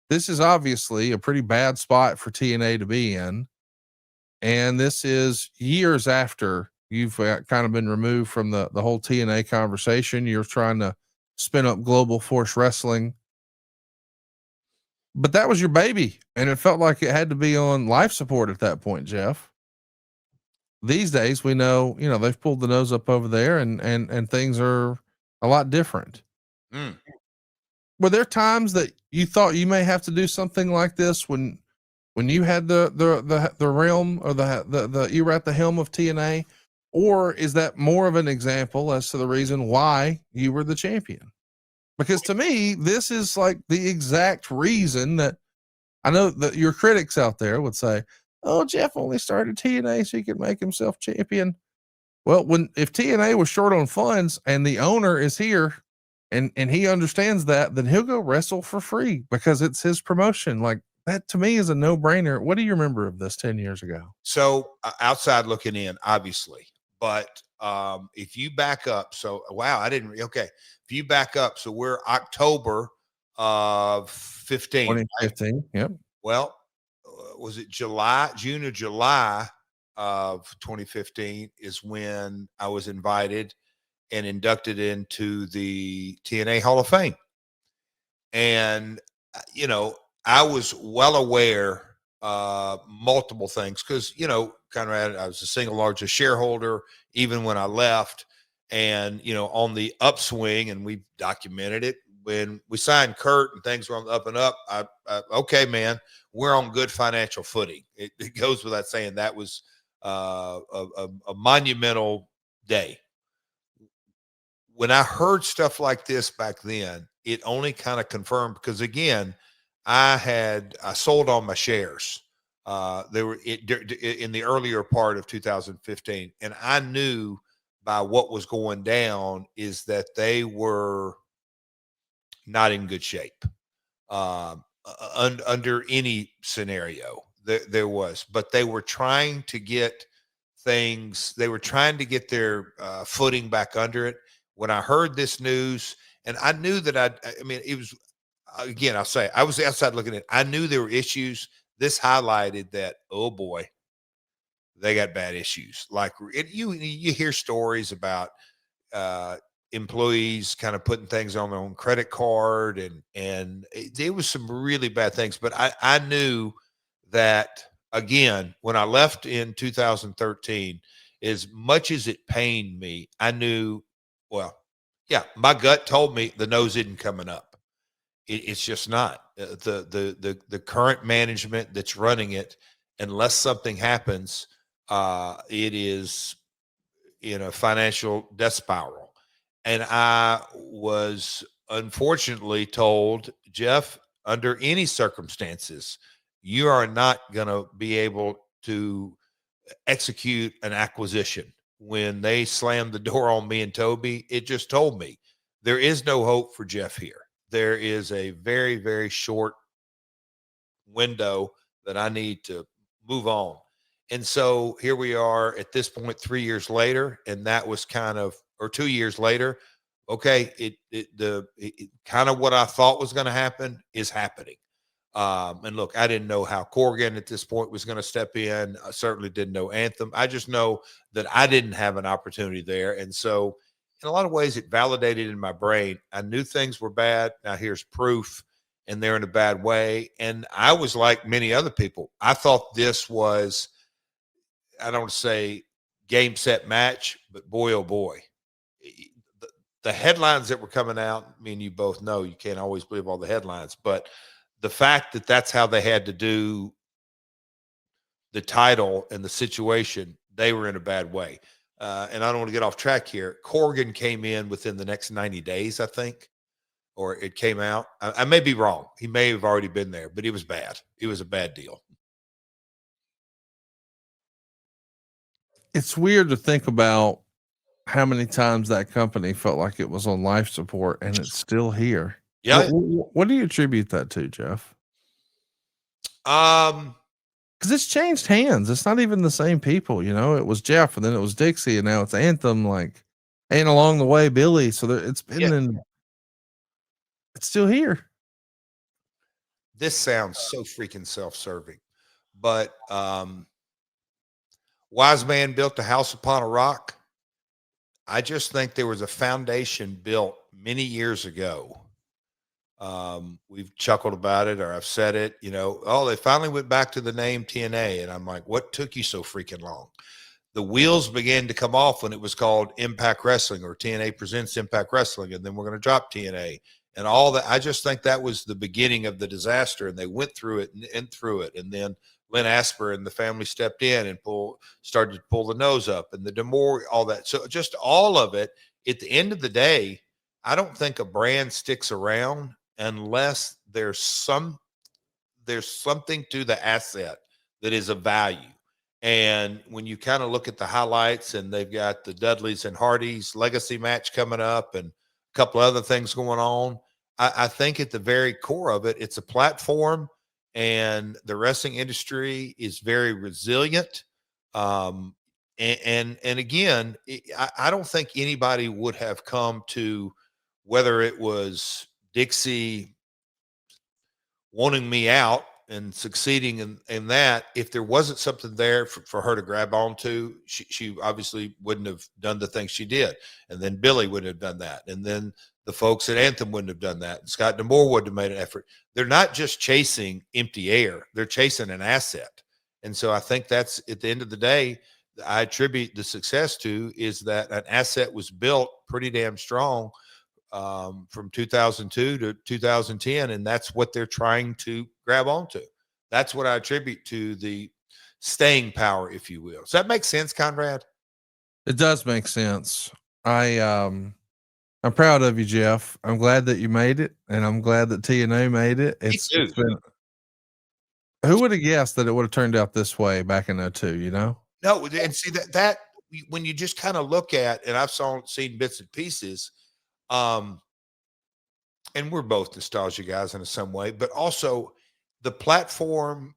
This is obviously a pretty bad spot for TNA to be in. And this is years after you've kind of been removed from the whole TNA conversation. You're trying to spin up Global Force Wrestling. But that was your baby. And it felt like it had to be on life support at that point, Jeff. These days we know, they've pulled the nose up over there and things are a lot different. Were there times that you thought you may have to do something like this when you had the realm or the you were at the helm of TNA, or is that more of an example as to the reason why you were the champion? Because to me, this is like the exact reason that I know that your critics out there would say, "Oh, Jeff only started TNA so he could make himself champion." Well, if TNA was short on funds and the owner is here and he understands that, then he'll go wrestle for free because it's his promotion. Like that to me is a no brainer. What do you remember of this 10 years ago? So outside looking in, obviously, but if you back up, if you back up, so we're October of 15, 2015. Right? Yep. Well, was it June or July of 2015 is when I was invited and inducted into the TNA Hall of Fame. And, I was well aware multiple things because, Conrad, I was the single largest shareholder even when I left and, on the upswing, and we documented it. When we signed Kurt and things were on the up and up, okay, man, we're on good financial footing. It goes without saying that was a monumental day. When I heard stuff like this back then, it only kind of confirmed because again, I sold all my shares. They were in the earlier part of 2015, and I knew by what was going down is that they were not in good shape under any scenario there was, but they were trying to get things. They were trying to get their footing back under it. When I heard this news, and I knew that it was, again, I'll say I was outside looking at it. I knew there were issues. This highlighted that, oh boy, they got bad issues. Like you hear stories about employees kind of putting things on their own credit card and there was some really bad things. But I knew that, again, when I left in 2013, as much as it pained me, I knew, my gut told me the nose isn't coming up. It's just not. The current management that's running it, unless something happens, it is in a financial death spiral. And I was unfortunately told, Jeff, under any circumstances, you are not going to be able to execute an acquisition. When they slammed the door on me and Toby, it just told me there is no hope for Jeff here. There is a very, very short window that I need to move on. And so here we are at this point, 3 years later, and that was or 2 years later. Okay, it kind of what I thought was going to happen is happening. And look, I didn't know how Corgan at this point was going to step in. I certainly didn't know Anthem. I just know that I didn't have an opportunity there. And so in a lot of ways, it validated in my brain. I knew things were bad. Now here's proof, and they're in a bad way. And I was like many other people. I thought this was, I don't say game, set, match, but boy, oh boy. The headlines that were coming out, I mean, you both know you can't always believe all the headlines, but the fact that that's how they had to do the title and the situation, they were in a bad way. And I don't want to get off track here. Corgan came in within the next 90 days, I think, or it came out. I may be wrong. He may have already been there, but it was bad. It was a bad deal. It's weird to think about how many times that company felt like it was on life support and it's still here. Yeah. What do you attribute that to, Jeff? Because it's changed hands. It's not even the same people, you know. It was Jeff, and then it was Dixie, and now it's Anthem. Like, and along the way, Billy. So it's been it's still here. This sounds so freaking self-serving, but wise man built a house upon a rock. I just think there was a foundation built many years ago. We've chuckled about it, or I've said it, you know, oh, they finally went back to the name TNA. And I'm like, what took you so freaking long? The wheels began to come off when it was called Impact Wrestling, or TNA Presents Impact Wrestling. And then we're going to drop TNA and all that. I just think that was the beginning of the disaster, and they went through it and through it. And then Lynn Asper and the family stepped in and started to pull the nose up, and the Demore, all that. So just all of it. At the end of the day, I don't think a brand sticks around unless there's something to the asset that is of value. And when you kind of look at the highlights, and they've got the Dudleys and Hardys legacy match coming up and a couple other things going on, I think at the very core of it, it's a platform, and the wrestling industry is very resilient. And again, I don't think anybody would have come to, whether it was Dixie wanting me out and succeeding in that, if there wasn't something there for her to grab onto, she obviously wouldn't have done the things she did. And then Billy wouldn't have done that. And then the folks at Anthem wouldn't have done that. And Scott Demore wouldn't have made an effort. They're not just chasing empty air. They're chasing an asset. And so I think that's, at the end of the day, I attribute the success to, is that an asset was built pretty damn strong from 2002 to 2010, and that's what they're trying to grab onto. That's what I attribute to the staying power, if you will. Does that make sense, Conrad? It does make sense. I'm proud of you, Jeff. I'm glad that you made it, and I'm glad that TNA made it. It's been, who would have guessed that it would have turned out this way back in 2002, you know? No, and see that when you just kind of look at, and I've seen bits and pieces, and we're both nostalgia guys in some way, but also the platform,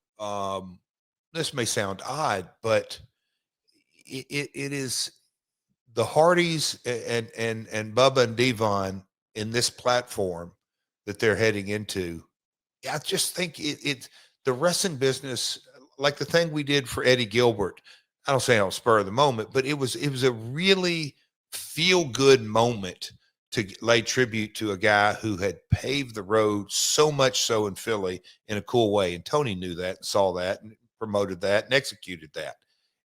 this may sound odd, but it is the Hardys and Bubba and Devon in this platform that they're heading into. I just think it's the wrestling business, like the thing we did for Eddie Gilbert. I don't say on spur of the moment, but it was a really feel good moment to lay tribute to a guy who had paved the road so much so in Philly in a cool way. And Tony knew that and saw that and promoted that and executed that.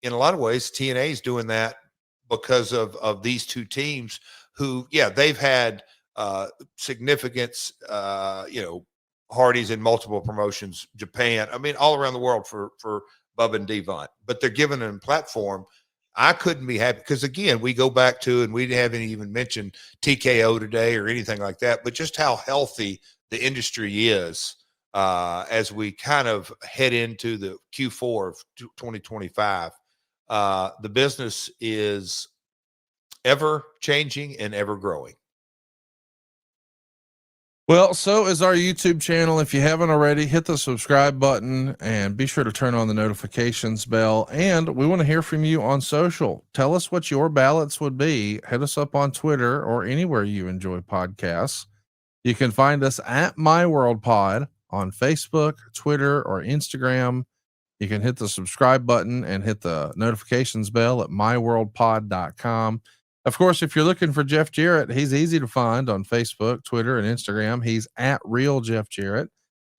In a lot of ways, TNA is doing that because of these two teams who, yeah, they've had significance, Hardys in multiple promotions, Japan, I mean, all around the world for Bubba and Devon, but they're giving them a platform. I couldn't be happy because, again, we go back to, and we haven't even mentioned TKO today or anything like that, but just how healthy the industry is as we kind of head into the Q4 of 2025. The business is ever changing and ever growing. Well, so is our YouTube channel. If you haven't already, hit the subscribe button and be sure to turn on the notifications bell. And we want to hear from you on social. Tell us what your ballots would be. Hit us up on Twitter or anywhere you enjoy podcasts. You can find us at My World Pod on Facebook, Twitter, or Instagram. You can hit the subscribe button and hit the notifications bell at myworldpod.com. Of course, if you're looking for Jeff Jarrett, he's easy to find on Facebook, Twitter, and Instagram. He's at Real Jeff Jarrett.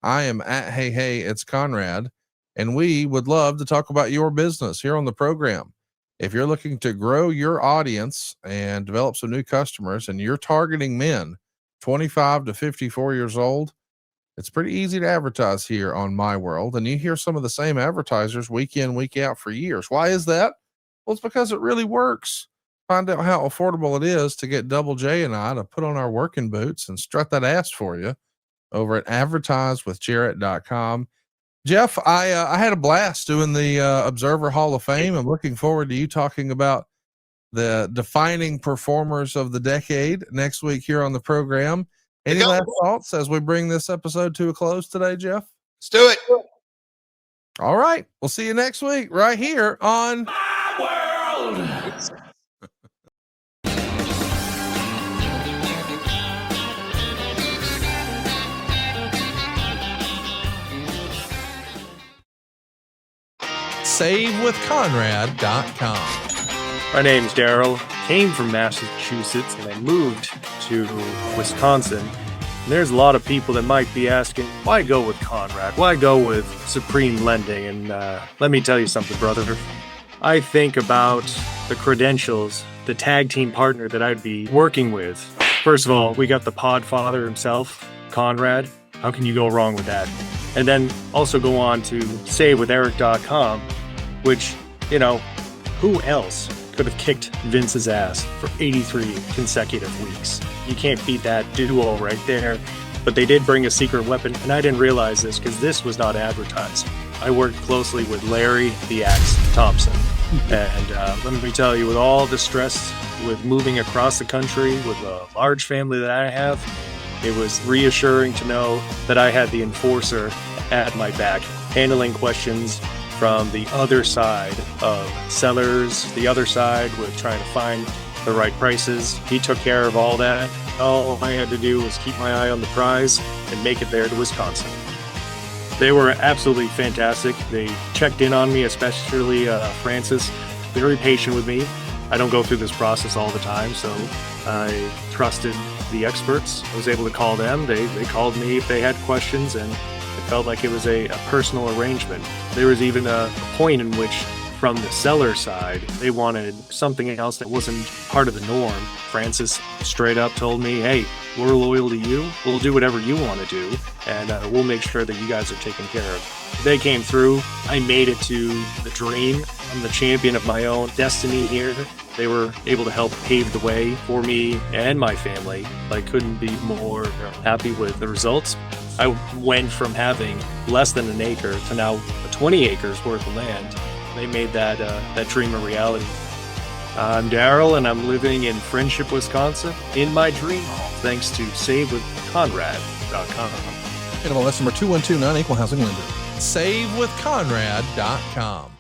I am at Hey, it's Conrad. And we would love to talk about your business here on the program. If you're looking to grow your audience and develop some new customers, and you're targeting men 25 to 54 years old, it's pretty easy to advertise here on My World. And you hear some of the same advertisers week in, week out for years. Why is that? Well, it's because it really works. Find out how affordable it is to get Double J and I to put on our working boots and strut that ass for you over at advertisewithjarrett.com. Jeff, I had a blast doing the Observer Hall of Fame. I'm looking forward to you talking about the defining performers of the decade next week here on the program. Any last thoughts as we bring this episode to a close today, Jeff? Let's do it. All right. We'll see you next week right here on My World. SaveWithConrad.com. My name's Daryl. Came from Massachusetts and I moved to Wisconsin. And there's a lot of people that might be asking, why go with Conrad? Why go with Supreme Lending? And let me tell you something, brother. I think about the credentials, the tag team partner that I'd be working with. First of all, we got the Podfather himself, Conrad. How can you go wrong with that? And then also go on to SaveWithEric.com, which, you know, who else could have kicked Vince's ass for 83 consecutive weeks? You can't beat that duo right there. But they did bring a secret weapon, and I didn't realize this because this was not advertised. I worked closely with Larry the Axe Thompson. And let me tell you, with all the stress with moving across the country with a large family that I have, it was reassuring to know that I had the enforcer at my back, handling questions from the other side of sellers, the other side with trying to find the right prices. He took care of all that. All I had to do was keep my eye on the prize and make it there to Wisconsin. They were absolutely fantastic. They checked in on me, especially Francis, very patient with me. I don't go through this process all the time, so I trusted the experts. I was able to call them. They called me if they had questions, and it felt like it was a personal arrangement. There was even a point in which, from the seller side, they wanted something else that wasn't part of the norm. Francis straight up told me, hey, we're loyal to you. We'll do whatever you want to do, and we'll make sure that you guys are taken care of. They came through. I made it to the dream. I'm the champion of my own destiny here. They were able to help pave the way for me and my family. I couldn't be more happy with the results. I went from having less than an acre to now 20 acres worth of land. They made that dream a reality. I'm Daryl, and I'm living in Friendship, Wisconsin, in my dream home, thanks to SaveWithConrad.com. Animal lesson number 2129, Equal Housing Lender. SaveWithConrad.com.